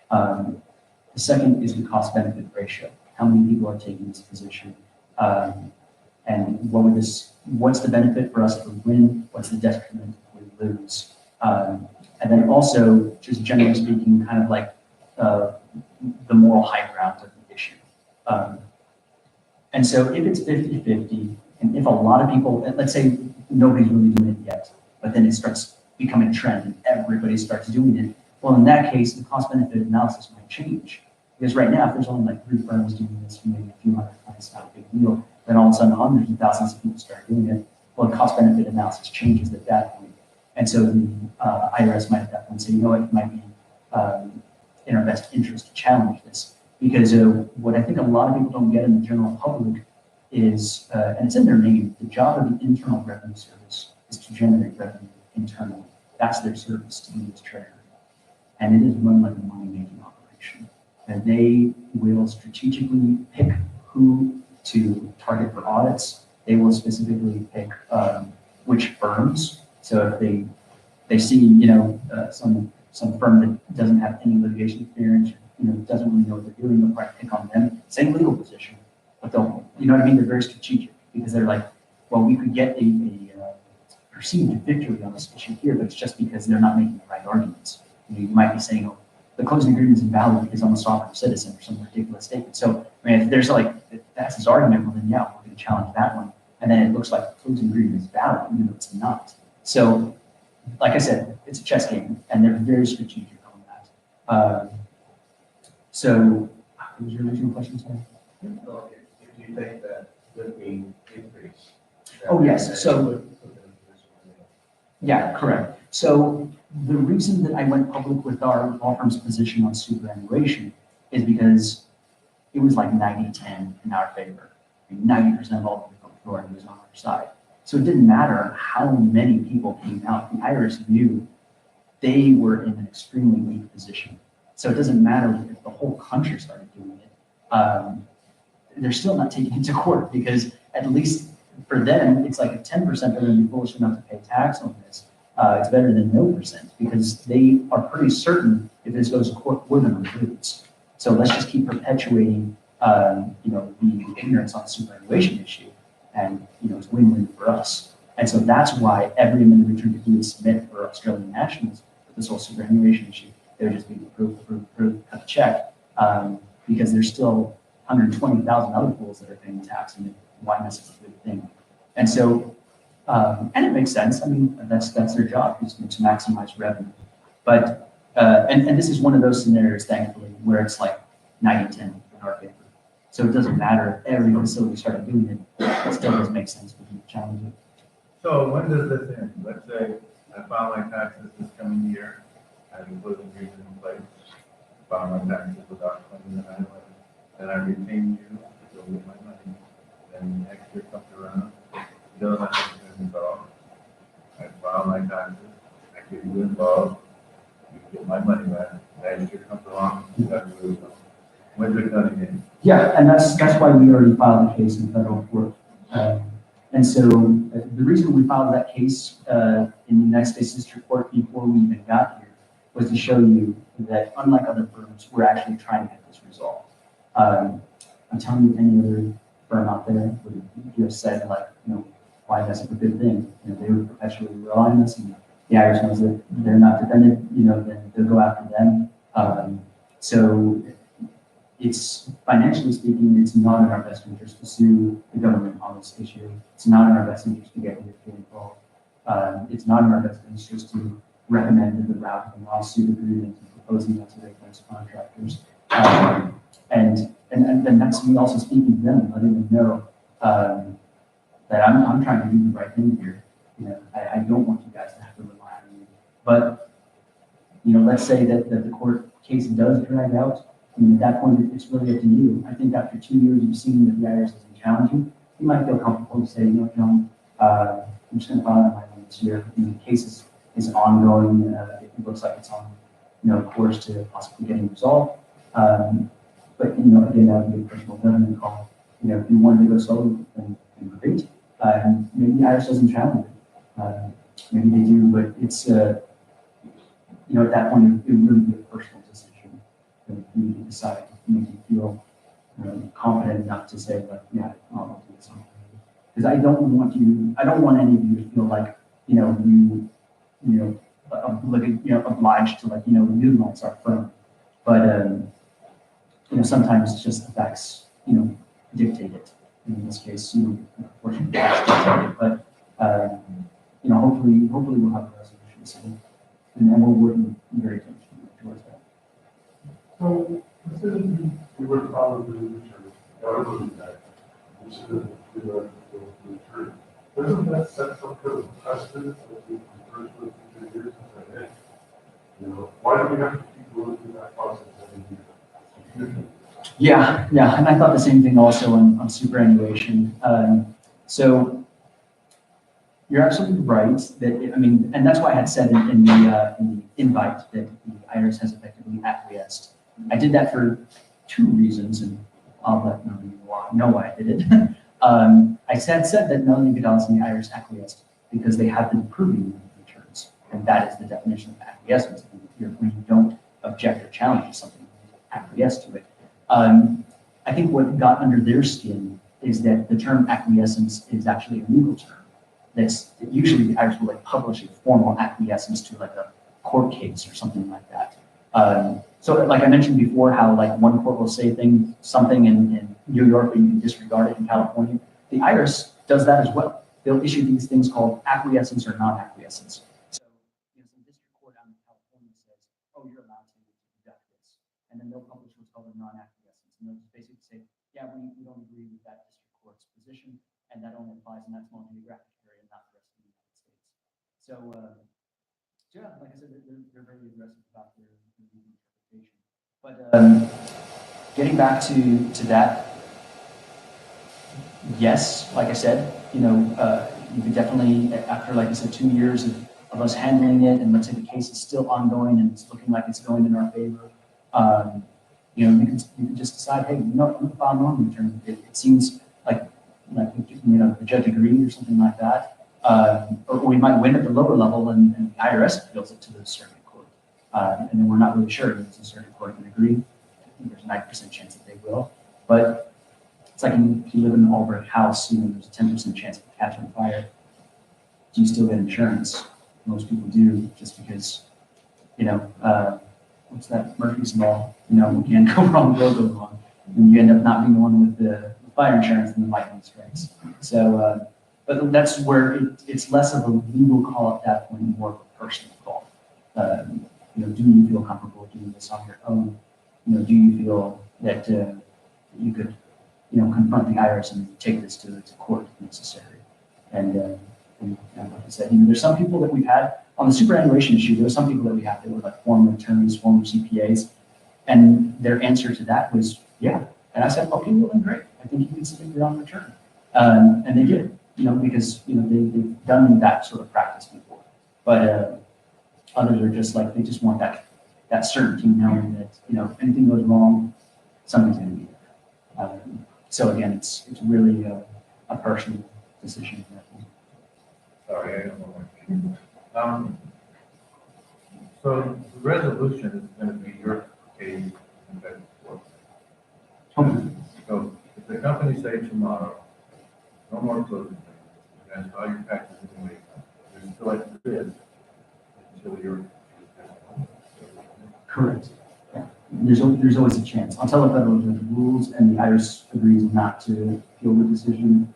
The second is the cost-benefit ratio. How many people are taking this position? And what's the benefit for us if we win? What's the detriment if we lose? And then also, just generally speaking, kind of like the moral high ground of the issue. And so if it's 50-50, and if a lot of people, let's say nobody's really doing it yet, but then it starts becoming a trend and everybody starts doing it, well, in that case, the cost-benefit analysis might change. Because right now, if there's only like 3 firms doing this, maybe a few hundred clients, not a big deal. Then all of a sudden, hundreds of thousands of people start doing it. Well, the cost-benefit analysis changes at that point. And so the IRS might at that point say, you know what, it might be in our best interest to challenge this. Because what I think a lot of people don't get in the general public is, and it's in their name, the job of the Internal Revenue Service is to generate revenue internally. That's their service to the U.S. Treasury. And it is run like a money-making operation. And they will strategically pick who to target for audits. They will specifically pick which firms. So if they see, you know, some firm that doesn't have any litigation experience, you know, doesn't really know what they're doing, they'll probably pick on them. Same legal position, but they'll, you know what I mean? They're very strategic because they're like, well, we could get a perceived victory on this issue here, but it's just because they're not making the right arguments. You might be saying, oh, the closing agreement is invalid because I'm a sovereign citizen or some ridiculous statement. So, I mean, if there's like, if that's his argument, well then yeah, we're going to challenge that one. And then it looks like the closing agreement is valid, even though it's not. So, like I said, it's a chess game, and they're very strategic on that. So, what was your original question, sorry? So if you think that would be increased. Oh, yes. So, yeah, correct. So the reason that I went public with our law firm's position on superannuation is because it was like 90-10 in our favor. I mean, 90% of all the authority was on our side. So it didn't matter how many people came out. The IRS knew they were in an extremely weak position. So it doesn't matter if the whole country started doing it. They're still not taking it to court because at least for them, it's like a 10% they're going to be foolish enough to pay tax on this. It's better than no percent because they are pretty certain if this goes to court, we're going to lose. So let's just keep perpetuating, you know, the ignorance on the superannuation issue, and you know, it's win-win for us. And so that's why every amended return to do is submit for Australian nationals with this whole superannuation issue. They're just being approved, cut the check, because there's still 120,000 other fools that are paying tax, and why mess up a good thing? And so. And it makes sense. I mean, that's their job, is to maximize revenue. But and this is one of those scenarios, thankfully, where it's like 90-10 in our favor. So it doesn't matter if every facility started doing it. It still does make sense for them to challenge it. So when does this end? Let's say I file my taxes this coming year, I have a closing agreement in place, file my taxes without claiming the 9/11, then I retain you to go get my money. Then next year comes around, you don't have to get involved. I file my taxes, I get you involved, you get my money back. Next year comes along, you got to lose them. When's it gonna end? Yeah, and that's why we already filed a case in federal court. And so the reason we filed that case in the United States District Court before we even got here was to show you that unlike other firms, we're actually trying to get this resolved. I'm telling you, any other firm out there would have said like, why that's a good thing. They would perpetually rely on this, and the IRS knows that they're not defended, then they'll go after them. So it's, financially speaking, it's not in our best interest to sue the government on this issue. It's not in our best interest to get involved. It's not in our best interest to recommend the route of a lawsuit agreement and proposing that to the defense contractors. And that's me also speaking to them, letting them know that I'm trying to do the right thing here. I don't want you guys to have to rely on me. But let's say that the court case does drag out. At that point, it's really up to you. I think after 2 years of seeing that the IRS doesn't challenge you, you might feel comfortable to say, John, I'm just going to file on my limits here. The case is ongoing. It looks like it's on, course to possibly getting resolved. But again, that would be a personal judgment call. If you wanted to go solo, then great. Maybe the IRS doesn't challenge it. Maybe they do, but it's at that point, it would really be a personal decision. You need to decide if you feel confident enough to say, like, yeah, I'll do this. Because I don't want any of you to feel like, obliged to utilize our firm. But sometimes it's just the facts, dictate it. In this case, unfortunately, the facts dictate it. But hopefully we'll have a resolution soon, and then we're working very diligently towards that. So, considering we were probably the return, however that, we should have the return. Doesn't that set some kind of precedent that we refer to it for 2 years and say, hey, why do we have to keep going through that process every year? Yeah, and I thought the same thing also on superannuation. So you're absolutely right that and that's why I had said in the invite that the IRS has effectively acquiesced. I did that for 2 reasons, and I'll let none of you know why I did it. I said that Melanie Vidal and the IRS acquiesced because they have been proving the returns, and that is the definition of acquiescence. When you don't object or challenge something, you acquiesce to it. I think what got under their skin is that the term acquiescence is actually a legal term. That's usually the IRS will publish a formal acquiescence to a court case or something like that. So like I mentioned before, how one court will say something in New York, but you can disregard it in California. The IRS does that as well. They'll issue these things called acquiescence or non-acquiescence. So some district court out in California says, oh, you're allowed to deduct this. And then they'll publish what's called a non-acquiescence. And they'll just basically say, yeah, we don't agree with that district court's position, and that only applies in that small geographic area, not the rest of the United States. So, yeah, like I said, they're very aggressive about their legal interpretation. But getting back to that, yes, like I said, you could definitely, after, like I said, 2 years of us handling it, and let's say the case is still ongoing and it's looking like it's going in our favor, you can just decide, hey, I'm going to file non return. It seems like the judge agreed or something like that. Or we might win at the lower level and the IRS appeals it to the circuit court. And then we're not really sure if the circuit court can agree. I think there's a 90% chance that they will. But it's like if you live in an all brick house, there's a 10% chance of catching fire. Do you still get insurance? Most people do, just because, what's that Murphy's Law? You can't go wrong, will go wrong. And you end up not being the one with the fire insurance and the lightning strikes. So, but that's where it's less of a legal call at that point, more of a personal call. Do you feel comfortable doing this on your own? Do you feel that you could, confront the IRS and take this to court if necessary? And like I said, there's some people that we've had on the superannuation issue. There were some people that we had that were former attorneys, former CPAs, and their answer to that was, yeah. And I said, okay, well then great. I think you can submit your own return, and they did, because they've done that sort of practice before. But others are just they just want that certainty, knowing that if anything goes wrong, something's going to be there. So again, it's really a personal decision. Sorry, I don't know. So the resolution is going to be your case in federal court. So if the company say tomorrow, no more closing payments, and all your taxes anyway, you're still at this until you're. Correct. Yeah. There's always a chance. Until the federal judge rules and the IRS agrees not to appeal the decision,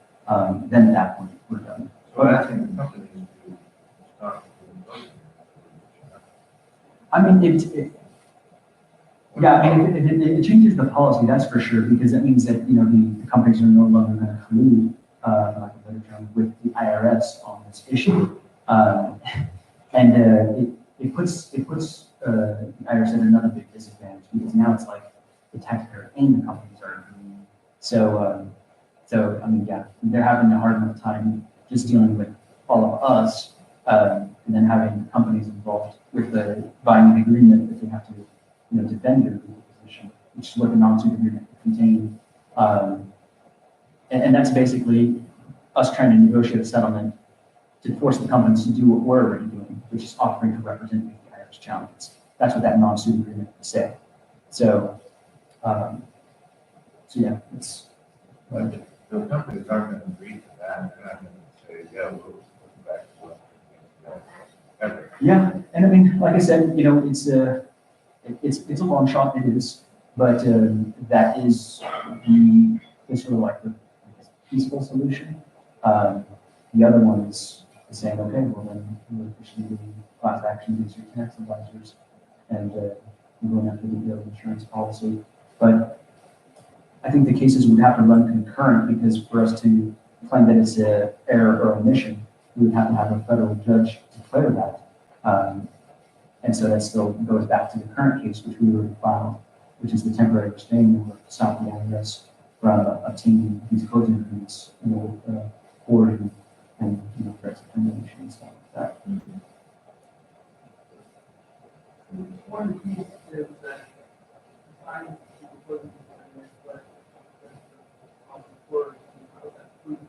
then at that point, we're done. So asking the company to stop. I mean, yeah, I mean, it changes the policy, that's for sure, because that means that, the companies are no longer going to collude, for lack of a better term, with the IRS on this issue. It puts the IRS at another big disadvantage, because now it's like the taxpayer and the companies are agreeing. So, I mean, yeah, they're having a hard enough time just dealing with all of us, and then having companies involved with the binding agreement that they have to, defend their legal position, which is what the non-suit agreement contained. And that's basically us trying to negotiate a settlement to force the companies to do what we're already doing, which is offering to represent the IRS challenges. That's what that non-suit agreement would say. So yeah, it's. But the companies aren't going to agree to that. They're not going to say, yeah, we'll go back to what, ever. Yeah, and I mean, like I said, it's a long shot, it is, but that is the sort of like the peaceful solution. The other one is saying, okay, well then we're officially doing class action against your tax advisors and going after the bill insurance policy. But I think the cases would have to run concurrent, because for us to claim that it's an error or omission, we would have to have a federal judge declare that. And so that still goes back to the current case, which we already filed, which is the temporary restraining order to stop the IRS from obtaining these closing agreements, forwarding and threats of termination and stuff like that. One piece is that defining people for the but on the word, how that proof,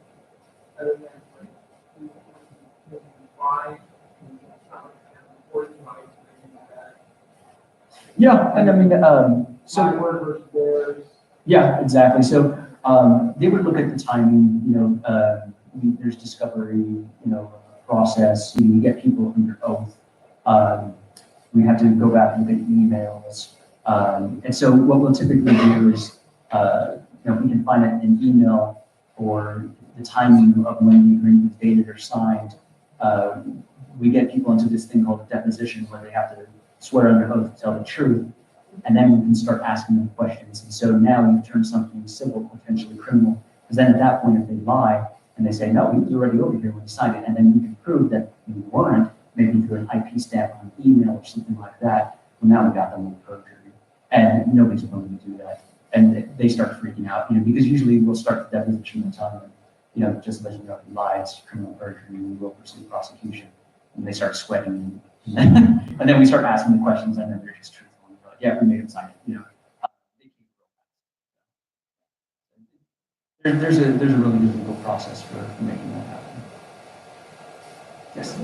other than like, why, Yeah, and I mean, so. my word versus theirs. Yeah, exactly. So they would look at the timing, there's discovery, process, you get people under oath. We have to go back and look at emails. And so what we'll typically do is, we can find an email or the timing of when the agreement is dated or signed. We get people into this thing called a deposition, where they have to swear under oath to tell the truth. And then we can start asking them questions. And so now you turn something civil, potentially criminal. Because then at that point, if they lie and they say, no, we were already over here when we signed it, and then you can prove that you weren't, maybe through an IP stamp on an email or something like that, well, now we got them with perjury. And nobody's willing to do that. And they start freaking out, because usually we'll start the deposition and tell them, just let you know, you lied, it's criminal perjury, we will pursue prosecution. And they start sweating. And then we start asking the questions, and then they're just truthful. Yeah, we made them sign it, There's a really good legal process for making that happen. Yes.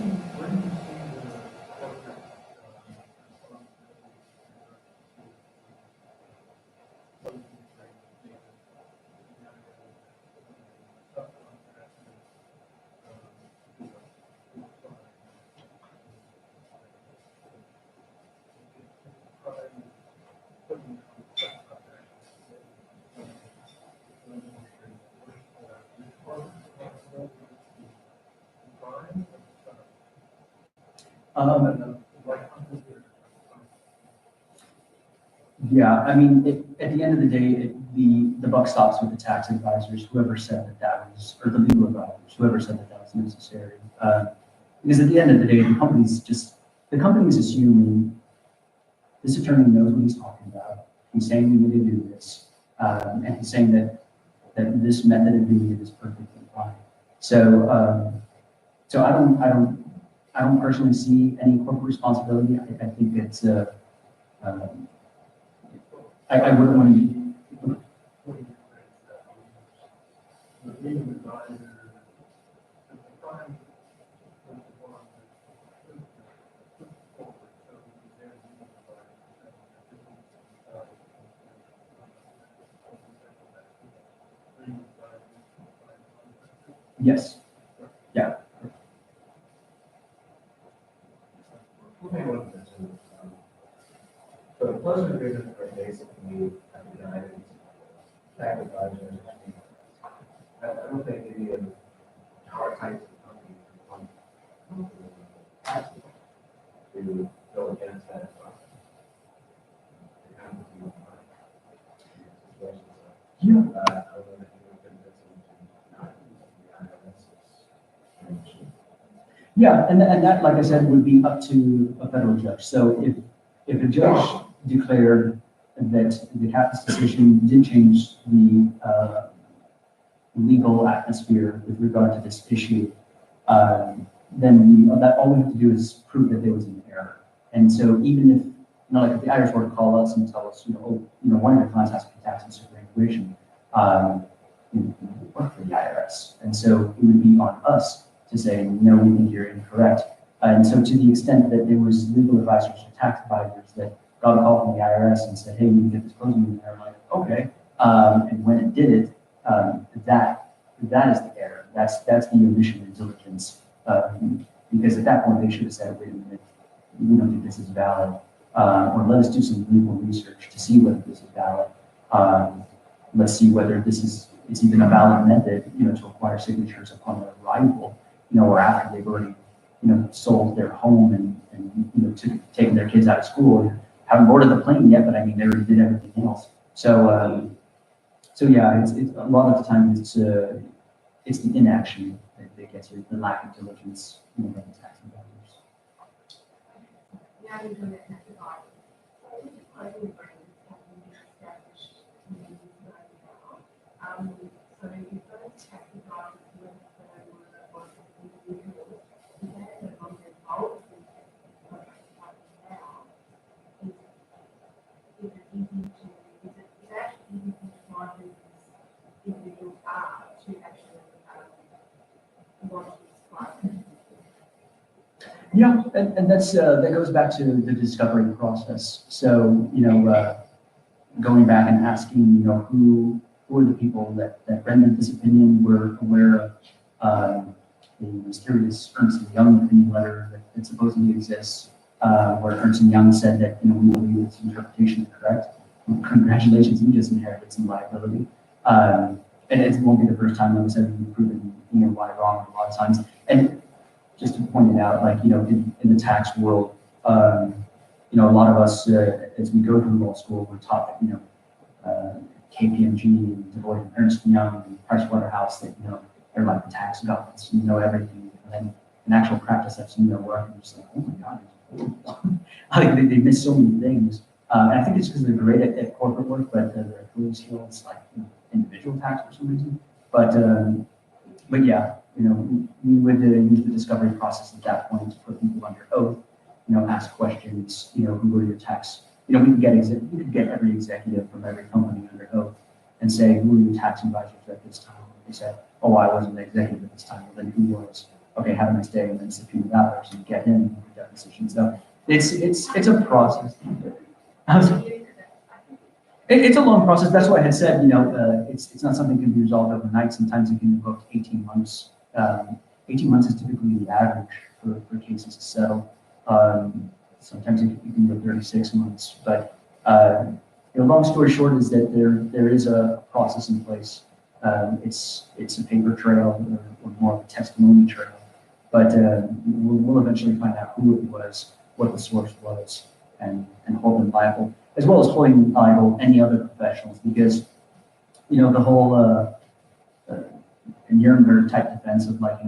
Yeah, I mean, at the end of the day, the buck stops with the tax advisors, whoever said that was, or the legal advisors, whoever said that was necessary. Because at the end of the day, the company's assuming this attorney knows what he's talking about. He's saying we need to do this, and he's saying that this method of doing it is perfectly fine. So, I don't personally see any corporate responsibility. I think it's I wouldn't want to. Yes. Who may want to mention, so the closure agreements are basically designed tax advisors. I don't think any of our types of companies want to go against that. They kind of do situations. Yeah. I don't know that you would convince them to not use the IRS. Yeah, and that, like I said, would be up to a federal judge. So if a judge declared that the CAP's decision did change the legal atmosphere with regard to this issue, then that all we have to do is prove that there was an error. And so even if, like if the IRS were to call us and tell us, one of your clients has to pay taxes for graduation, we work for the IRS. And so it would be on us to say, no, we think you're incorrect. And so to the extent that there was legal advisors or tax advisors that got a call from the IRS and said, hey, you can get this closing agreement, they're like, okay. And when it did it, that is the error. That's the omission and diligence. Because at that point they should have said, wait a minute, we don't think this is valid. Or let us do some legal research to see whether this is valid. Let's see whether it's even a valid method, to acquire signatures upon their arrival, or after they've already, sold their home and taken their kids out of school and haven't boarded the plane yet, but I mean, they already did everything else. So yeah, it's a lot of the time it's the inaction that gets you, the lack of diligence, by the tax advisors. Now you're doing it next slide. I will bring established communities right now. So you first tax advisors with the work of individuals. You have to on your policy now. Is it easy to, it's actually easy to find these individuals are to actually want to describe it. Yeah, and that goes back to the discovery process. So, going back and asking, who are the people that rendered this opinion, were aware of the mysterious Ernst & Young opinion letter that supposedly exists, where Ernst & Young said that, we believe this interpretation is correct. Congratulations, you just inherited some liability. And it won't be the first time, like I said, we've proven, why wrong a lot of times. And just to point it out, like, in the tax world, a lot of us, as we go through law school, we're taught that, KPMG and Deloitte and Ernst & Young and Pricewaterhouse, that, they're like the tax gods, everything. And then in actual practice, I've seen their work and just like, oh my God, like they miss so many things. And I think it's because they're great at corporate work, but their career skills, like individual tax for some reason. But yeah, we would use the discovery process at that point to put people under oath, ask questions, who are your tax, we could get every executive from every company under oath and say, who are your tax advisors at this time? And they said, oh, I wasn't the executive at this time. Well, then who was? Okay, have a nice day, and then subpoena that person, get him in the deposition. So it's a process. It's a long process. That's why I had said, it's not something that can be resolved overnight. Sometimes it can invoke 18 months. 18 months is typically the average for cases to settle. Sometimes it can go 36 months. But long story short is that there is a process in place. It's a paper trail or more of a testimony trail. But we'll eventually find out who it was, what the source was, and hold them liable, as well as holding liable any other professionals, because, the whole Nuremberg type defense of like, I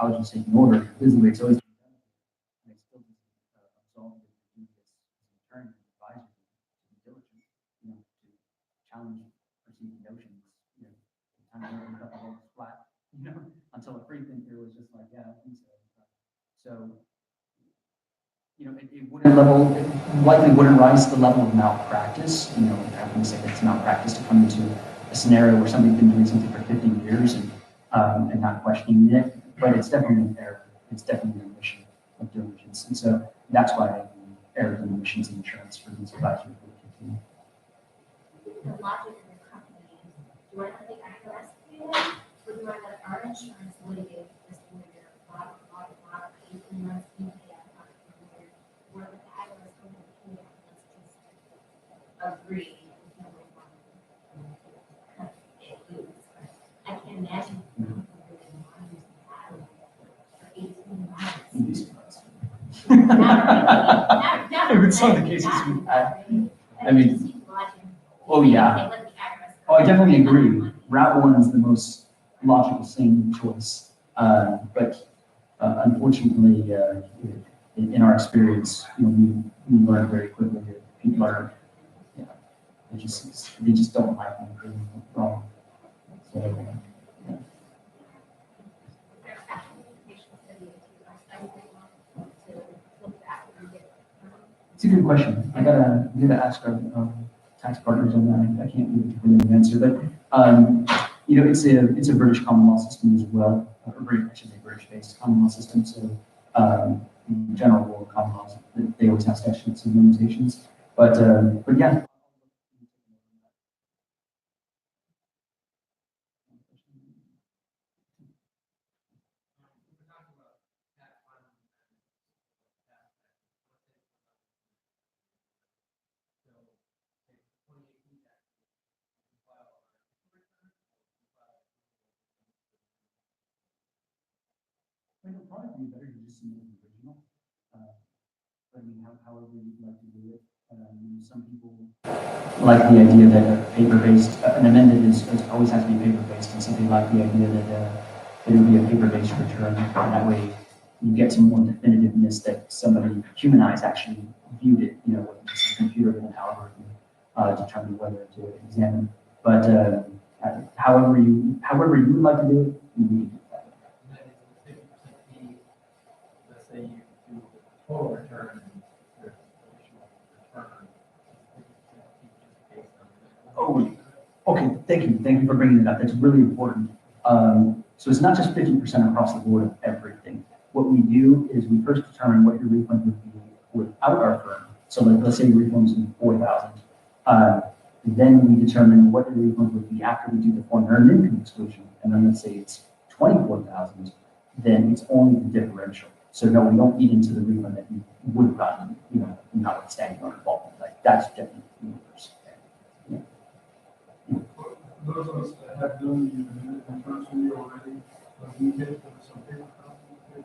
was just taking orders. This is the way it's always been done. And it's still absolved the attorney and advisor to be diligent, to challenge perceived notions, kind of opened up a whole flat, until a free thinker was just like, yeah, I think so. So, it likely wouldn't rise to the level of malpractice. I wouldn't say that it's malpractice to come into a scenario where somebody's been doing something for 50 years and not questioning it, but it's definitely an error. It's definitely an omission of diligence. And so that's why errors and omissions in insurance for these advisory would continue. The logic of the company is, do I have the IRS to do that? Or we want to let our insurance litigate this lawyer, lot, 18 months, we pay out our lawyer, or the IRS going to pay out, let's just agree. You know, we want to cut it loose. I can't imagine. People really want to use the IRS for 18 months. If it's some of the cases we had, I mean, oh yeah. Oh, I definitely agree. Route one is the most logical, sane choice. But unfortunately, in our experience, we learn very quickly that people are, you know, they just don't like them doing wrong. So, yeah. It's a good question. We gotta ask our tax partners on that. I can't really give an answer, but it's a British common law system as well, or British, I should say British-based common law system. So in general, rule of common laws, they always have statutes and limitations. But yeah. It'll probably be better to just submit an original. I mean, however you'd like to do it. Some people like the idea that a paper-based, an amended always has to be paper-based, and some people like the idea that it would be a paper-based return. And that way, you get some more definitiveness that somebody humanized actually viewed it, with a computer with an algorithm determine whether to examine. But however you would like to do it, you need to do that. Let's say you do the total return and there's additional return. Oh, okay, thank you. Thank you for bringing it up. That's really important. So it's not just 50% across the board of everything. What we do is we first determine what your refund would be without our firm. So let's say your refund is $4,000. Then we determine what your refund would be after we do the foreign earned income exclusion. And then let's say it's $24,000, then it's only the differential. So no, we don't eat into the refund that you would have gotten, notwithstanding our involvement. Like that's definitely the universe. Yeah. Those of us that have done the returns for you already, we get some paper copies.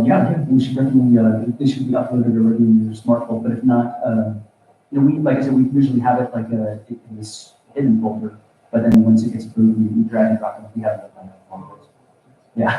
Yeah, we should definitely, they should be uploaded already in your smartphone, but if not, like I said, we usually have it like in this hidden folder, but then once it gets approved, we drag and drop it, we have it on our phone. Yeah.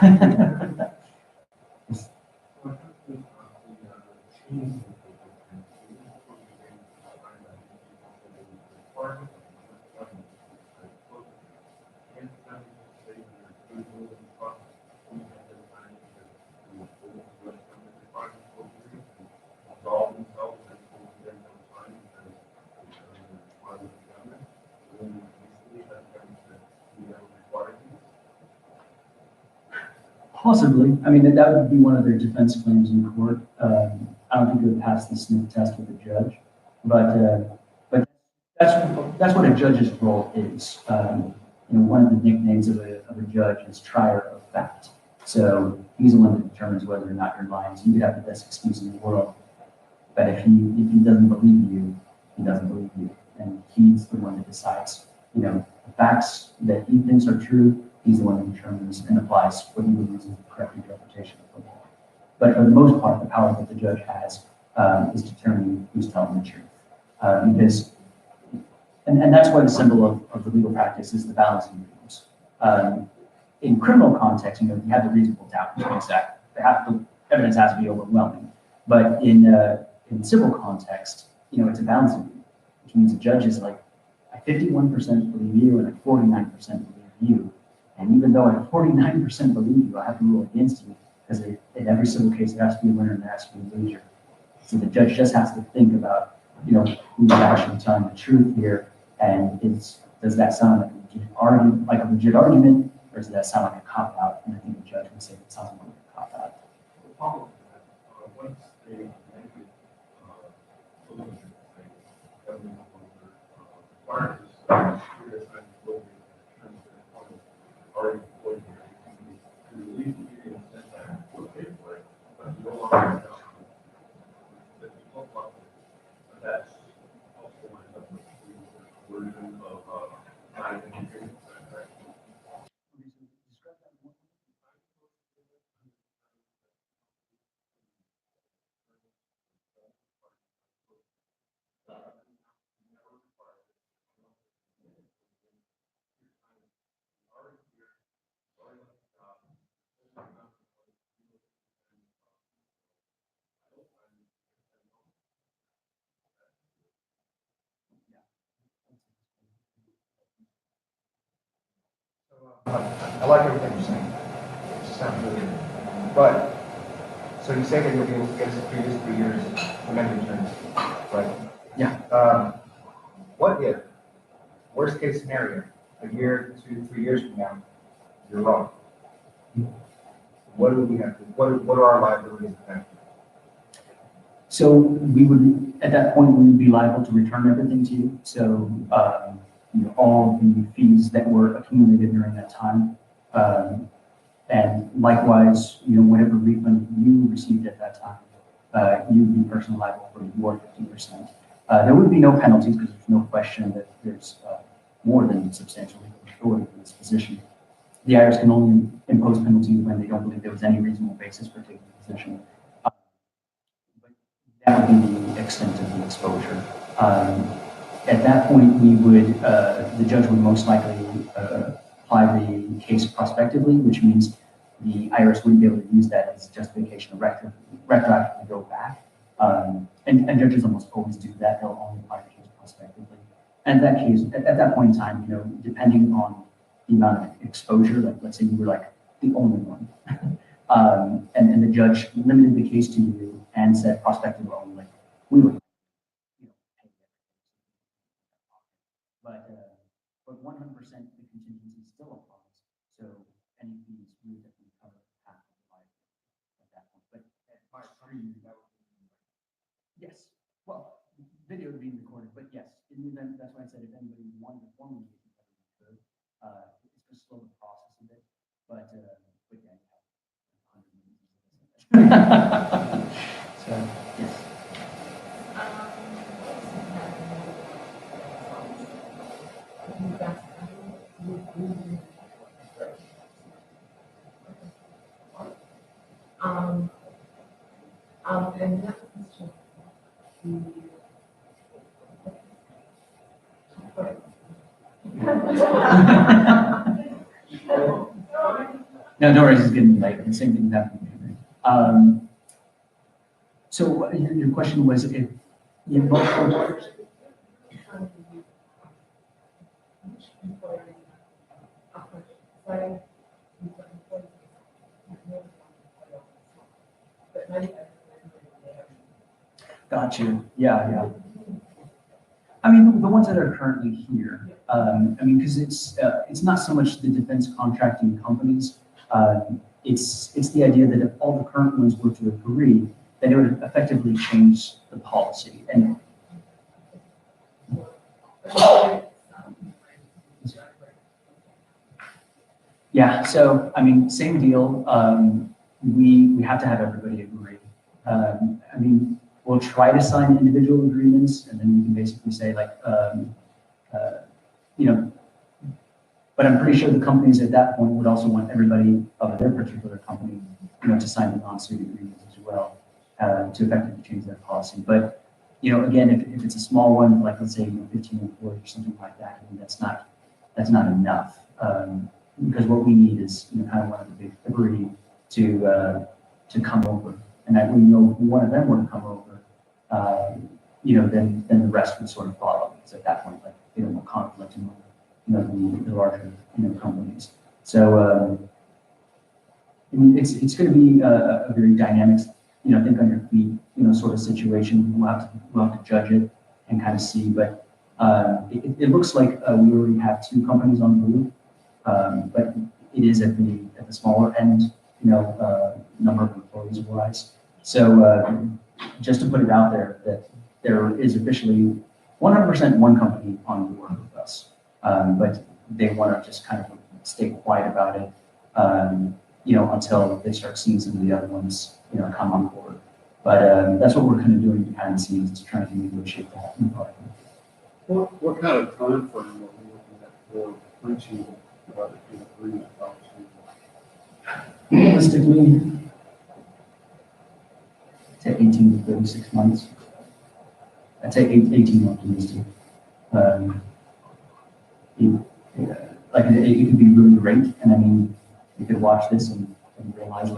Possibly. I mean, that would be one of their defense claims in court. I don't think it would pass the sniff test with a judge, but that's what a judge's role is. One of the nicknames of a judge is trier of fact. So he's the one that determines whether or not you're lying. So you could have the best excuse in the world, but if he doesn't believe you, he doesn't believe you, and he's the one that decides. The facts that he thinks are true. He's the one that determines and applies what he believes is the correct interpretation of the law. But for the most part, the power that the judge has is determining who's telling the truth. And that's why the symbol of the legal practice is the balancing rules. In criminal context, you have the reasonable doubt, which means that evidence has to be overwhelming. But in civil context, it's a balancing rule, which means the judge is like, I 51% believe you and I 49% believe you. And even though I 49% believe you, I have to rule against you because in every civil case, there has to be a winner and there has to be a loser. So the judge just has to think about, who's actually telling the truth here, and does that sound like a legit argument, or does that sound like a cop out? And I think the judge would say it sounds like a cop out. Once they make it, solution, requires I like everything you're saying. It just sounds really good. But, so you say that you'll be able to get us a previous 3 years amended terms, right? Yeah. What if, worst case scenario, a year, 2, 3 years from now, you're wrong? What do we have to, what are our liabilities then? So we would, at that point, we would be liable to return everything to you. So, all the fees that were accumulated during that time. And likewise, whatever refund you received at that time, you would be personally liable for your 50%. There would be no penalties because there's no question that there's more than substantial authority in this position. The IRS can only impose penalties when they don't believe there was any reasonable basis for taking the position. That would be the extent of the exposure. At that point, the judge would most likely apply the case prospectively, which means the IRS wouldn't be able to use that as justification to retroactively go back. And judges almost always do that. They'll only apply the case prospectively. And that case, at that point in time, depending on the amount of exposure, like let's say you were like the only one, and the judge limited the case to you and said prospective only, we would, pay it. But 100% the contingency still applies. So any fees we would definitely cover half of the life at that point. But at my screen, that would be yes. Well, video would be recorded, but yes, in the event, that's why I said if anybody wanted to formally get it, we could. It's just slow the process a bit, but yeah, you have 100 minutes. So yes. And that question, No, don't worry, it's getting late. The same thing happened to me. So your question was if you multiple. Got you. Yeah. I mean, the ones that are currently here. Because it's not so much the defense contracting companies. It's the idea that if all the current ones were to agree, then it would effectively change the policy. And yeah, so same deal. We have to have everybody agree. We'll try to sign individual agreements, and then we can basically say but I'm pretty sure the companies at that point would also want everybody of their particular company, to sign the non-suit agreements as well, to effectively change their policy. But, again, if it's a small one, like let's say 15 employees or something like that, that's not enough. Because what we need is, kind of one of the big agree to come over. And that we know if one of them were to come over, then the rest would sort of follow. Because at that point, they don't want conflict among, the larger, companies. So, it's going to be a very dynamic, think on your feet, sort of situation. We'll have to judge it and kind of see. But it looks like we already have 2 companies on board. But it is at the smaller end, number of employees wise. So just to put it out there that there is officially 100% one company on board with us, but they want to just kind of stay quiet about it, until they start seeing some of the other ones, come on board. But that's what we're kind of doing behind the scenes, is trying to negotiate that. What kind of time frame are we looking at for reaching an agreement? Realistically, to 18 to 36 months. I'd say 18 months. It could be really great, and you could watch this and realize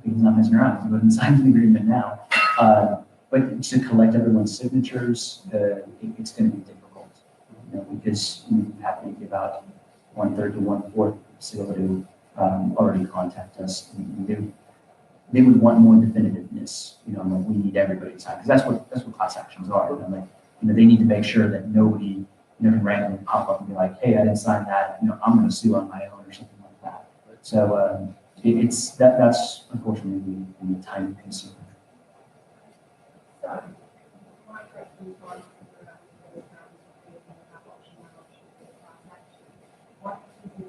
he's not messing around. He wouldn't sign the agreement now. But to collect everyone's signatures, it's going to be difficult, because you have to give out 1/3 to 1/4 facility already contact us. And they would want more definitiveness, like we need everybody to sign, because that's what class actions are. They need to make sure that nobody, can randomly pop up and be like, hey, I didn't sign that, I'm going to sue on my own or something like that. So that's unfortunately the time consuming. My question is on what is it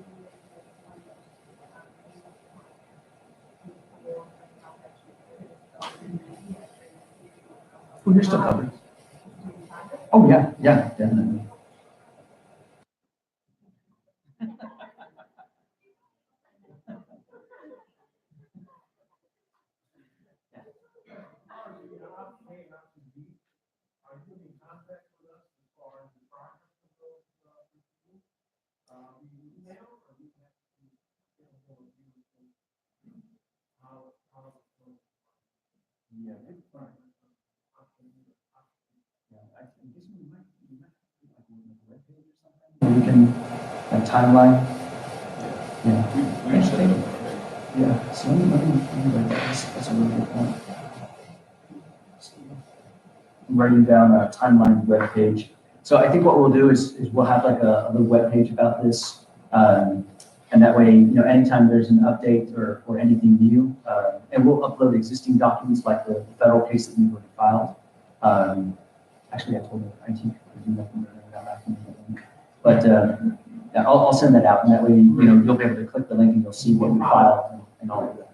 Oh, you're still covered. Oh, yeah, definitely. Are you in contact with us as far as the progress of those reviews? Email or we have to get a hold of you? How Yeah, good point. Yeah, I guess we might do like a web page or something. Or we can, a timeline. Yeah. We can set it up. Yeah, so let me write that. That's a really good point. I'm writing down a timeline web page. So I think what we'll do is we'll have like a little web page about this. And that way, anytime there's an update or anything new, and we'll upload existing documents like the federal case that we've already filed. Actually, I told the IT to do that when I got back from the link. But yeah, I'll send that out, and that way, you'll be able to click the link and you'll see what we filed and all of that.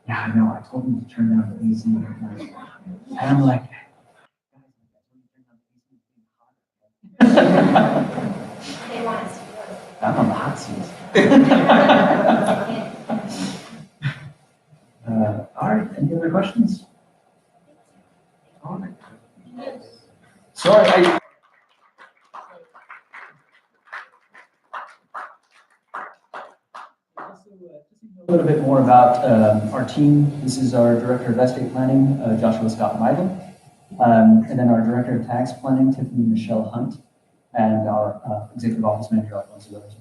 Yeah, I know. I told him to turn down the AC. And I'm like, They want us to I'm on the hot seat. All right, any other questions? All right. Sorry, a little bit more about our team. This is our Director of Estate Planning, Joshua Scott Michael. And then our Director of Tax Planning, Tiffany Michelle Hunt. And our Executive Office Manager, Alfonso Rose.